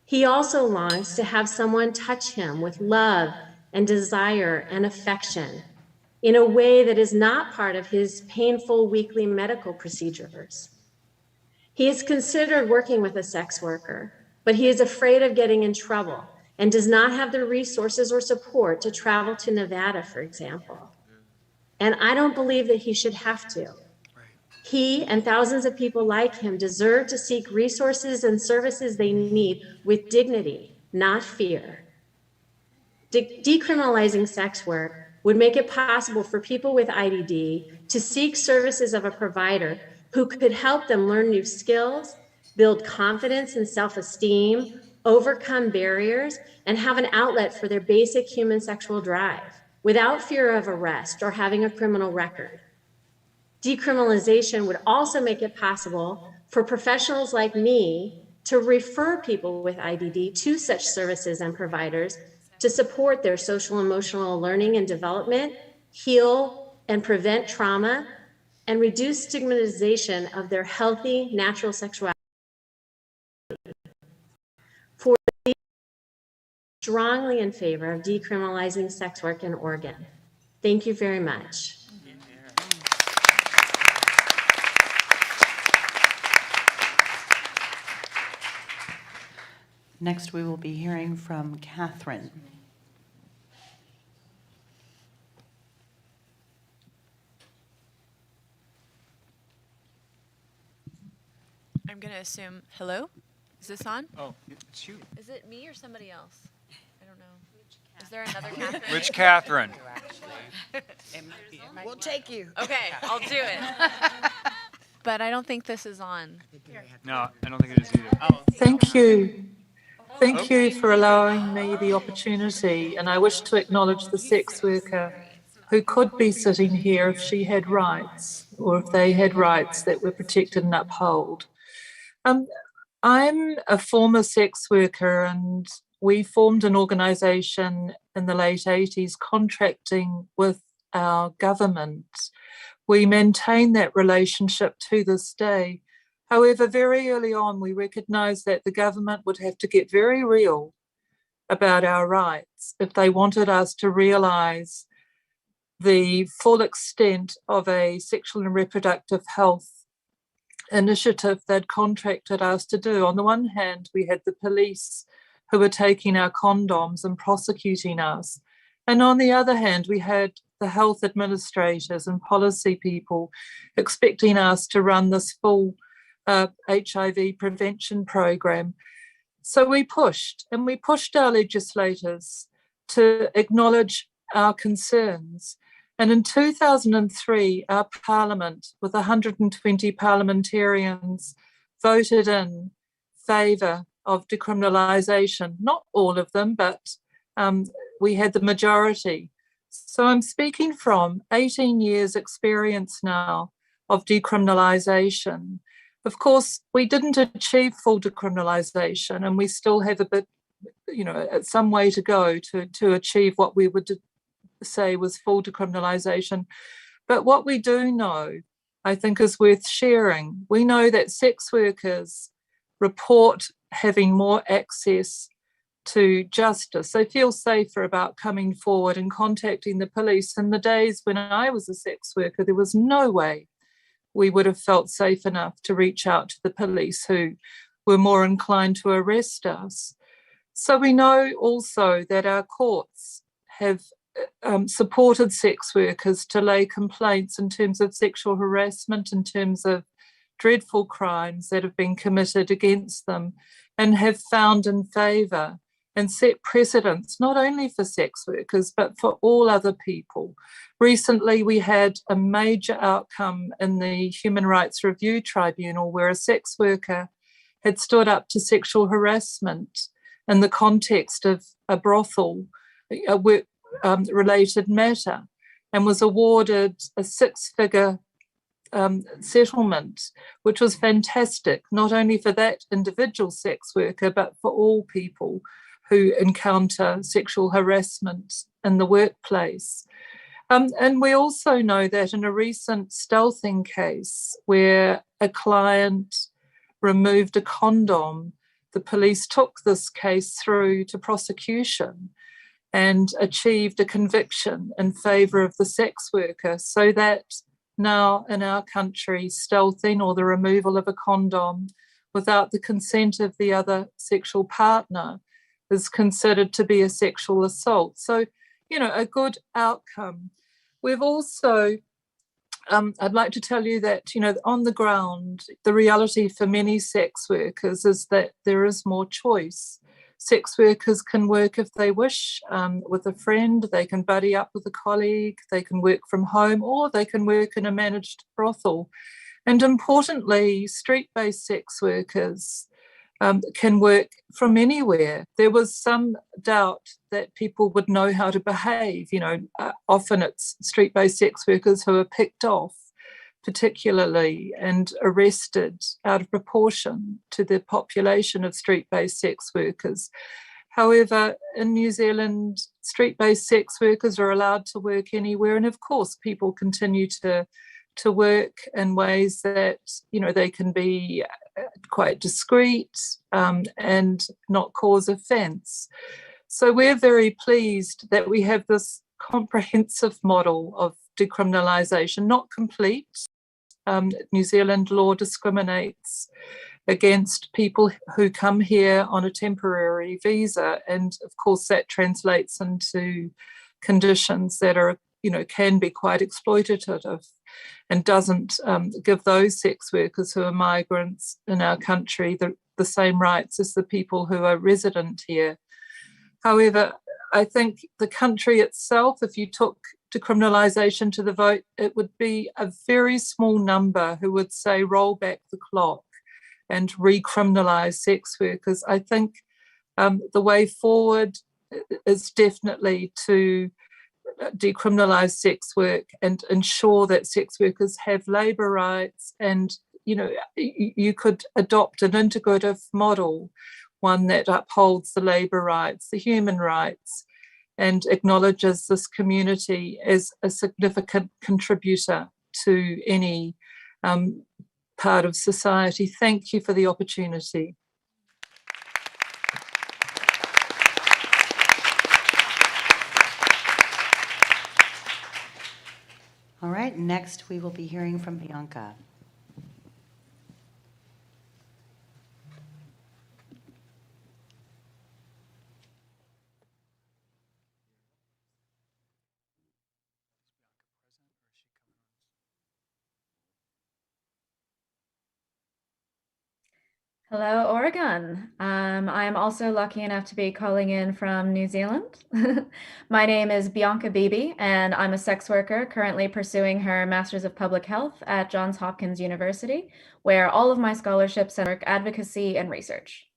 He also longs to have someone touch him with love and desire and affection in a way that is not part of his painful weekly medical procedures. He has considered working with a sex worker, but he is afraid of getting in trouble and does not have the resources or support to travel to Nevada, for example. And I don't believe that he should have to. He and thousands of people like him deserve to seek resources and services they need with dignity, not fear. Decriminalizing sex work would make it possible for people with IDD to seek services of a provider who could help them learn new skills, build confidence and self-esteem, overcome barriers, and have an outlet for their basic human sexual drive without fear of arrest or having a criminal record. Decriminalization would also make it possible for professionals like me to refer people with IDD to such services and providers to support their social emotional learning and development, heal and prevent trauma, and reduce stigmatization of their healthy, natural sexuality. For these, strongly in favor of decriminalizing sex work in Oregon. Thank you very much. Next, we will be hearing from Catherine. I'm going to assume, hello? Is this on? Oh, it's you. Is it me or somebody else? I don't know. Is there another Catherine? Which Catherine? We'll take you. Okay, I'll do it. But I don't think this is on. No, I don't think it is either. Thank you. Thank you for allowing me the opportunity, and I wish to acknowledge the sex worker who could be sitting here if she had rights, or if they had rights that were protected and upheld. I'm a former sex worker, and we formed an organisation in the late 80s contracting with our government. We maintain that relationship to this day. However, very early on, we recognised that the government would have to get very real about our rights if they wanted us to realise the full extent of a sexual and reproductive health initiative they'd contracted us to do. On the one hand, we had the police who were taking our condoms and prosecuting us. And on the other hand, we had the health administrators and policy people expecting us to run this full HIV prevention program. So we pushed, and we pushed our legislators to acknowledge our concerns. And in 2003, our parliament, with 120 parliamentarians, voted in favour of decriminalisation. Not all of them, but we had the majority. So I'm speaking from 18 years experience now of decriminalisation. Of course, we didn't achieve full decriminalisation, and we still have a bit, some way to go to achieve what we would say was full decriminalisation. But what we do know, I think, is worth sharing. We know that sex workers report having more access to justice. They feel safer about coming forward and contacting the police. In the days when I was a sex worker, there was no way we would have felt safe enough to reach out to the police, who were more inclined to arrest us. So we know also that our courts have supported sex workers to lay complaints in terms of sexual harassment, in terms of dreadful crimes that have been committed against them, and have found in favour and set precedents not only for sex workers but for all other people. Recently, we had a major outcome in the Human Rights Review Tribunal where a sex worker had stood up to sexual harassment in the context of a brothel, a work-related matter, and was awarded a six-figure settlement, which was fantastic, not only for that individual sex worker, but for all people who encounter sexual harassment in the workplace. And we also know that in a recent stealthing case where a client removed a condom, the police took this case through to prosecution and achieved a conviction in favour of the sex worker, so that now in our country, stealthing or the removal of a condom without the consent of the other sexual partner is considered to be a sexual assault. So, a good outcome. We've also, I'd like to tell you that, on the ground, the reality for many sex workers is that there is more choice. Sex workers can work if they wish with a friend, they can buddy up with a colleague, they can work from home, or they can work in a managed brothel. And importantly, street-based sex workers can work from anywhere. There was some doubt that people would know how to behave. Often it's street-based sex workers who are picked off particularly and arrested out of proportion to the population of street-based sex workers. However, in New Zealand, street-based sex workers are allowed to work anywhere, and of course people continue to work in ways that, they can be quite discreet and not cause offence. So we're very pleased that we have this comprehensive model of decriminalisation, not complete. New Zealand law discriminates against people who come here on a temporary visa, and of course that translates into conditions that are, can be quite exploitative, and doesn't give those sex workers who are migrants in our country the same rights as the people who are resident here. However, I think the country itself, if you took decriminalisation to the vote, it would be a very small number who would say roll back the clock and recriminalise sex workers. I think the way forward is definitely to decriminalise sex work and ensure that sex workers have labour rights, and you could adopt an integrative model, one that upholds the labour rights, the human rights, and acknowledges this community as a significant contributor to any part of society. Thank you for the opportunity. All right, next we will be hearing from Bianca. Hello, Oregon. I am also lucky enough to be calling in from New Zealand. My name is Bianca Beebe, and I'm a sex worker currently pursuing her Master's of Public Health at Johns Hopkins University, where all of my scholarships are work advocacy and research.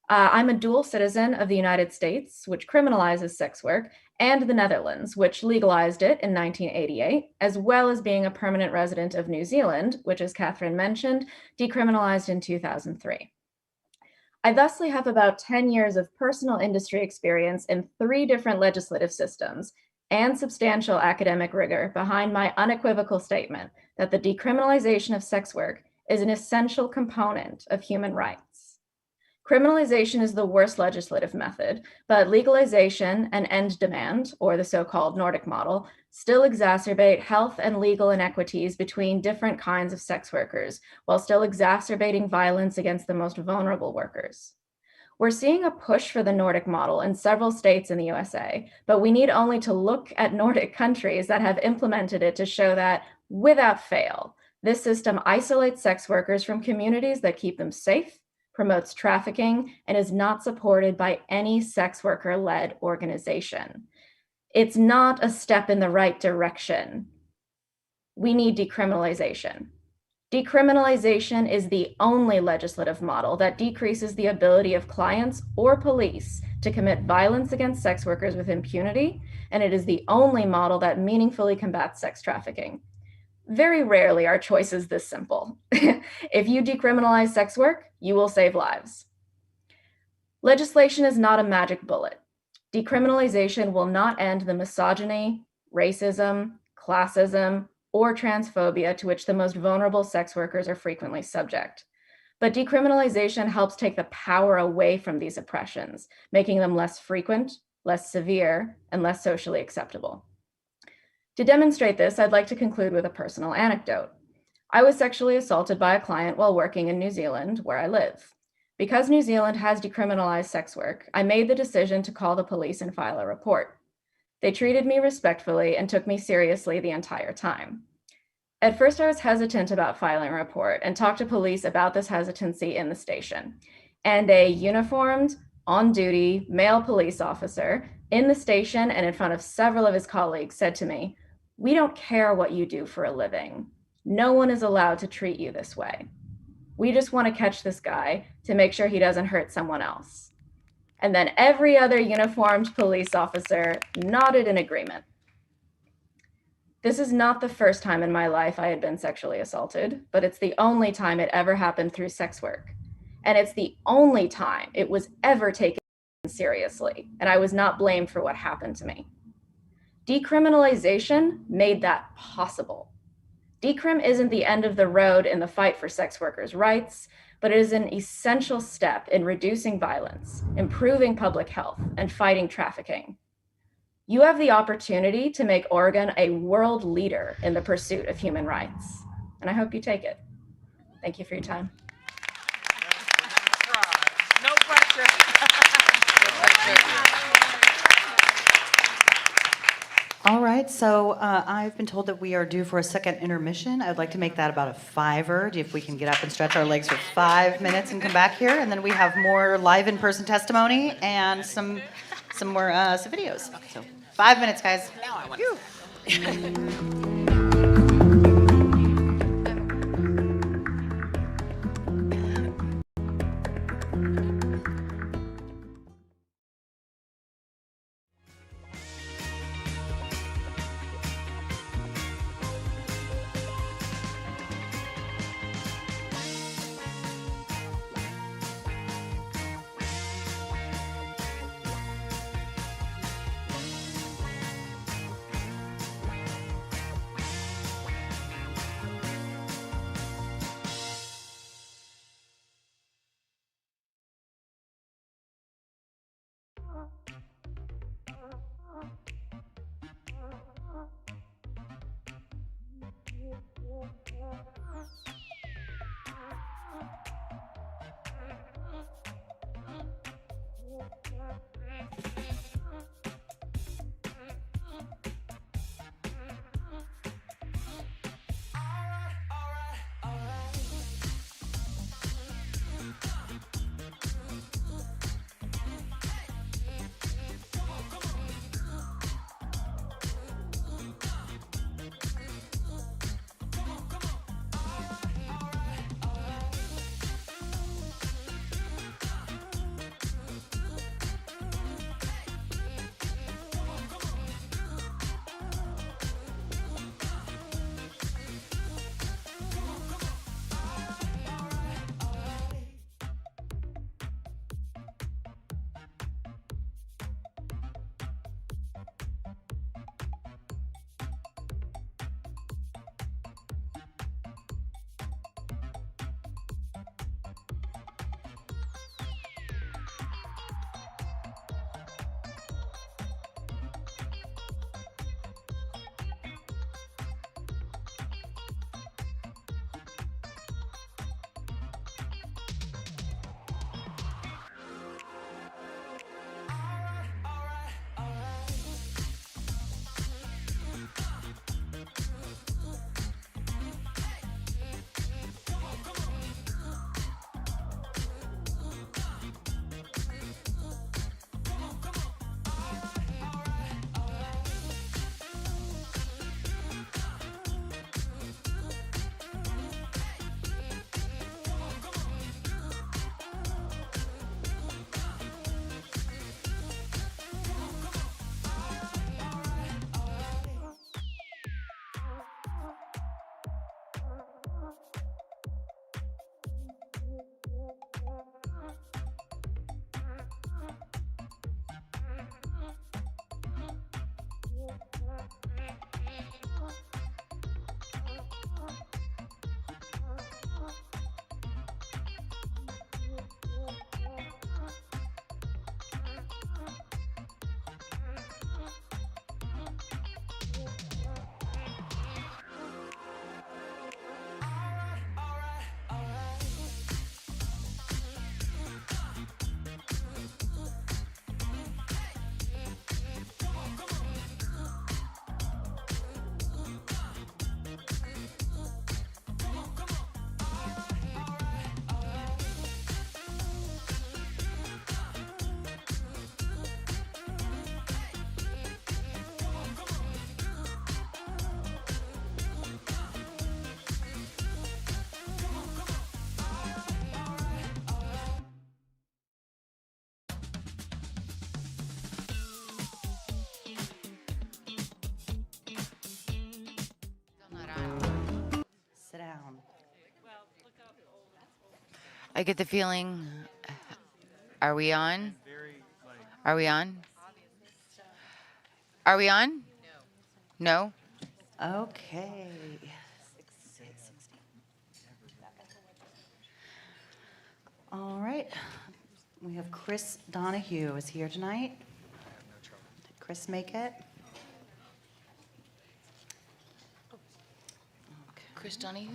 I'm a dual citizen of the United States, which criminalizes sex work, and the Netherlands, which legalized it in 1988, as well as being a permanent resident of New Zealand, which, as Catherine mentioned, decriminalized in 2003. I thusly have about 10 years of personal industry experience in 3 different legislative systems and substantial academic rigor behind my unequivocal statement that the decriminalization of sex work is an essential component of human rights. Criminalization is the worst legislative method, but legalization and end demand, or the so-called Nordic model, still exacerbate health and legal inequities between different kinds of sex workers, while still exacerbating violence against the most vulnerable workers. We're seeing a push for the Nordic model in several states in the USA, but we need only to look at Nordic countries that have implemented it to show that, without fail, this system isolates sex workers from communities that keep them safe, promotes trafficking, and is not supported by any sex worker-led organization. It's not a step in the right direction. We need decriminalization. Decriminalization is the only legislative model that decreases the ability of clients or police to commit violence against sex workers with impunity, and it is the only model that meaningfully combats sex trafficking. Very rarely are choices this simple. If you decriminalize sex work, you will save lives. Legislation is not a magic bullet. Decriminalization will not end the misogyny, racism, classism, or transphobia to which the most vulnerable sex workers are frequently subject. But decriminalization helps take the power away from these oppressions, making them less frequent, less severe, and less socially acceptable. To demonstrate this, I'd like to conclude with a personal anecdote. I was sexually assaulted by a client while working in New Zealand, where I live. Because New Zealand has decriminalized sex work, I made the decision to call the police and file a report. They treated me respectfully and took me seriously the entire time. At first, I was hesitant about filing a report and talked to police about this hesitancy in the station. And a uniformed, on-duty male police officer in the station and in front of several of his colleagues said to me, "We don't care what you do for a living. No one is allowed to treat you this way. We just want to catch this guy to make sure he doesn't hurt someone else." And then every other uniformed police officer nodded in agreement. This is not the first time in my life I had been sexually assaulted, but it's the only time it ever happened through sex work. And it's the only time it was ever taken seriously, and I was not blamed for what happened to me. Decriminalization made that possible. Decrim isn't the end of the road in the fight for sex workers' rights, but it is an essential step in reducing violence, improving public health, and fighting trafficking. You have the opportunity to make Oregon a world leader in the pursuit of human rights, and I hope you take it. Thank you for your time. No pressure. All right, so I've been told that we are due for a second intermission. I'd like to make that about a 5-er, if we can get up and stretch our legs for 5 minutes and come back here, and then we have more live in-person testimony and some more some videos. So 5 minutes, guys. Now I want I get the feeling, are we on? Are we on? Are we on? No? Okay. All right. We have Chris Donahue is here tonight. Did Chris make it? Chris Donahue?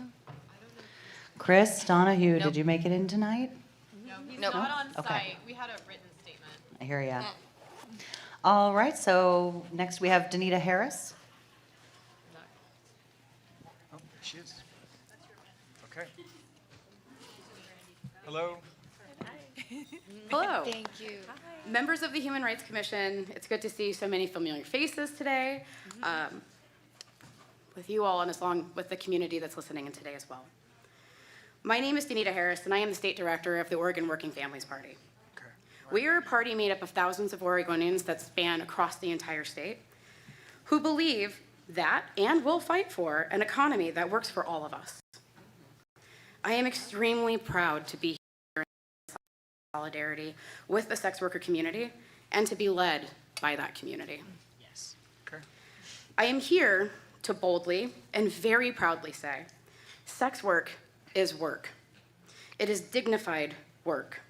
Chris Donahue, Nope. did you make it in tonight? No, he's Nope. not on Okay. site. We had a written statement. I hear ya. All right, so next we have Danita Harris. Oh, there she is. Okay. Hello. Hello. Thank you. Members of the Human Rights Commission, it's good to see so many familiar faces today, with you all and along with the community that's listening in today as well. My name is Danita Harris, and I am the state director of the Oregon Working Families Party. We are a party made up of thousands of Oregonians that span across the entire state who believe that and will fight for an economy that works for all of us. I am extremely proud to be here in solidarity with the sex worker community and to be led by that community. Yes. Okay. I am here to boldly and very proudly say, sex work is work. It is dignified work.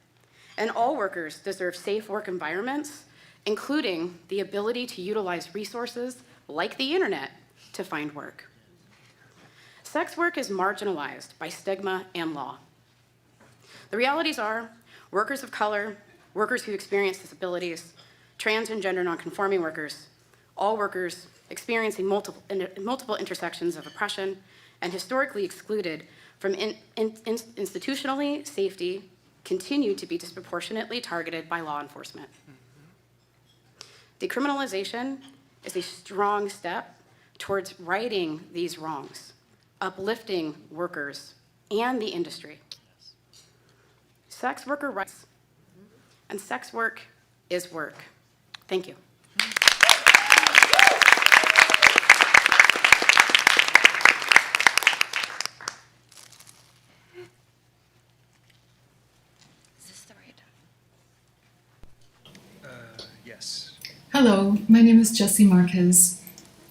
And all workers deserve safe work environments, including the ability to utilize resources like the internet to find work. Sex work is marginalized by stigma and law. The realities are workers of color, workers who experience disabilities, trans and gender nonconforming workers, all workers experiencing multiple intersections of oppression and historically excluded from institutionally safety continue to be disproportionately targeted by law enforcement. Decriminalization is a strong step towards righting these wrongs, uplifting workers and the industry. Sex worker rights and sex work is work. Thank you. Yes. Hello, my name is Jessie Marquez.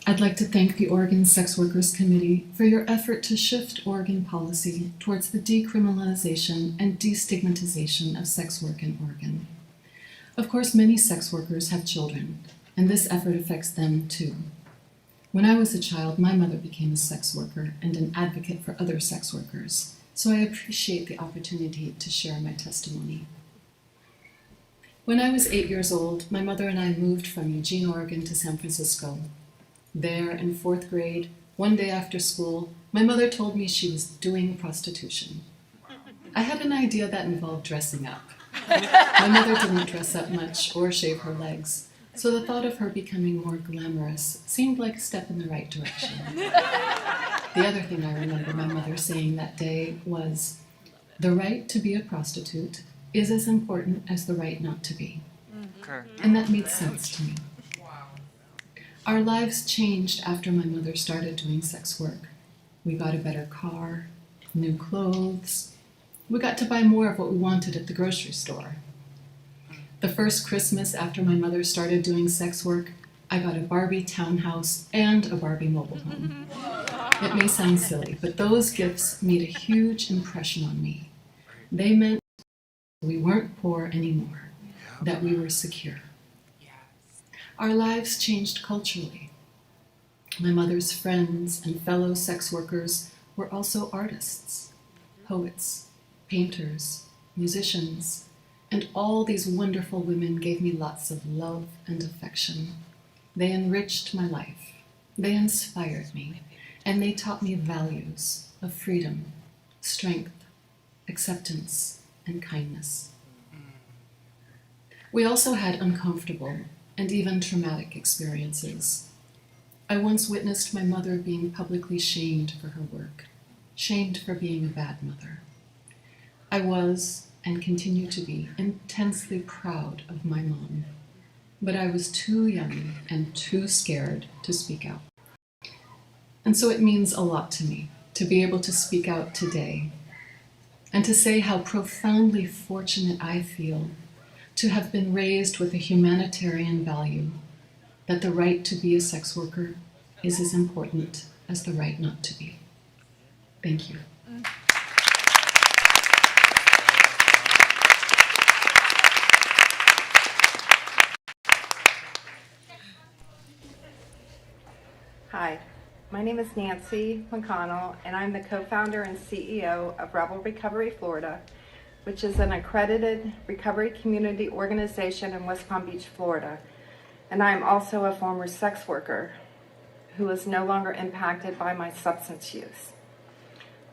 I'd like to thank the Oregon Sex Workers Committee for your effort to shift Oregon policy towards the decriminalization and destigmatization of sex work in Oregon. Of course, many sex workers have children, and this effort affects them too. When I was a child, my mother became a sex worker and an advocate for other sex workers, so I appreciate the opportunity to share my testimony. When I was 8 years old, my mother and I moved from Eugene, Oregon to San Francisco. There, in 4th grade, one day after school, my mother told me she was doing prostitution. I had an idea that involved dressing up. My mother didn't dress up much or shave her legs, so the thought of her becoming more glamorous seemed like a step in the right direction. The other thing I remember my mother saying that day was, "The right to be a prostitute is as important as the right not to be." Okay. And that made sense to me. Our lives changed after my mother started doing sex work. We got a better car, new clothes. We got to buy more of what we wanted at the grocery store. The first Christmas after my mother started doing sex work, I got a Barbie townhouse and a Barbie mobile home. It may sound silly, but those gifts made a huge impression on me. They meant we weren't poor anymore, that we were secure. Our lives changed culturally. My mother's friends and fellow sex workers were also artists, poets, painters, musicians, and all these wonderful women gave me lots of love and affection. They enriched my life, they inspired me, and they taught me values of freedom, strength, acceptance, and kindness. We also had uncomfortable and even traumatic experiences. I once witnessed my mother being publicly shamed for her work, shamed for being a bad mother. I was, and continue to be, intensely proud of my mom, but I was too young and too scared to speak out. And so it means a lot to me to be able to speak out today. and to say how profoundly fortunate I feel to have been raised with a humanitarian value that the right to be a sex worker is as important as the right not to be. Thank you. Hi, my name is Nancy McConnell, and I'm the co-founder and CEO of Rebel Recovery Florida, which is an accredited recovery community organization in West Palm Beach, Florida. And I'm also a former sex worker who is no longer impacted by my substance use.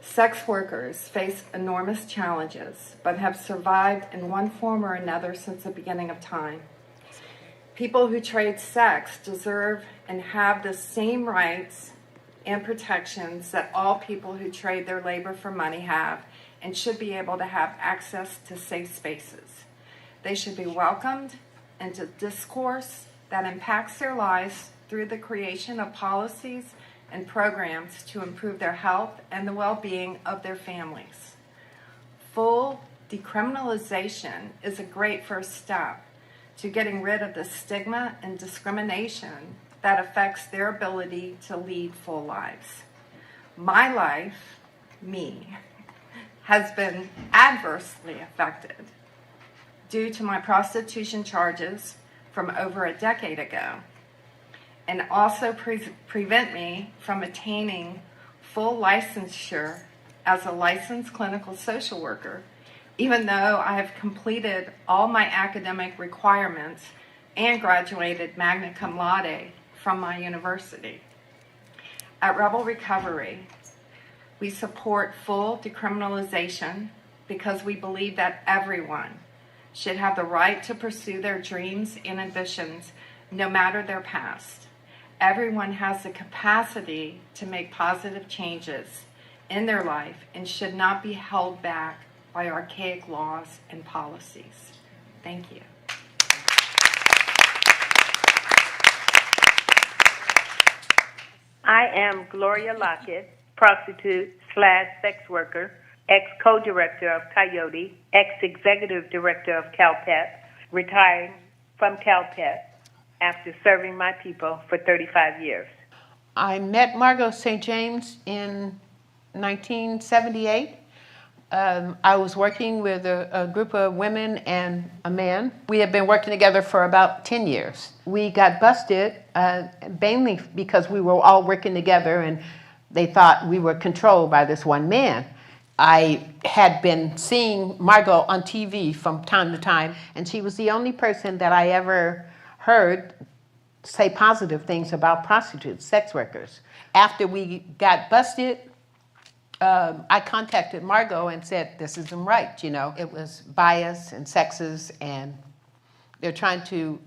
Sex workers face enormous challenges, but have survived in one form or another since the beginning of time. People who trade sex deserve and have the same rights and protections that all people who trade their labor for money have, and should be able to have access to safe spaces. They should be welcomed into discourse that impacts their lives through the creation of policies and programs to improve their health and the well-being of their families. Full decriminalization is a great first step to getting rid of the stigma and discrimination that affects their ability to lead full lives. My life, me, has been adversely affected due to my prostitution charges from over a decade ago, and also prevent me from attaining full licensure as a licensed clinical social worker, even though I have completed all my academic requirements and graduated magna cum laude from my university. At Rebel Recovery, we support full decriminalization because we believe that everyone should have the right to pursue their dreams and ambitions no matter their past. Everyone has the capacity to make positive changes in their life and should not be held back by archaic laws and policies. Thank you. I am Gloria Lockett, prostitute/sex worker, ex-co-director of Coyote, ex-executive director of CalPET, retiring from CalPET after serving my people for 35 years. I met Margot St. James in 1978. I was working with a group of women and a man. We had been working together for about 10 years. We got busted mainly because we were all working together and they thought we were controlled by this one man. I had been seeing Margot on TV from time to time, and she was the only person that I ever heard say positive things about prostitutes, sex workers. After we got busted, I contacted Margot and said, this isn't right, you know. It was bias and sexist, and they're trying to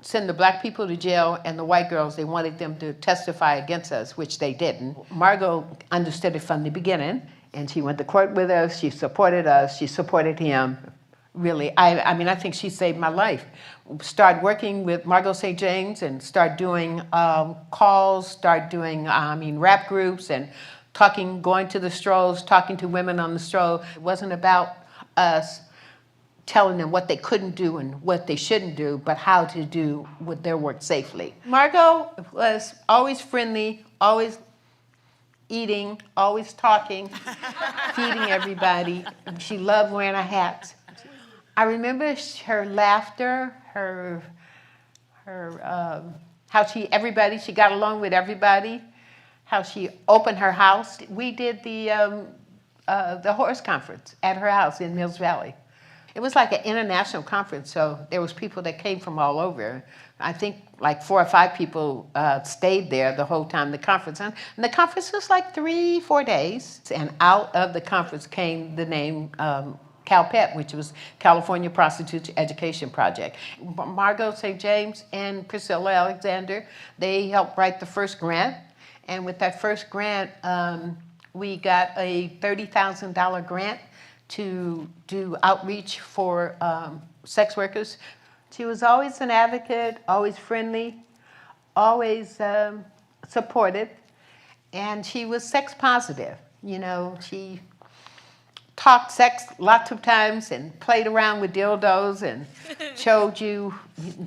send the black people to jail, and the white girls, they wanted them to testify against us, which they didn't. Margot understood it from the beginning, and she went to court with us, she supported him. Really, I mean, I think she saved my life. Started working with Margot St. James and started doing calls, started doing, rap groups and going to the strolls, talking to women on the stroll. It wasn't about us telling them what they couldn't do and what they shouldn't do, but how to do their work safely. Margot was always friendly, always eating, always talking, feeding everybody. She loved wearing a hat. I remember her laughter, how she got along with everybody, how she opened her house. We did the horse conference at her house in Mills Valley. It was like an international conference, so there was people that came from all over. I think like 4 or 5 people stayed there the whole time the conference. And the conference was like 3-4 days. And out of the conference came the name CalPET, which was California Prostitute Education Project. Margot St. James and Priscilla Alexander, they helped write the first grant. And with that first grant, we got a $30,000 grant to do outreach for sex workers. She was always an advocate, always friendly, always supportive, and she was sex positive. You know, she talked sex lots of times and played around with dildos and showed you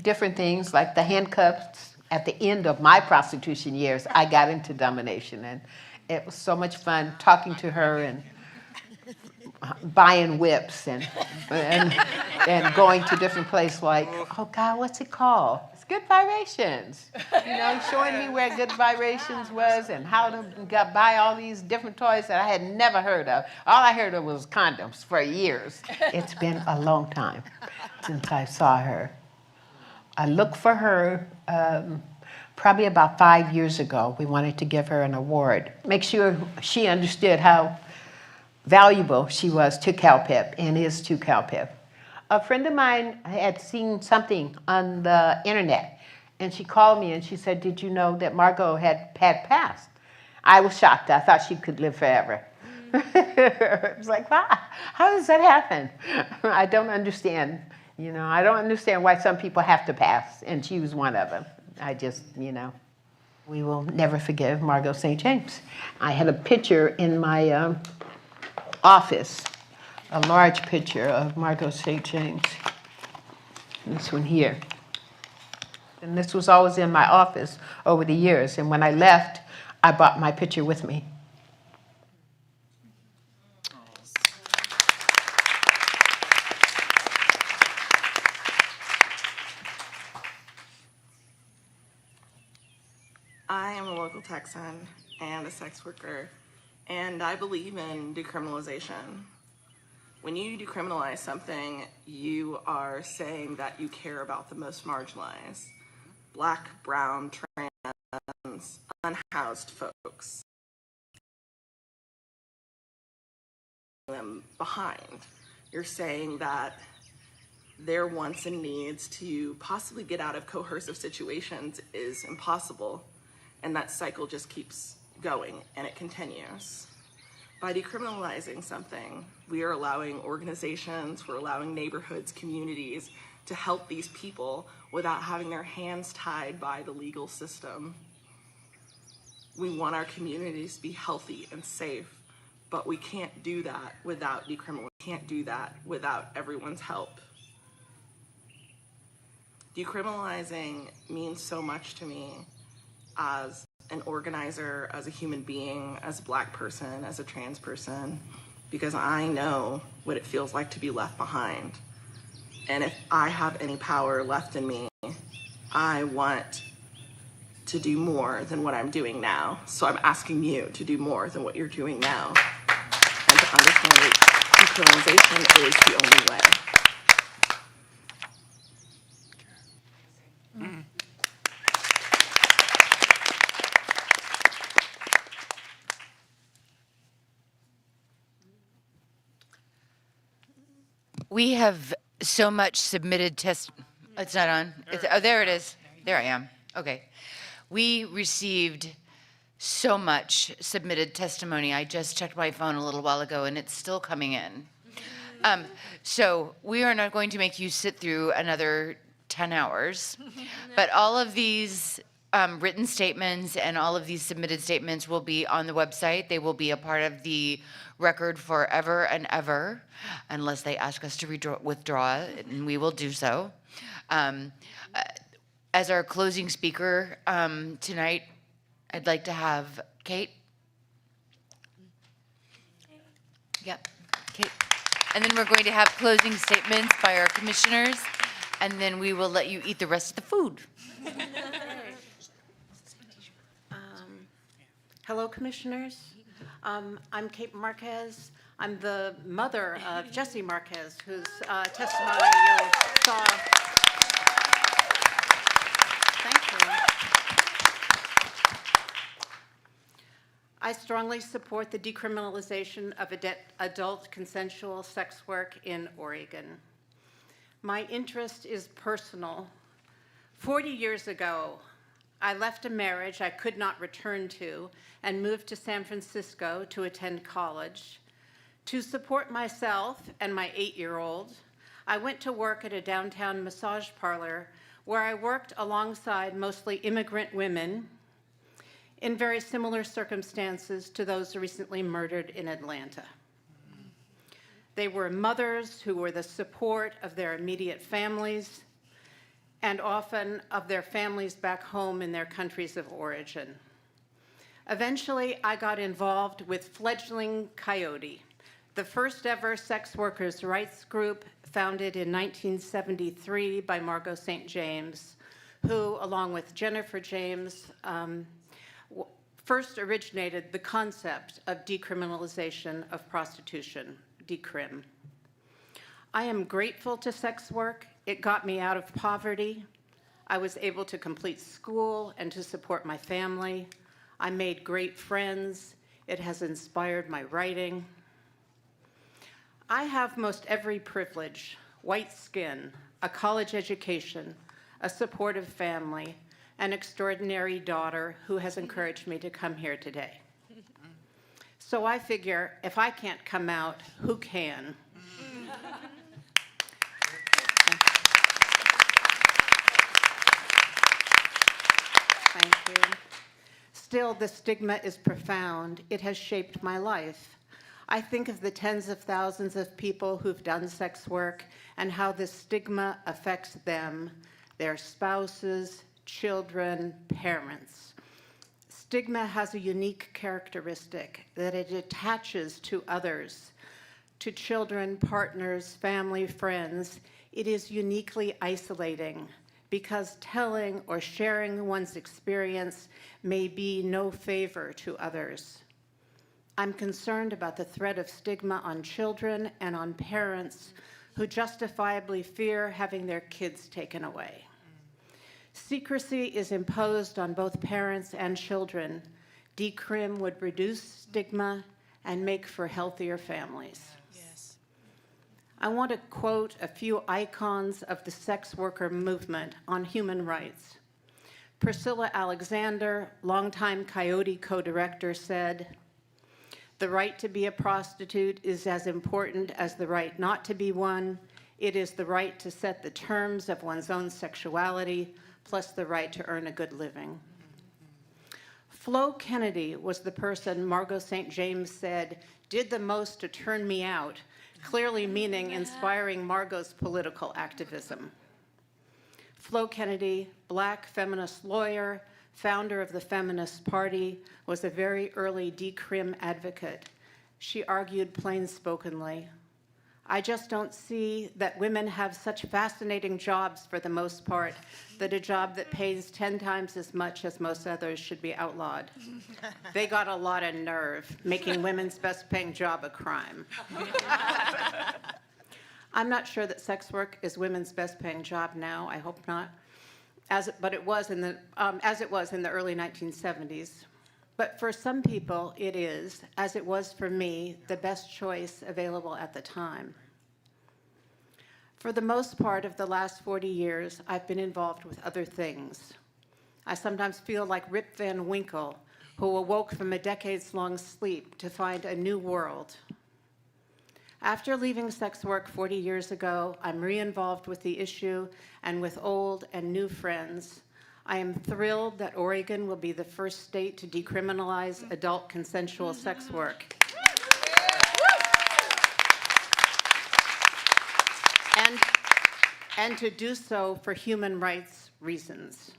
different things like the handcuffs. At the end of my prostitution years, I got into domination, and it was so much fun talking to her and buying whips and going to different places like, oh God, what's it called? It's Good Vibrations. You know, showing me where Good Vibrations was and how to buy all these different toys that I had never heard of. All I heard of was condoms for years. It's been a long time since I saw her. I looked for her probably about 5 years ago. We wanted to give her an award. Make sure she understood how valuable she was to CalPEP and is to CalPEP. A friend of mine had seen something on the internet, and she called me and she said, did you know that Margot had passed? I was shocked. I thought she could live forever. It was like, wow, how does that happen? I don't understand. You know, I don't understand why some people have to pass, and she was one of them. I just, you know. We will never forgive Margot St. James. I had a picture in my office, a large picture of Margot St. James. This one here. And this was always in my office over the years. And when I left, I brought my picture with me. I am a local Texan and a sex worker, and I believe in decriminalization. When you decriminalize something, you are saying that you care about the most marginalized, Black, brown, trans, unhoused folks. Them behind. You're saying that their wants and needs to possibly get out of coercive situations is impossible, and that cycle just keeps going and it continues. By decriminalizing something, we are allowing organizations, we're allowing neighborhoods, communities to help these people without having their hands tied by the legal system. We want our communities to be healthy and safe, but we can't do that without decriminalization. We can't do that without everyone's help. Decriminalizing means so much to me as an organizer, as a human being, as a Black person, as a trans person, because I know what it feels like to be left behind. And if I have any power left in me, I want to do more than what I'm doing now. So I'm asking you to do more than what you're doing now, and to understand that decriminalization is the only way. We have so much submitted it's not on? Oh, there it is. There I am. Okay. We received so much submitted testimony. I just checked my phone a little while ago, and it's still coming in. So we are not going to make you sit through another 10 hours, but all of these written statements and all of these submitted statements will be on the website. They will be a part of the record forever and ever, unless they ask us to withdraw, and we will do so. As our closing speaker tonight, I'd like to have Kate. Yep, Kate. And then we're going to have closing statements by our commissioners, and then we will let you eat the rest of the food. Hello, commissioners. I'm Kate Marquez. I'm the mother of Jesse Marquez, whose testimony you saw. Thank you. I strongly support the decriminalization of adult consensual sex work in Oregon. My interest is personal. 40 years ago, I left a marriage I could not return to and moved to San Francisco to attend college. To support myself and my 8-year-old, I went to work at a downtown massage parlor where I worked alongside mostly immigrant women in very similar circumstances to those recently murdered in Atlanta. They were mothers who were the support of their immediate families and often of their families back home in their countries of origin. Eventually, I got involved with fledgling Coyote, the first ever sex workers' rights group founded in 1973 by Margot St. James, who, along with Jennifer James, first originated the concept of decriminalization of prostitution, decrim. I am grateful to sex work. It got me out of poverty. I was able to complete school and to support my family. I made great friends. It has inspired my writing. I have most every privilege: white skin, a college education, a supportive family, an extraordinary daughter who has encouraged me to come here today. So I figure if I can't come out, who can? Thank you. Still, the stigma is profound. It has shaped my life. I think of the tens of thousands of people who've done sex work and how this stigma affects them, their spouses, children, parents. Stigma has a unique characteristic that it attaches to others, to children, partners, family, friends. It is uniquely isolating because telling or sharing one's experience may be no favor to others. I'm concerned about the threat of stigma on children and on parents who justifiably fear having their kids taken away. Secrecy is imposed on both parents and children. Decrim would reduce stigma and make for healthier families. Yes. I want to quote a few icons of the sex worker movement on human rights. Priscilla Alexander, longtime Coyote co-director, said, "The right to be a prostitute is as important as the right not to be one. It is the right to set the terms of one's own sexuality, plus the right to earn a good living." Flo Kennedy was the person Margot St. James said did the most to turn me out, clearly meaning inspiring Margot's political activism. Flo Kennedy, Black feminist lawyer, founder of the Feminist Party, was a very early decrim advocate. She argued plainspokenly, "I just don't see that women have such fascinating jobs for the most part, that a job that pays 10 times as much as most others should be outlawed. They got a lot of nerve, making women's best paying job a crime." I'm not sure that sex work is women's best paying job now, I hope not, as it was in the early 1970s. But for some people, it is, as it was for me, the best choice available at the time. For the most part of the last 40 years, I've been involved with other things. I sometimes feel like Rip Van Winkle, who awoke from a decades-long sleep to find a new world. After leaving sex work 40 years ago, I'm re-involved with the issue and with old and new friends. I am thrilled that Oregon will be the first state to decriminalize adult consensual sex work. And to do so for human rights reasons.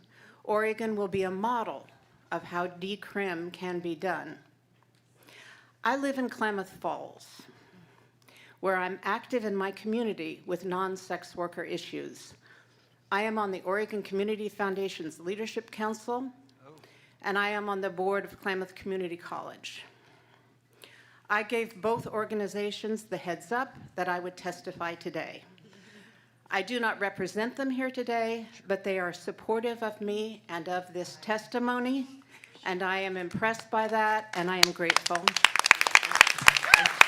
Oregon will be a model of how decrim can be done. I live in Klamath Falls, where I'm active in my community with non-sex worker issues. I am on the Oregon Community Foundation's Leadership Council, and I am on the board of Klamath Community College. I gave both organizations the heads up that I would testify today. I do not represent them here today, but they are supportive of me and of this testimony, and I am impressed by that, and I am grateful.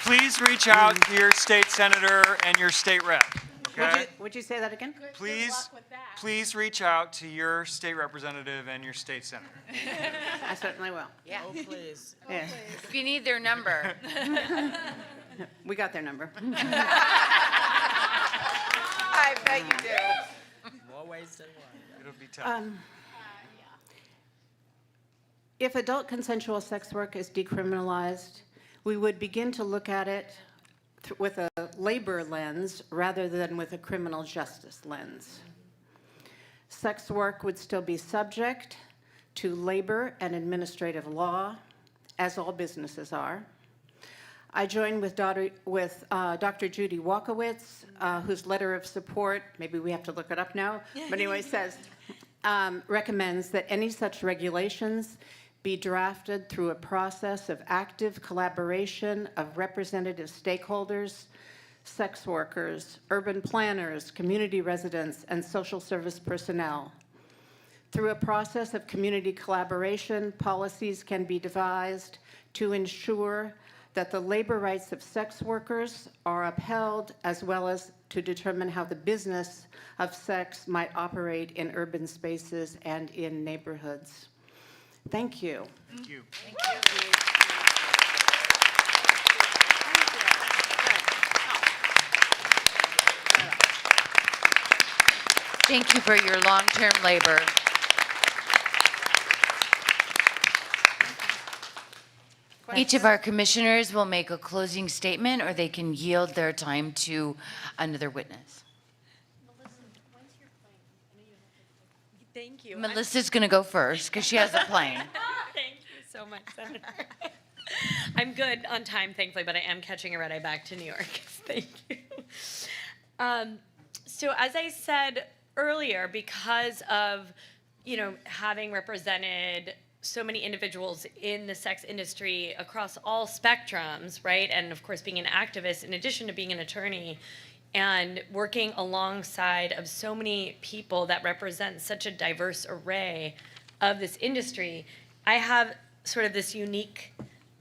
Please reach out to your state senator and your state rep. Okay? Would you say that again? Please reach out to your state representative and your state senator. I certainly will. Yeah. Oh, please. Yeah. If you need their number. We got their number. I bet you do. More ways than one. It'll be tough. If adult consensual sex work is decriminalized, we would begin to look at it with a labor lens rather than with a criminal justice lens. Sex work would still be subject to labor and administrative law, as all businesses are. I join with Dr. Judy Walkowitz, whose letter of support, maybe we have to look it up now, but anyway, says, recommends that any such regulations be drafted through a process of active collaboration of representative stakeholders, sex workers, urban planners, community residents, and social service personnel. Through a process of community collaboration, policies can be devised to ensure that the labor rights of sex workers are upheld, as well as to determine how the business of sex might operate in urban spaces and in neighborhoods. Thank you. Thank you. Thank you for your long-term labor. Each of our commissioners will make a closing statement, or they can yield their time to another witness. Thank you. Melissa's going to go first because she has a plane. Thank you so much, Senator. I'm good on time, thankfully, but I am catching a red-eye back to New York. Thank you. So as I said earlier, because of, having represented so many individuals in the sex industry across all spectrums, right? And of course, being an activist, in addition to being an attorney, and working alongside of so many people that represent such a diverse array of this industry, I have sort of this unique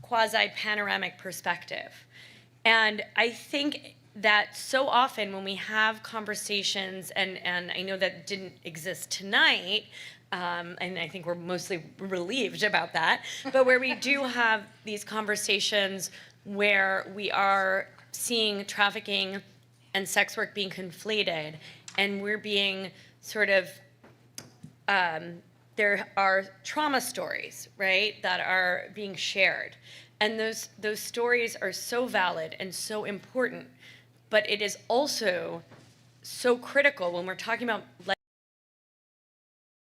quasi-panoramic perspective. And I think that so often when we have conversations, and I know that didn't exist tonight, and I think we're mostly relieved about that, but where we do have these conversations where we are seeing trafficking and sex work being conflated, and we're being sort of, there are trauma stories, right, that are being shared. And those stories are so valid and so important, but it is also so critical when we're talking about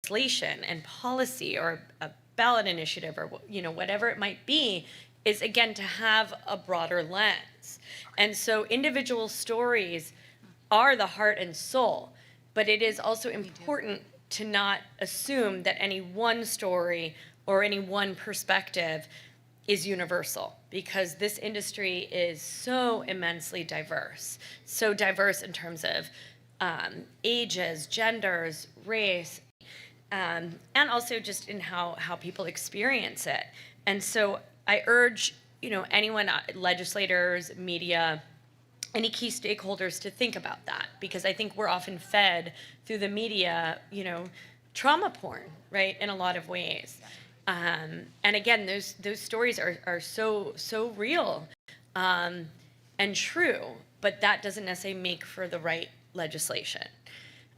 legislation and policy or a ballot initiative or whatever it might be, is again to have a broader lens. And so individual stories are the heart and soul, but it is also important to not assume that any one story or any one perspective is universal, because this industry is so immensely diverse. So diverse in terms of ages, genders, race, and also just in how people experience it. And so I urge, anyone, legislators, media, any key stakeholders to think about that, because I think we're often fed through the media, trauma porn, right, in a lot of ways. And again, those stories are so real and true, but that doesn't necessarily make for the right legislation.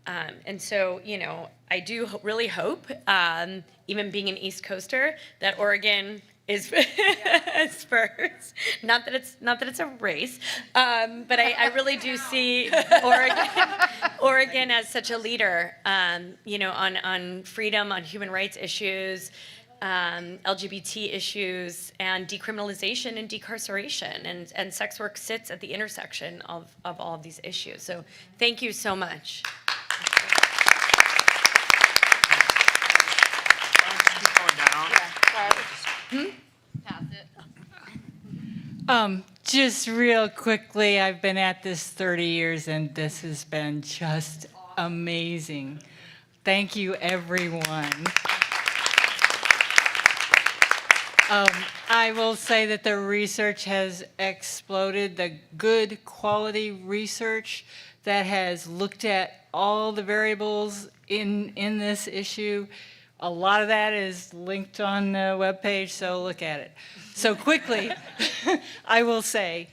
And so, I do really hope, even being an East Coaster, that Oregon is first. Not that it's a race, but I really do see Oregon as such a leader, on freedom, on human rights issues, LGBT issues, and decriminalization and decarceration, and sex work sits at the intersection of all of these issues. So thank you so much. Just real quickly, I've been at this 30 years and this has been just amazing. Thank you, everyone. I will say that the research has exploded, the good quality research that has looked at all the variables in this issue. A lot of that is linked on the webpage, so look at it. So quickly, I will say,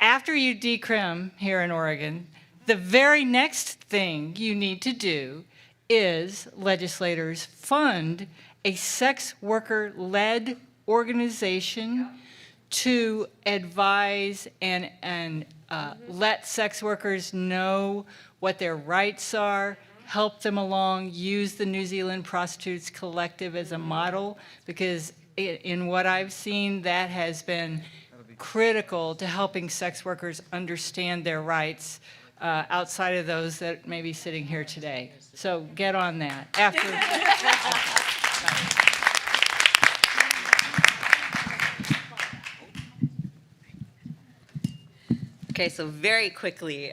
after you decrim here in Oregon, the very next thing you need to do is legislators fund a sex worker-led organization to advise and let sex workers know what their rights are, help them along, use the New Zealand Prostitutes Collective as a model, because in what I've seen, that has been critical to helping sex workers understand their rights outside of those that may be sitting here today. So get on that. Okay, so very quickly.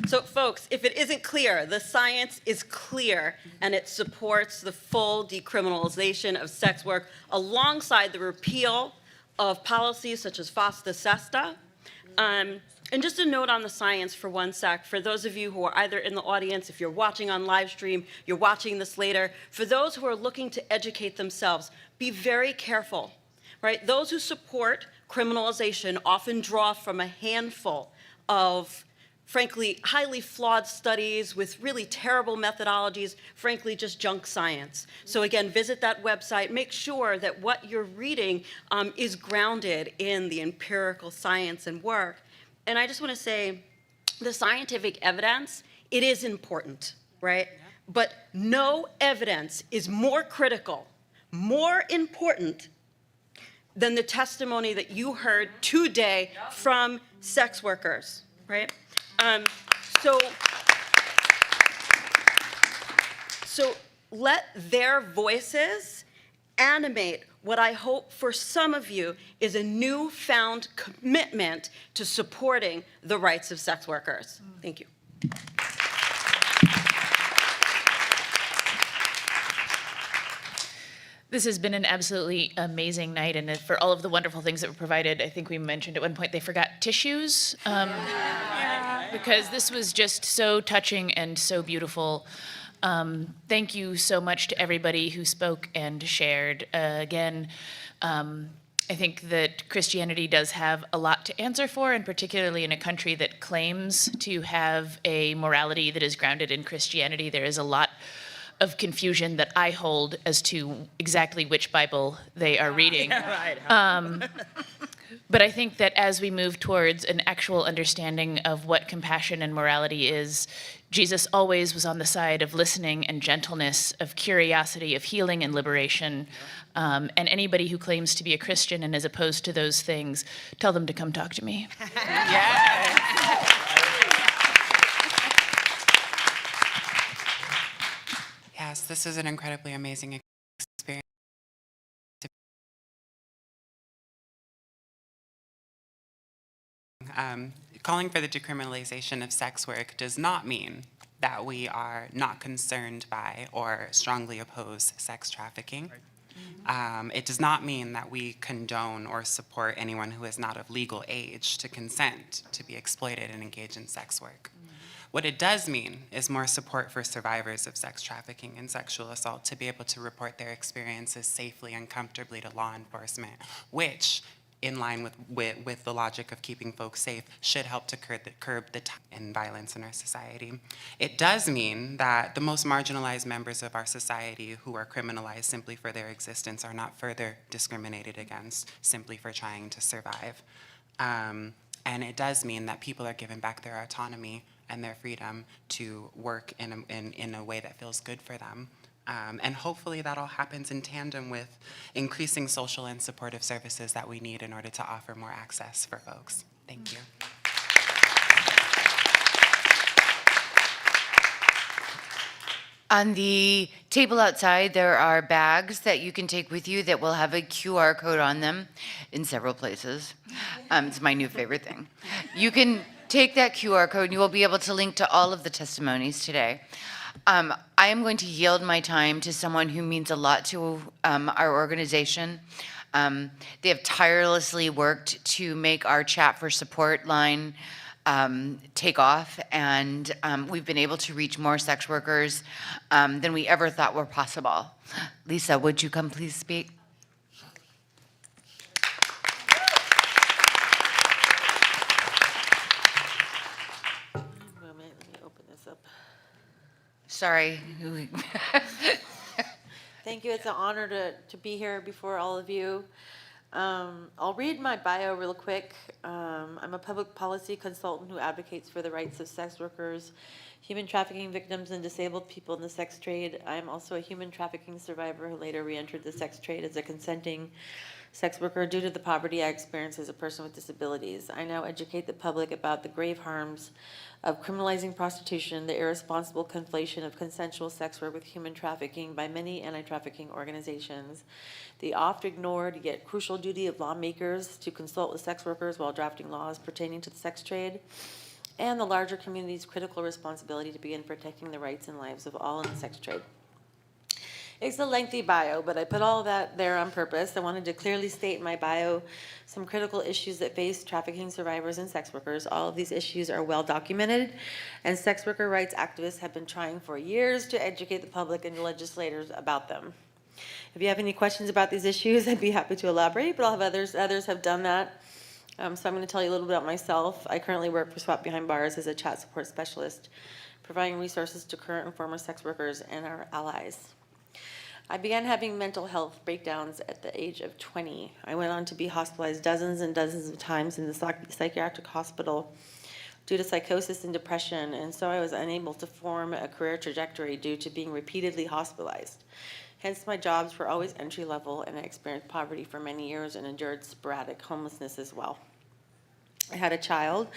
So folks, if it isn't clear, the science is clear and it supports the full decriminalization of sex work alongside the repeal of policies such as FOSTA SESTA. And just a note on the science for one sec, for those of you who are either in the audience, if you're watching on live stream, you're watching this later, for those who are looking to educate themselves, be very careful, right? Those who support criminalization often draw from a handful of, frankly, highly flawed studies with really terrible methodologies, frankly, just junk science. So again, visit that website. Make sure that what you're reading is grounded in the empirical science and work. And I just want to say, the scientific evidence, it is important, right? But no evidence is more critical, more important than the testimony that you heard today from sex workers, right? So let their voices animate what I hope for some of you is a newfound commitment to supporting the rights of sex workers. Thank you. This has been an absolutely amazing night, and for all of the wonderful things that were provided, I think we mentioned at one point they forgot tissues, because this was just so touching and so beautiful. Thank you so much to everybody who spoke and shared. Again, I think that Christianity does have a lot to answer for, and particularly in a country that claims to have a morality that is grounded in Christianity, there is a lot of confusion that I hold as to exactly which Bible they are reading. But I think that as we move towards an actual understanding of what compassion and morality is, Jesus always was on the side of listening and gentleness, of curiosity, of healing and liberation. And anybody who claims to be a Christian and is opposed to those things, tell them to come talk to me. Yes, this is an incredibly amazing experience. Calling for the decriminalization of sex work does not mean that we are not concerned by or strongly oppose sex trafficking. It does not mean that we condone or support anyone who is not of legal age to consent to be exploited and engage in sex work. What it does mean is more support for survivors of sex trafficking and sexual assault to be able to report their experiences safely and comfortably to law enforcement, which, in line with the logic of keeping folks safe, should help to curb the and violence in our society. It does mean that the most marginalized members of our society who are criminalized simply for their existence are not further discriminated against simply for trying to survive. And it does mean that people are given back their autonomy and their freedom to work in a way that feels good for them. And hopefully that all happens in tandem with increasing social and supportive services that we need in order to offer more access for folks. Thank you. On the table outside, there are bags that you can take with you that will have a QR code on them in several places. It's my new favorite thing. You can take that QR code and you will be able to link to all of the testimonies today. I am going to yield my time to someone who means a lot to our organization. They have tirelessly worked to make our Chat for Support line take off, and we've been able to reach more sex workers than we ever thought were possible. Lisa, would you come please speak? Let me open this up. Sorry. Thank you. It's an honor to be here before all of you. I'll read my bio real quick. I'm a public policy consultant who advocates for the rights of sex workers, human trafficking victims, and disabled people in the sex trade. I am also a human trafficking survivor who later re-entered the sex trade as a consenting sex worker due to the poverty I experienced as a person with disabilities. I now educate the public about the grave harms of criminalizing prostitution, the irresponsible conflation of consensual sex work with human trafficking by many anti-trafficking organizations, the oft-ignored yet crucial duty of lawmakers to consult with sex workers while drafting laws pertaining to the sex trade, and the larger community's critical responsibility to begin protecting the rights and lives of all in the sex trade. It's a lengthy bio, but I put all of that there on purpose. I wanted to clearly state in my bio some critical issues that face trafficking survivors and sex workers. All of these issues are well documented, and sex worker rights activists have been trying for years to educate the public and legislators about them. If you have any questions about these issues, I'd be happy to elaborate, but I'll have others have done that. So I'm going to tell you a little bit about myself. I currently work for SWAP Behind Bars as a chat support specialist, providing resources to current and former sex workers and our allies. I began having mental health breakdowns at the age of 20. I went on to be hospitalized dozens and dozens of times in the psychiatric hospital due to psychosis and depression, and so I was unable to form a career trajectory due to being repeatedly hospitalized. Hence, my jobs were always entry level, and I experienced poverty for many years and endured sporadic homelessness as well. I had a child,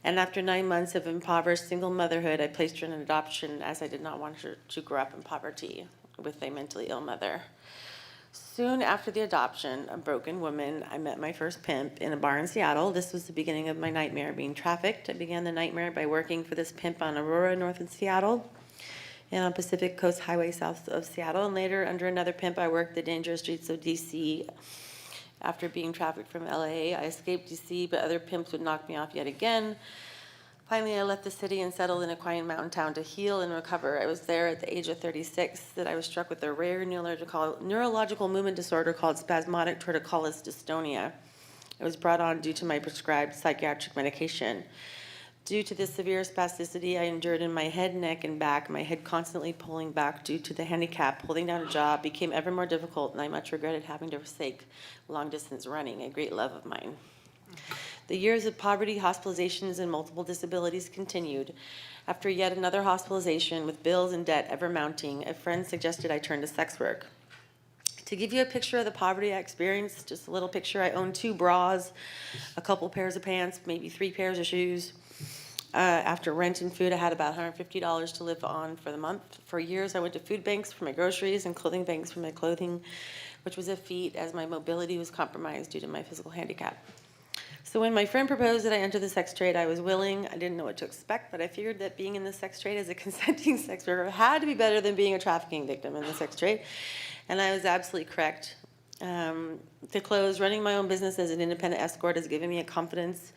and after 9 months of impoverished single motherhood, I placed her in adoption as I did not want her to grow up in poverty with a mentally ill mother. Soon after the adoption, a broken woman, I met my first pimp in a bar in Seattle. This was the beginning of my nightmare, being trafficked. I began the nightmare by working for this pimp on Aurora North in Seattle and on Pacific Coast Highway south of Seattle. And later, under another pimp, I worked the dangerous streets of DC. After being trafficked from LA, I escaped DC, but other pimps would knock me off yet again. Finally, I left the city and settled in a quiet mountain town to heal and recover. I was there at the age of 36 that I was struck with a rare neurological movement disorder called spasmodic torticollis dystonia. It was brought on due to my prescribed psychiatric medication. Due to this severe spasticity I endured in my head, neck, and back, my head constantly pulling back due to the handicap, holding down a job became ever more difficult, and I much regretted having to forsake long-distance running, a great love of mine. The years of poverty, hospitalizations, and multiple disabilities continued. After yet another hospitalization with bills and debt ever mounting, a friend suggested I turn to sex work. To give you a picture of the poverty I experienced, just a little picture, I owned 2 bras, a couple pairs of pants, maybe 3 pairs of shoes. After rent and food, I had about $150 to live on for the month. For years, I went to food banks for my groceries and clothing banks for my clothing, which was a feat as my mobility was compromised due to my physical handicap. So when my friend proposed that I enter the sex trade, I was willing. I didn't know what to expect, but I figured that being in the sex trade as a consenting sex worker had to be better than being a trafficking victim in the sex trade. And I was absolutely correct. To close, running my own business as an independent escort has given me a confidence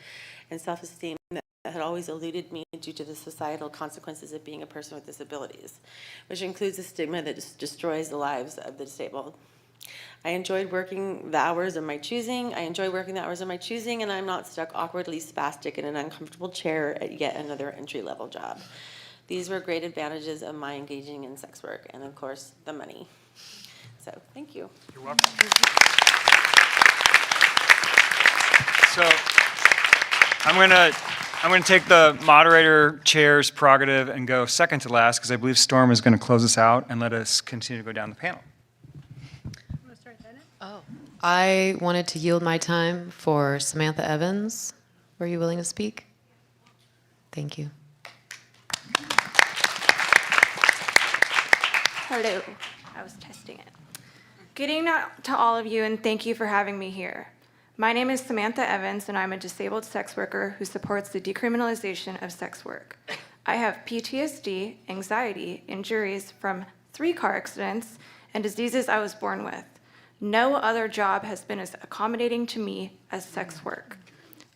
and self-esteem that had always eluded me due to the societal consequences of being a person with disabilities, which includes the stigma that destroys the lives of the disabled. I enjoyed working the hours of my choosing. And I'm not stuck awkwardly spastic in an uncomfortable chair at yet another entry-level job. These were great advantages of my engaging in sex work, and of course, the money. So, thank you. You're welcome. So, I'm going to take the moderator chair's prerogative and go second to last, because I believe Storm is going to close us out and let us continue to go down the panel. I wanted to yield my time for Samantha Evans. Were you willing to speak? Thank you. Hello. I was testing it. Good evening to all of you, and thank you for having me here. My name is Samantha Evans, and I'm a disabled sex worker who supports the decriminalization of sex work. I have PTSD, anxiety, injuries from 3 car accidents, and diseases I was born with. No other job has been as accommodating to me as sex work.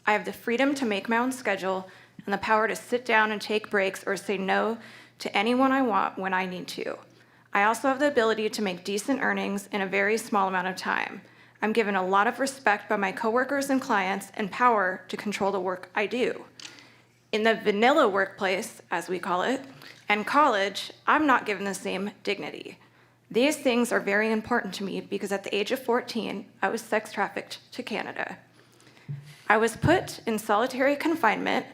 I have the freedom to make my own schedule and the power to sit down and take breaks or say no to anyone I want when I need to. I also have the ability to make decent earnings in a very small amount of time. I'm given a lot of respect by my coworkers and clients and power to control the work I do. In the vanilla workplace, as we call it, and college, I'm not given the same dignity. These things are very important to me because at the age of 14, I was sex trafficked to Canada. I was put in solitary confinement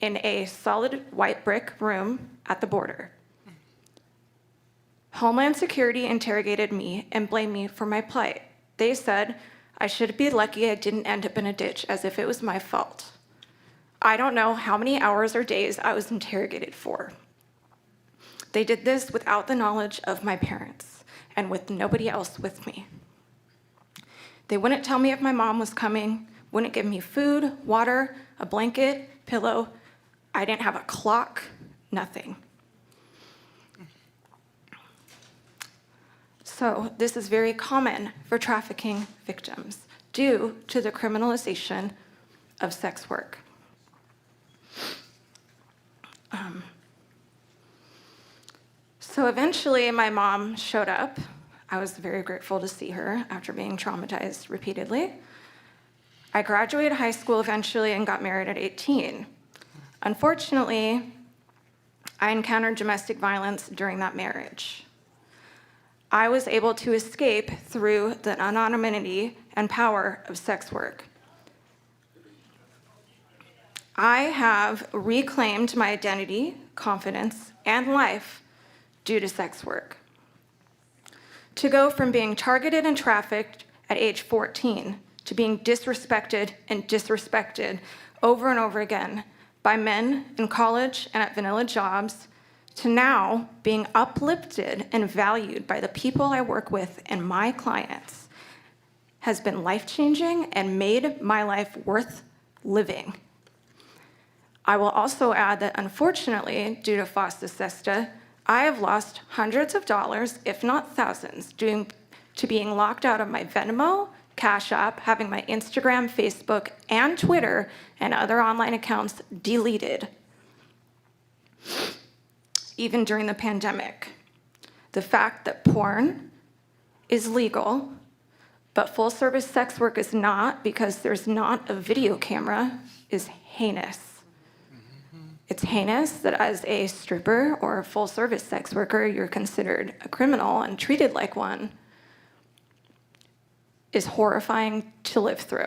in a solid white brick room at the border. Homeland Security interrogated me and blamed me for my plight. They said I should be lucky I didn't end up in a ditch, as if it was my fault. I don't know how many hours or days I was interrogated for. They did this without the knowledge of my parents and with nobody else with me. They wouldn't tell me if my mom was coming, wouldn't give me food, water, a blanket, pillow. I didn't have a clock, nothing. So this is very common for trafficking victims due to the criminalization of sex work. So eventually my mom showed up. I was very grateful to see her after being traumatized repeatedly. I graduated high school eventually and got married at 18. Unfortunately, I encountered domestic violence during that marriage. I was able to escape through the anonymity and power of sex work. I have reclaimed my identity, confidence, and life due to sex work. To go from being targeted and trafficked at age 14 to being disrespected and disrespected over and over again by men in college and at vanilla jobs, to now being uplifted and valued by the people I work with and my clients, has been life-changing and made my life worth living. I will also add that unfortunately, due to FOSTA SESTA, I have lost hundreds of dollars, if not thousands, due to being locked out of my Venmo, Cash App, having my Instagram, Facebook, and Twitter and other online accounts deleted. Even during the pandemic. The fact that porn is legal, but full-service sex work is not because there's not a video camera is heinous. It's heinous that as a stripper or a full-service sex worker, you're considered a criminal and treated like one is horrifying to live through.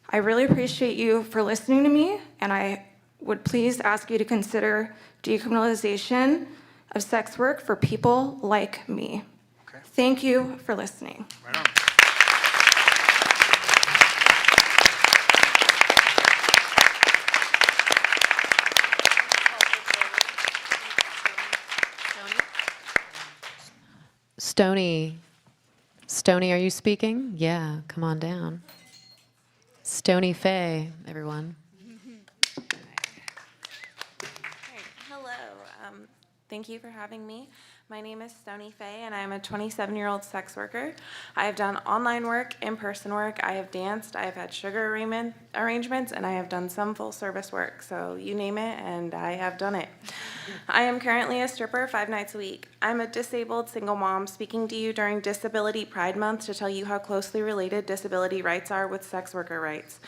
I really appreciate you for listening to me, and I would please ask you to consider decriminalization of sex work for people like me. Okay. Thank you for listening. Right on. Stony, are you speaking? Yeah, come on down. Stony Faye, everyone. Hello. Thank you for having me. My name is Stony Faye, and I'm a 27-year-old sex worker. I have done online work, in-person work. I have danced. I have had sugar arrangements, and I have done some full-service work. So you name it, and I have done it. I am currently a stripper 5 nights a week. I'm a disabled single mom speaking to you during Disability Pride Month to tell you how closely related disability rights are with sex worker rights.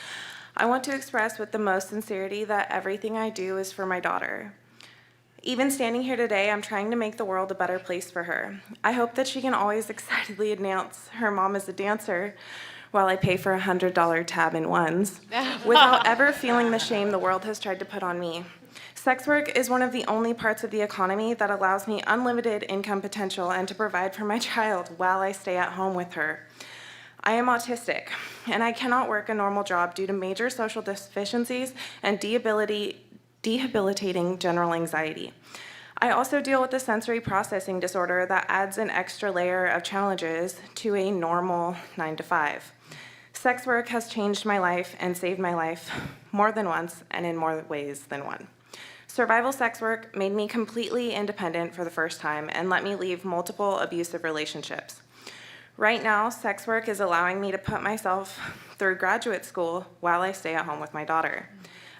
I want to express with the most sincerity that everything I do is for my daughter. Even standing here today, I'm trying to make the world a better place for her. I hope that she can always excitedly announce her mom is a dancer while I pay for a $100 tab in ones, without ever feeling the shame the world has tried to put on me. Sex work is one of the only parts of the economy that allows me unlimited income potential and to provide for my child while I stay at home with her. I am autistic, and I cannot work a normal job due to major social deficiencies and debilitating general anxiety. I also deal with a sensory processing disorder that adds an extra layer of challenges to a normal 9 to 5. Sex work has changed my life and saved my life more than once and in more ways than one. Survival sex work made me completely independent for the first time and let me leave multiple abusive relationships. Right now, sex work is allowing me to put myself through graduate school while I stay at home with my daughter.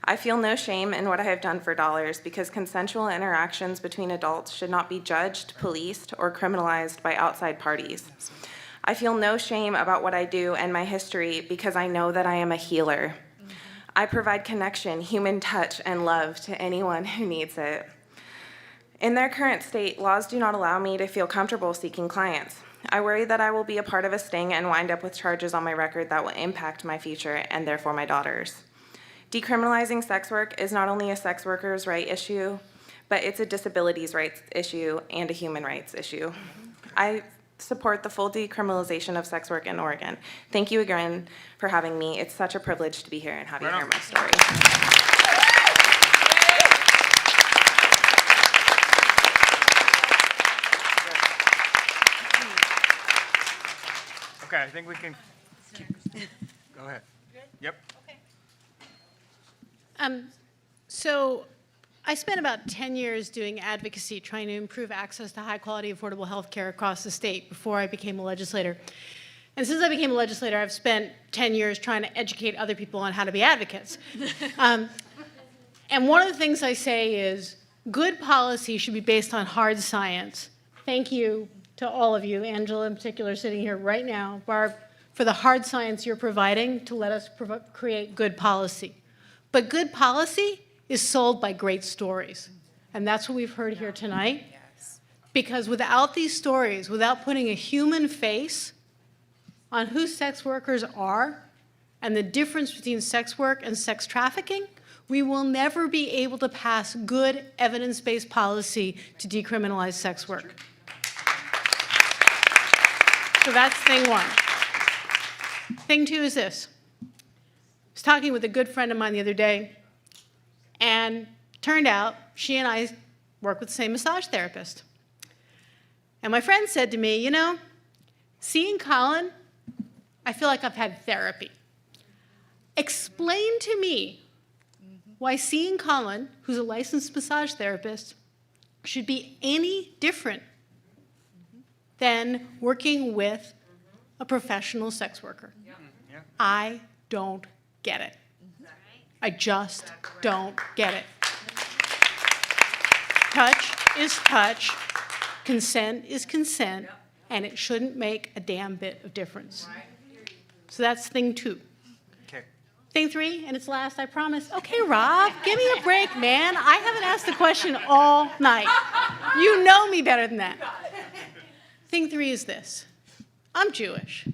I feel no shame in what I have done for dollars because consensual interactions between adults should not be judged, policed, or criminalized by outside parties. I feel no shame about what I do and my history because I know that I am a healer. I provide connection, human touch, and love to anyone who needs it. In their current state, laws do not allow me to feel comfortable seeking clients. I worry that I will be a part of a sting and wind up with charges on my record that will impact my future and therefore my daughter's. Decriminalizing sex work is not only a sex worker's right issue, but it's a disabilities rights issue and a human rights issue. I support the full decriminalization of sex work in Oregon. Thank you again for having me. It's such a privilege to be here and have you hear my story. Okay, I think we can keep, go ahead. Yep. So I spent about 10 years doing advocacy, trying to improve access to high-quality, affordable health care across the state before I became a legislator. And since I became a legislator, I've spent 10 years trying to educate other people on how to be advocates. And one of the things I say is good policy should be based on hard science. Thank you to all of you, Angela in particular sitting here right now, Barb, for the hard science you're providing to let us create good policy. But good policy is sold by great stories. And that's what we've heard here tonight. Because without these stories, without putting a human face on who sex workers are and the difference between sex work and sex trafficking, we will never be able to pass good evidence-based policy to decriminalize sex work. So that's thing one. Thing two is this. I was talking with a good friend of mine the other day, and turned out she and I work with the same massage therapist. And my friend said to me, you know, seeing Colin, I feel like I've had therapy. Explain to me why seeing Colin, who's a licensed massage therapist, should be any different than working with a professional sex worker. I don't get it. I just don't get it. Touch is touch, consent is consent, and it shouldn't make a damn bit of difference. So that's thing two. Okay. Thing three, and it's last, I promise. Okay, Rob, give me a break, man. I haven't asked the question all night. You know me better than that. Thing three is this. I'm Jewish,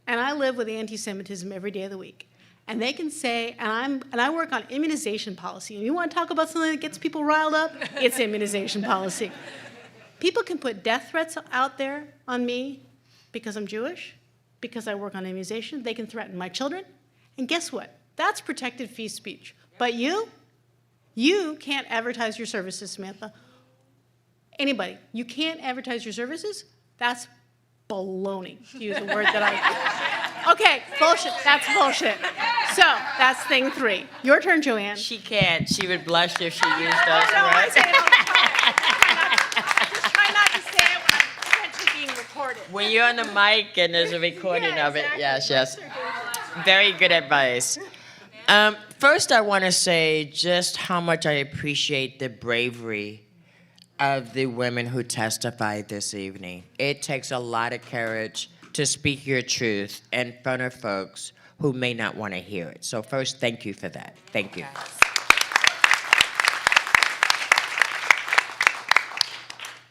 and I live with anti-Semitism every day of the week. And they can say, and I work on immunization policy. And you want to talk about something that gets people riled up? It's immunization policy. People can put death threats out there on me because I'm Jewish, because I work on immunization. They can threaten my children. And guess what? That's protected free speech. But you can't advertise your services, Samantha. Anybody, you can't advertise your services? That's baloney, to use a word that I... Okay, bullshit, that's bullshit. So, that's thing three. Your turn, Joanne. She can't. She would blush if she used those No, I words. say it all the time. Just try not to say it when I'm potentially being recorded. When you're on the mic and there's a recording of it, yes. Very good advice. First, I want to say just how much I appreciate the bravery of the women who testified this evening. It takes a lot of courage to speak your truth in front of folks who may not want to hear it. So first, thank you for that. Thank you.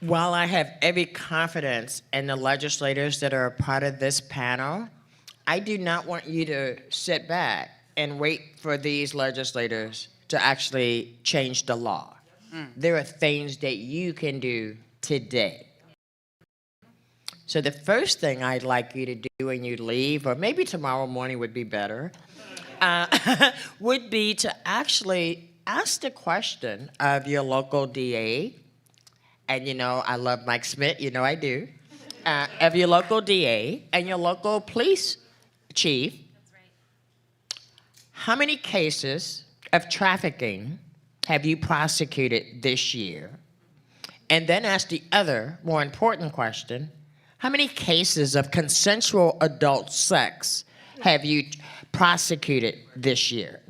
While I have every confidence in the legislators that are a part of this panel, I do not want you to sit back and wait for these legislators to actually change the law. There are things that you can do today. So the first thing I'd like you to do when you leave, or maybe tomorrow morning would be better, would be to actually ask the question of your local DA, and you know I love Mike Smith, you know I do, of your local DA and your local police chief, how many cases of trafficking have you prosecuted this year? And then ask the other, more important question, how many cases of consensual adult sex have you prosecuted this year?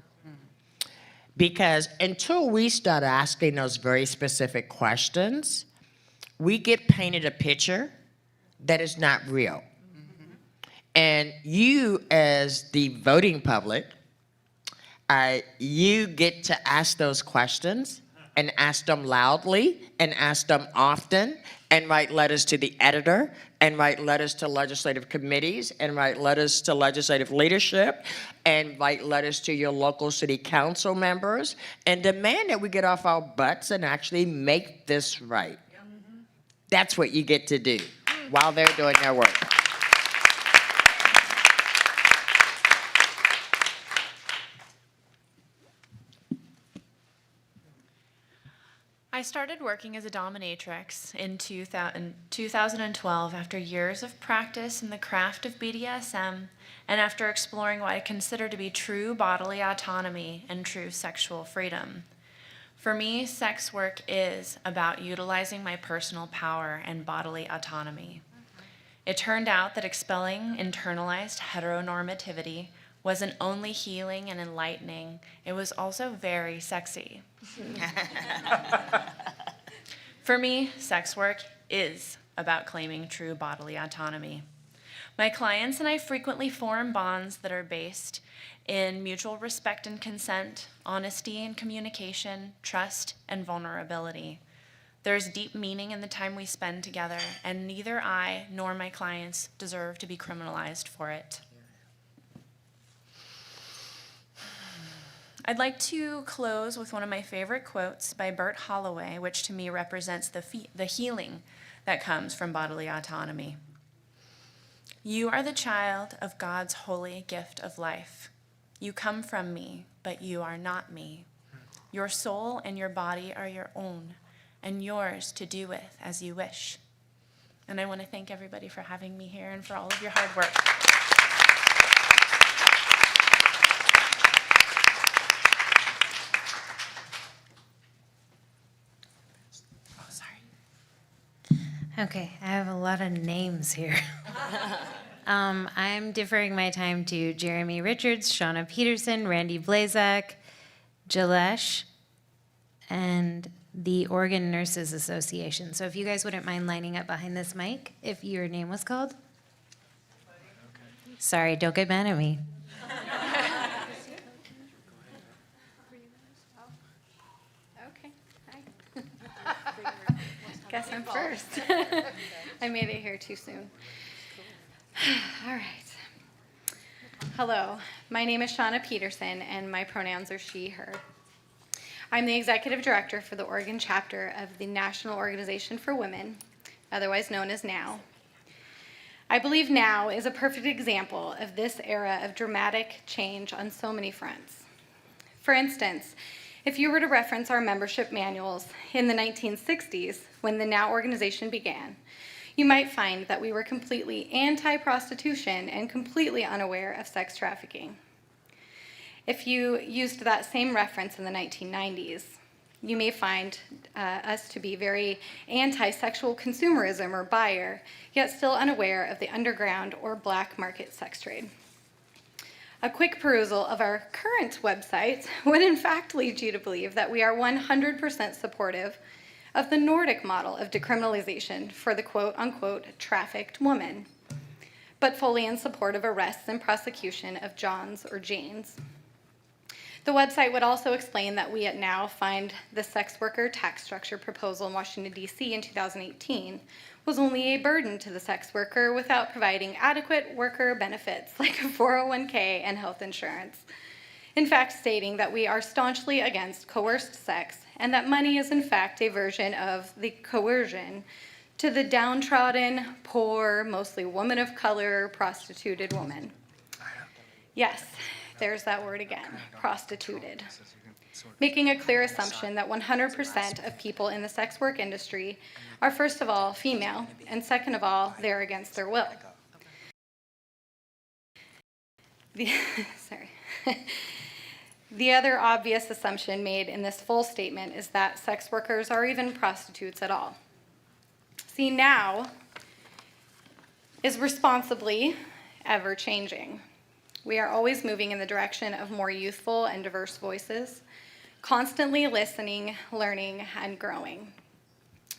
Because until we start asking those very specific questions, we get painted a picture that is not real. And you, as the voting public, you get to ask those questions and ask them loudly and ask them often, and write letters to the editor, and write letters to legislative committees, and write letters to legislative leadership, and write letters to your local city council members, and demand that we get off our butts and actually make this right. That's what you get to do while they're doing their work. I started working as a dominatrix in 2012 after years of practice in the craft of BDSM and after exploring what I consider to be true bodily autonomy and true sexual freedom. For me, sex work is about utilizing my personal power and bodily autonomy. It turned out that expelling internalized heteronormativity wasn't only healing and enlightening, it was also very sexy. For me, sex work is about claiming true bodily autonomy. My clients and I frequently form bonds that are based in mutual respect and consent, honesty and communication, trust and vulnerability. There's deep meaning in the time we spend together, and neither I nor my clients deserve to be criminalized for it. I'd like to close with one of my favorite quotes by Bert Holloway, which to me represents the healing that comes from bodily autonomy. You are the child of God's holy gift of life. You come from me, but you are not me. Your soul and your body are your own, and yours to do with as you wish. And I want to thank everybody for having me here and for all of your hard work. Okay, I have a lot of names here. I'm deferring my time to Jeremy Richards, Shauna Peterson, Randy Blazak, Jalesh, and the Oregon Nurses Association. So if you guys wouldn't mind lining up behind this mic, if your name was called. Sorry, don't get mad at me. Okay, hi. Guess I'm first. I made it here too soon. All right. Hello, my name is Shauna Peterson, and my pronouns are she, her. I'm the executive director for the Oregon chapter of the National Organization for Women, otherwise known as NOW. I believe NOW is a perfect example of this era of dramatic change on so many fronts. For instance, if you were to reference our membership manuals in the 1960s, when the NOW organization began, you might find that we were completely anti-prostitution and completely unaware of sex trafficking. If you used that same reference in the 1990s, you may find us to be very anti-sexual consumerism or buyer, yet still unaware of the underground or black market sex trade. A quick perusal of our current website would in fact lead you to believe that we are 100% supportive of the Nordic model of decriminalization for the quote-unquote trafficked woman, but fully in support of arrests and prosecution of Johns or Janes. The website would also explain that we at NOW find the sex worker tax structure proposal in Washington, D.C. in 2018 was only a burden to the sex worker without providing adequate worker benefits like a 401k and health insurance. In fact, stating that we are staunchly against coerced sex and that money is in fact a version of the coercion to the downtrodden, poor, mostly woman of color, prostituted woman. Yes, there's that word again, prostituted. Making a clear assumption that 100% of people in the sex work industry are first of all female, and second of all, they're against their will. The other obvious assumption made in this full statement is that sex workers are even prostitutes at all. See, NOW is responsibly ever changing. We are always moving in the direction of more youthful and diverse voices, constantly listening, learning, and growing.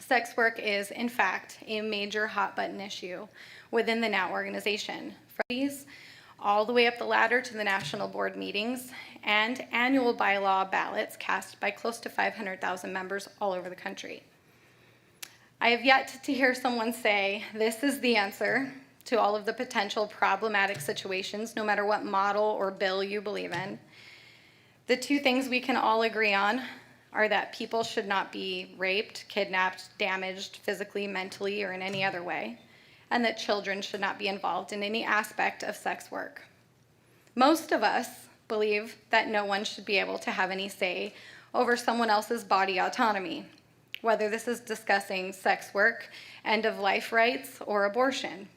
Sex work is, in fact, a major hot-button issue within the NOW organization. These all the way up the ladder to the national board meetings and annual bylaw ballots cast by close to 500,000 members all over the country. I have yet to hear someone say, this is the answer to all of the potential problematic situations, no matter what model or bill you believe in. The two things we can all agree on are that people should not be raped, kidnapped, damaged physically, mentally, or in any other way, and that children should not be involved in any aspect of sex work. Most of us believe that no one should be able to have any say over someone else's body autonomy, whether this is discussing sex work, end-of-life rights, or abortion.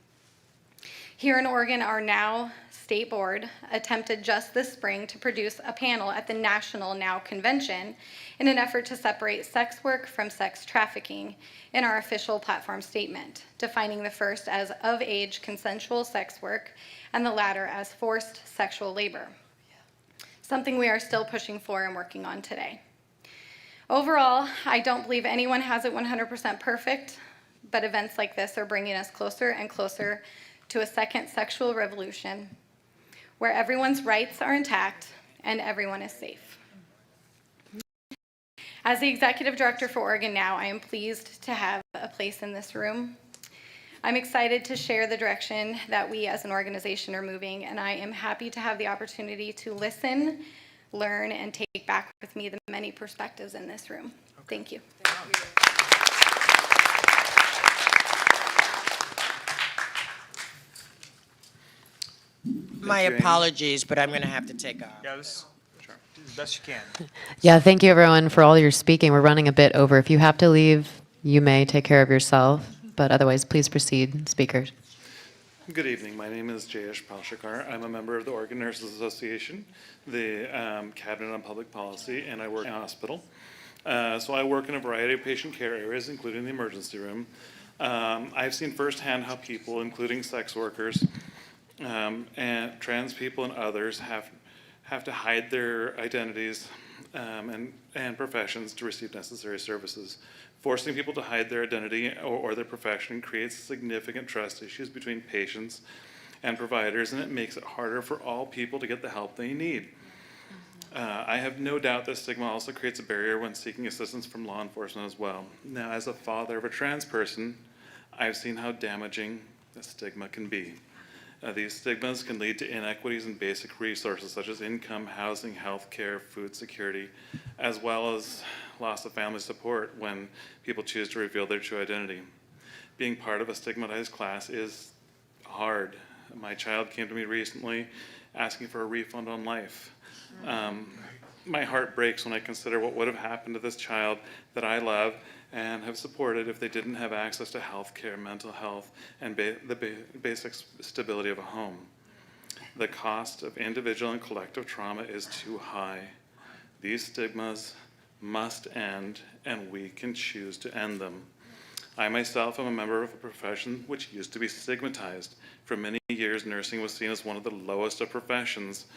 Here in Oregon, our now state board attempted just this spring to produce a panel at the National Now Convention in an effort to separate sex work from sex trafficking in our official platform statement, defining the first as of-age consensual sex work and the latter as forced sexual labor, something we are still pushing for and working on today. Overall, I don't believe anyone has it 100% perfect, but events like this are bringing us closer and closer to a second sexual revolution where everyone's rights are intact and everyone is safe. As the executive director for Oregon Now, I am pleased to have a place in this room. I'm excited to share the direction that we as an organization are moving, and I am happy to have the opportunity to listen, learn, and take back with me the many perspectives in this room. Thank you. My apologies, but I'm going to have to take off. Yeah, sure. Do the best you can. Yeah, thank you everyone for all your speaking. We're running a bit over. If you have to leave, you may take care of yourself, but otherwise, please proceed, speakers. Good evening. My name is Jayesh Palshikar. I'm a member of the Oregon Nurses Association, the Cabinet on Public Policy, and I work in a hospital. So I work in a variety of patient care areas, including the emergency room. I've seen firsthand how people, including sex workers, and trans people and others have to hide their identities and professions to receive necessary services. Forcing people to hide their identity or their profession creates significant trust issues between patients and providers, and it makes it harder for all people to get the help they need. I have no doubt this stigma also creates a barrier when seeking assistance from law enforcement as well. Now, as a father of a trans person, I've seen how damaging the stigma can be. These stigmas can lead to inequities in basic resources such as income, housing, health care, food security, as well as loss of family support when people choose to reveal their true identity. Being part of a stigmatized class is hard. My child came to me recently asking for a refund on life. My heart breaks when I consider what would have happened to this child that I love and have supported if they didn't have access to health care, mental health, and the basic stability of a home. The cost of individual and collective trauma is too high. These stigmas must end, and we can choose to end them. I myself am a member of a profession which used to be stigmatized. For many years, nursing was seen as one of the lowest of professions.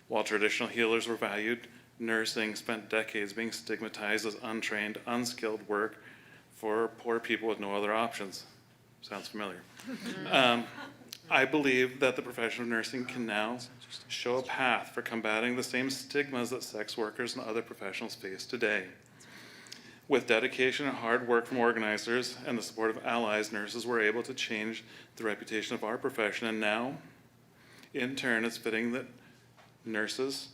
While traditional healers were valued, nursing spent decades being stigmatized as untrained, unskilled work for poor people with no other options. Sounds familiar. I believe that the profession of nursing can now show a path for combating the same stigmas that sex workers and other professionals face today. With dedication and hard work from organizers and the support of allies, nurses were able to change the reputation of our profession, and now, in turn, it's fitting that nurses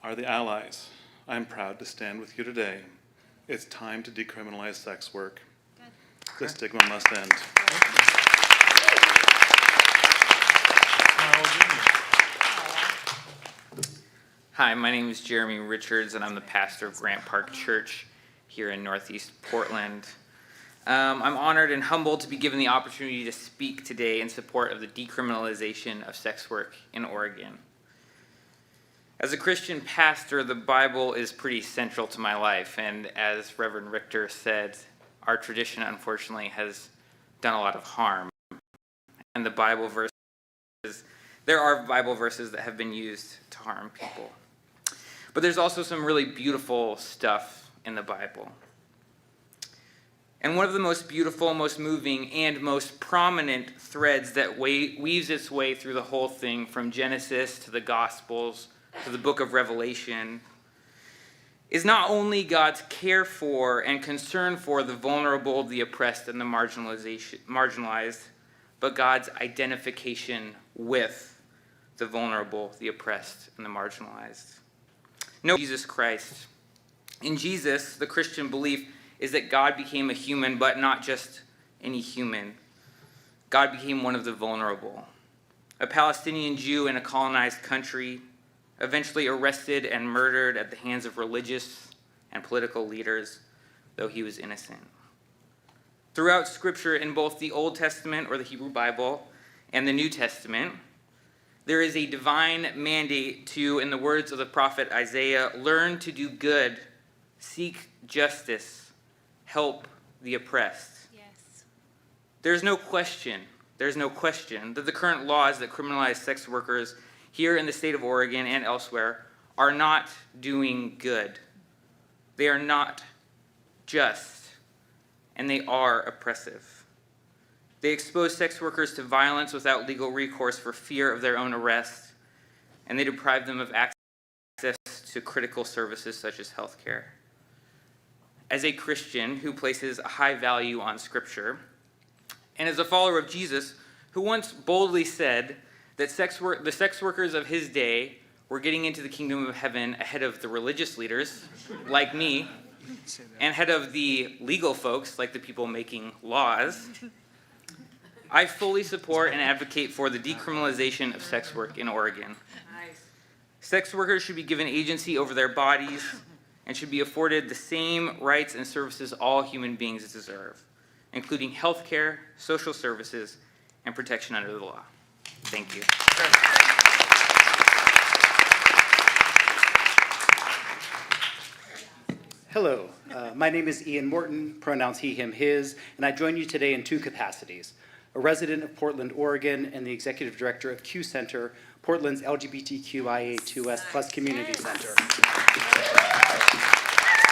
are the allies. I'm proud to stand with you today. It's time to decriminalize sex work. The stigma must end. Hi, my name is Jeremy Richards, and I'm the pastor of Grant Park Church here in Northeast Portland. I'm honored and humbled to be given the opportunity to speak today in support of the decriminalization of sex work in Oregon. As a Christian pastor, the Bible is pretty central to my life, and as Reverend Richter said, our tradition unfortunately has done a lot of harm. And there are Bible verses that have been used to harm people. But there's also some really beautiful stuff in the Bible. And one of the most beautiful, most moving, and most prominent threads that weaves its way through the whole thing, from Genesis to the Gospels to the book of Revelation, is not only God's care for and concern for the vulnerable, the oppressed, and the marginalized, but God's identification with the vulnerable, the oppressed, and the marginalized. No, Jesus Christ. In Jesus, the Christian belief is that God became a human, but not just any human. God became one of the vulnerable. A Palestinian Jew in a colonized country, eventually arrested and murdered at the hands of religious and political leaders, though he was innocent. Throughout Scripture, in both the Old Testament, or the Hebrew Bible, and the New Testament, there is a divine mandate to, in the words of the prophet Isaiah, learn to do good, seek justice, help the oppressed. Yes. There's no question that the current laws that criminalize sex workers here in the state of Oregon and elsewhere are not doing good. They are not just, and they are oppressive. They expose sex workers to violence without legal recourse for fear of their own arrest, and they deprive them of access to critical services such as health care. As a Christian who places a high value on Scripture, and as a follower of Jesus who once boldly said that the sex workers of his day were getting into the kingdom of heaven ahead of the religious leaders, like me, and ahead of the legal folks, like the people making laws, I fully support and advocate for the decriminalization of sex work in Oregon. Sex workers should be given agency over their bodies and should be afforded the same rights and services all human beings deserve, including health care, social services, and protection under the law. Thank you. Hello, my name is Ian Morton, pronouns he, him, his, and I join you today in two capacities: a resident of Portland, Oregon, and the executive director of Q Center, Portland's LGBTQIA2S+ community center.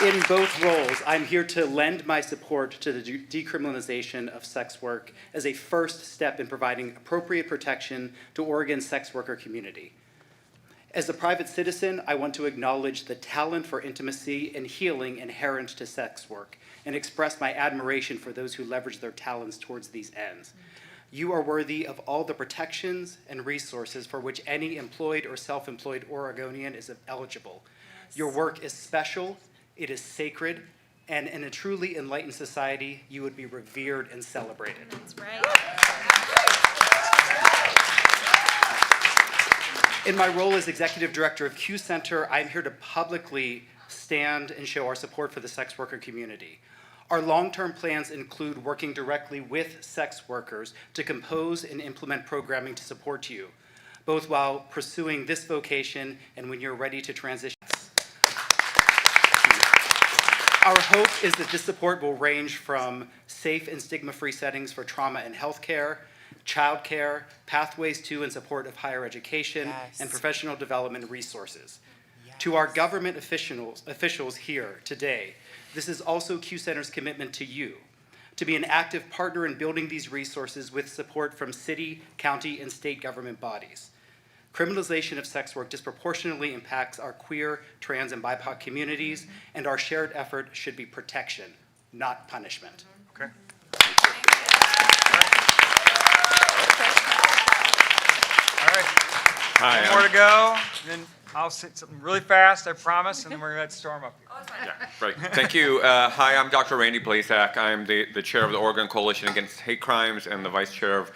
In both roles, I'm here to lend my support to the decriminalization of sex work as a first step in providing appropriate protection to Oregon's sex worker community. As a private citizen, I want to acknowledge the talent for intimacy and healing inherent to sex work and express my admiration for those who leverage their talents towards these ends. You are worthy of all the protections and resources for which any employed or self-employed Oregonian is eligible. Your work is special, it is sacred, and in a truly enlightened society, you would be revered and celebrated. That's right. In my role as executive director of Q Center, I'm here to publicly stand and show our support for the sex worker community. Our long-term plans include working directly with sex workers to compose and implement programming to support you, both while pursuing this vocation and when you're ready to transition. Our hope is that this support will range from safe and stigma-free settings for trauma and healthcare, childcare, pathways to and support of higher education, and professional development resources. To our government officials here today, this is also Q Center's commitment to you, to be an active partner in building these resources with support from city, county, and state government bodies. Criminalization of sex work disproportionately impacts our queer, trans, and BIPOC communities, and our shared effort should be protection, not punishment. Okay. All right. Hi, One more to go, and then I'll say something really fast, I promise, and then we're going to storm up here. Yeah, right. Thank you. Hi, I'm Dr. Randy Blazak. I'm the chair of the Oregon Coalition Against Hate Crimes and the vice chair of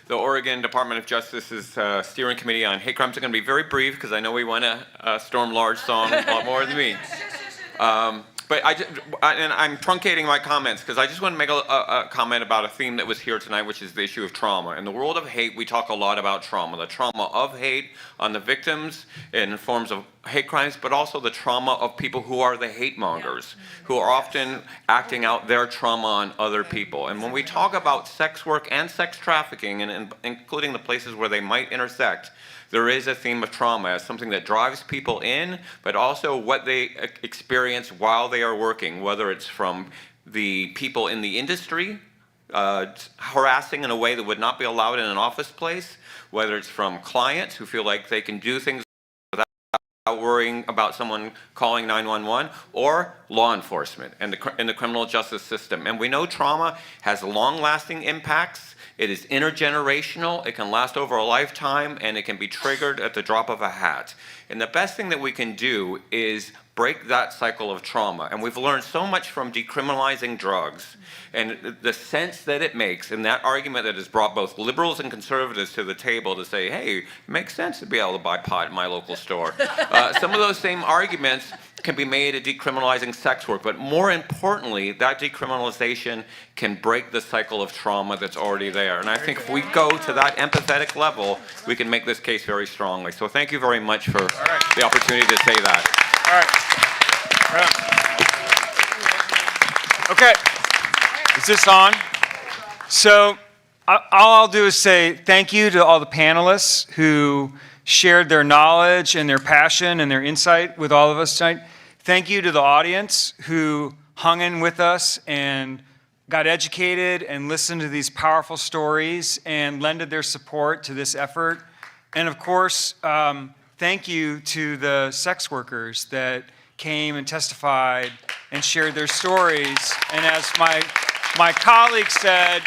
the Oregon Department of Justice's steering committee on hate crimes. I'm going to be very brief because I know we want a Storm Large song a lot more than me. But I'm truncating my comments because I just want to make a comment about a theme that was here tonight, which is the issue of trauma. In the world of hate, we talk a lot about trauma. The trauma of hate on the victims in forms of hate crimes, but also the trauma of people who are the hate mongers, who are often acting out their trauma on other people. And when we talk about sex work and sex trafficking, and including the places where they might intersect, there is a theme of trauma as something that drives people in, but also what they experience while they are working, whether it's from the people in the industry harassing in a way that would not be allowed in an office place, whether it's from clients who feel like they can do things without worrying about someone calling 911, or law enforcement and in the criminal justice system. And we know trauma has long-lasting impacts. It is intergenerational, it can last over a lifetime, and it can be triggered at the drop of a hat. And the best thing that we can do is break that cycle of trauma. And we've learned so much from decriminalizing drugs and the sense that it makes, and that argument that has brought both liberals and conservatives to the table to say, hey, it makes sense to be able to buy pot in my local store. Some of those same arguments can be made at decriminalizing sex work, but more importantly, that decriminalization can break the cycle of trauma that's already there. And I think if we go to that empathetic level, we can make this case very strongly. So thank you very much for the opportunity to say that. Okay, is this on? So all I'll do is say thank you to all the panelists who shared their knowledge and their passion and their insight with all of us tonight. Thank you to the audience who hung in with us and got educated and listened to these powerful stories and lended their support to this effort. And of course, thank you to the sex workers that came and testified and shared their stories. And as my colleague said,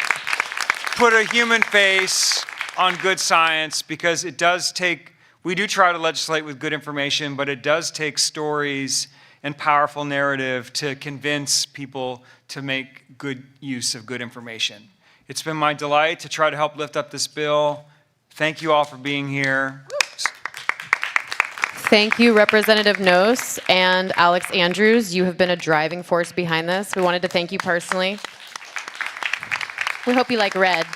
put a human face on good science, because it does take, we do try to legislate with good information, but it does take stories and powerful narrative to convince people to make good use of good information. It's been my delight to try to help lift up this bill. Thank you all for being here. Thank you, Representative Nose and Alex Andrews. You have been a driving force behind this. We wanted to thank you personally. We hope you like red.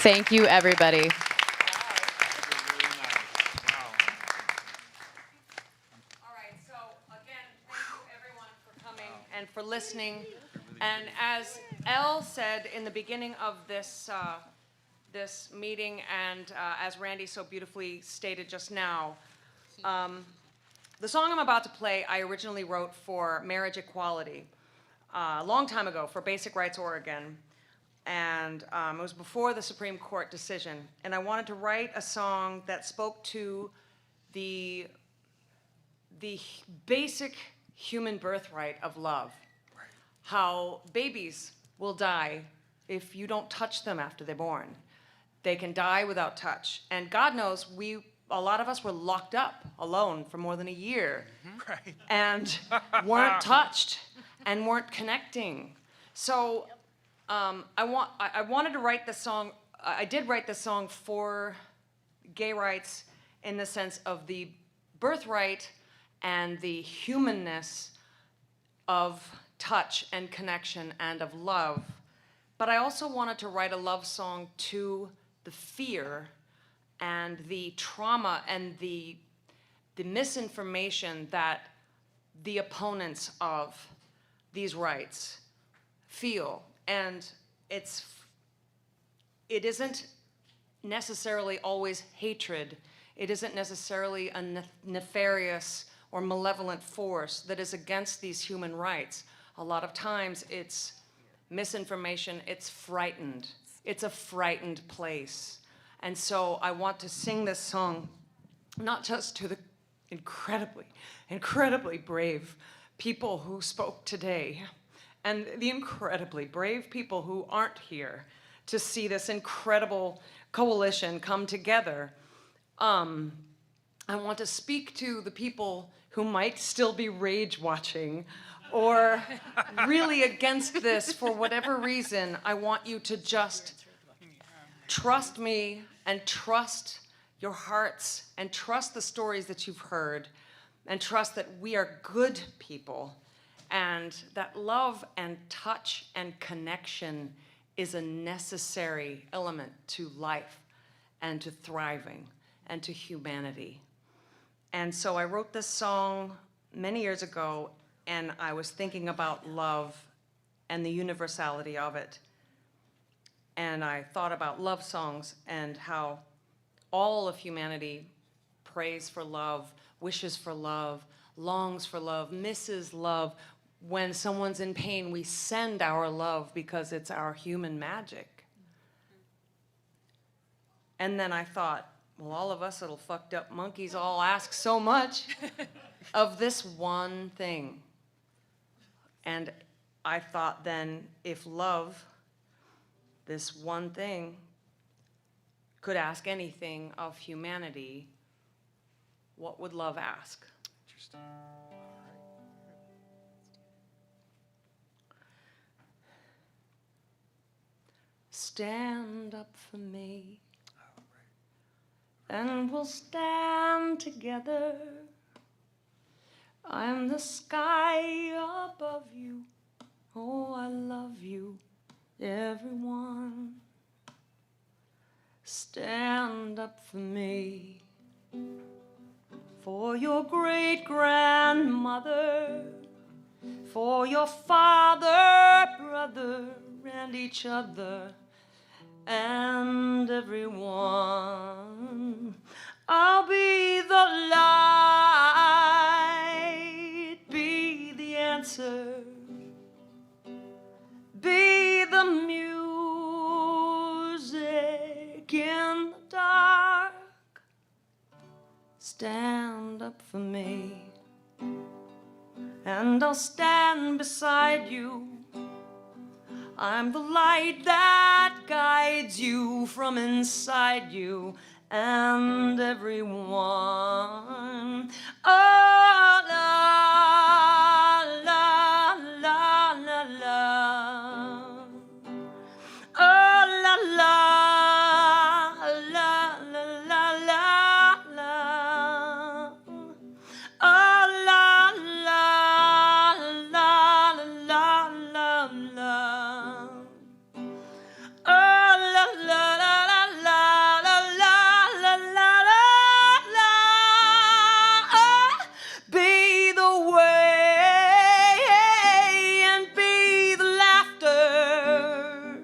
Thank you, everybody. And for listening. And as Elle said in the beginning of this this meeting, and as Randy so beautifully stated just now, the song I'm about to play, I originally wrote for marriage equality a long time ago for Basic Rights Oregon. And it was before the Supreme Court decision. And I wanted to write a song that spoke to the basic human birthright of love. How babies will die if you don't touch them after they're born. They can die without touch. And God knows, a lot of us were locked up alone for more than a year. Right. And weren't touched and weren't connecting. So I wanted to write this song. I did write this song for gay rights in the sense of the birthright and the humanness of touch and connection and of love. But I also wanted to write a love song to the fear and the trauma and the misinformation that the opponents of these rights feel. And it isn't necessarily always hatred. It isn't necessarily a nefarious or malevolent force that is against these human rights. A lot of times it's misinformation, it's frightened. It's a frightened place. And so I want to sing this song, not just to the incredibly, incredibly brave people who spoke today, and the incredibly brave people who aren't here to see this incredible coalition come together. I want to speak to the people who might still be rage watching or really against this for whatever reason. I want you to just trust me and trust your hearts and trust the stories that you've heard and trust that we are good people and that love and touch and connection is a necessary element to life and to thriving and to humanity. And so I wrote this song many years ago, and I was thinking about love and the universality of it. And I thought about love songs and how all of humanity prays for love, wishes for love, longs for love, misses love. When someone's in pain, we send our love because it's our human magic. And then I thought, well, all of us little fucked up monkeys all ask so much of this one thing. And I thought then, if love, this one thing, could ask anything of humanity, what would love ask? Interesting. Stand up for me, and we'll stand together. I'm the sky above you. Oh, I love you, everyone. Stand up for me, for your great-grandmother, for your father, brother, and each other, and everyone. I'll be the light, be the answer, be the music in the dark. Stand up for me, and I'll stand beside you. I'm the light that guides you from inside you and everyone. Oh, la, la, la, la, la. Oh, la, la, la, la, la, la, la. Oh, la, la, la, la, la, la. Oh, la, la, la, la, la, la, la, la, la, la. Oh, be the way and be the laughter.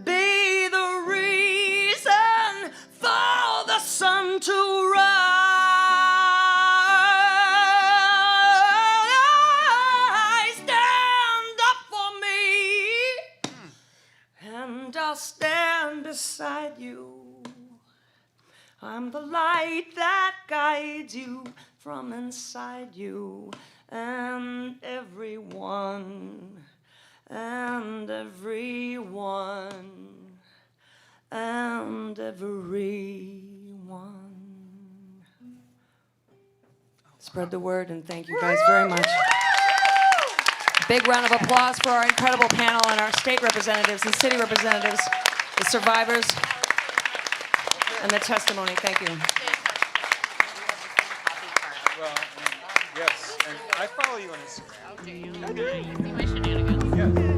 Be the reason for the sun to rise. Stand up for me, and I'll stand beside you. I'm the light that guides you from inside you and everyone, and everyone, and everyone. Spread the word, and thank you guys very much. Big round of applause for our incredible panel and our state representatives and city representatives, the survivors, and the testimony. Thank you. Well, yes, and I follow you on Instagram. Oh, do you? See my shenanigans? Yeah.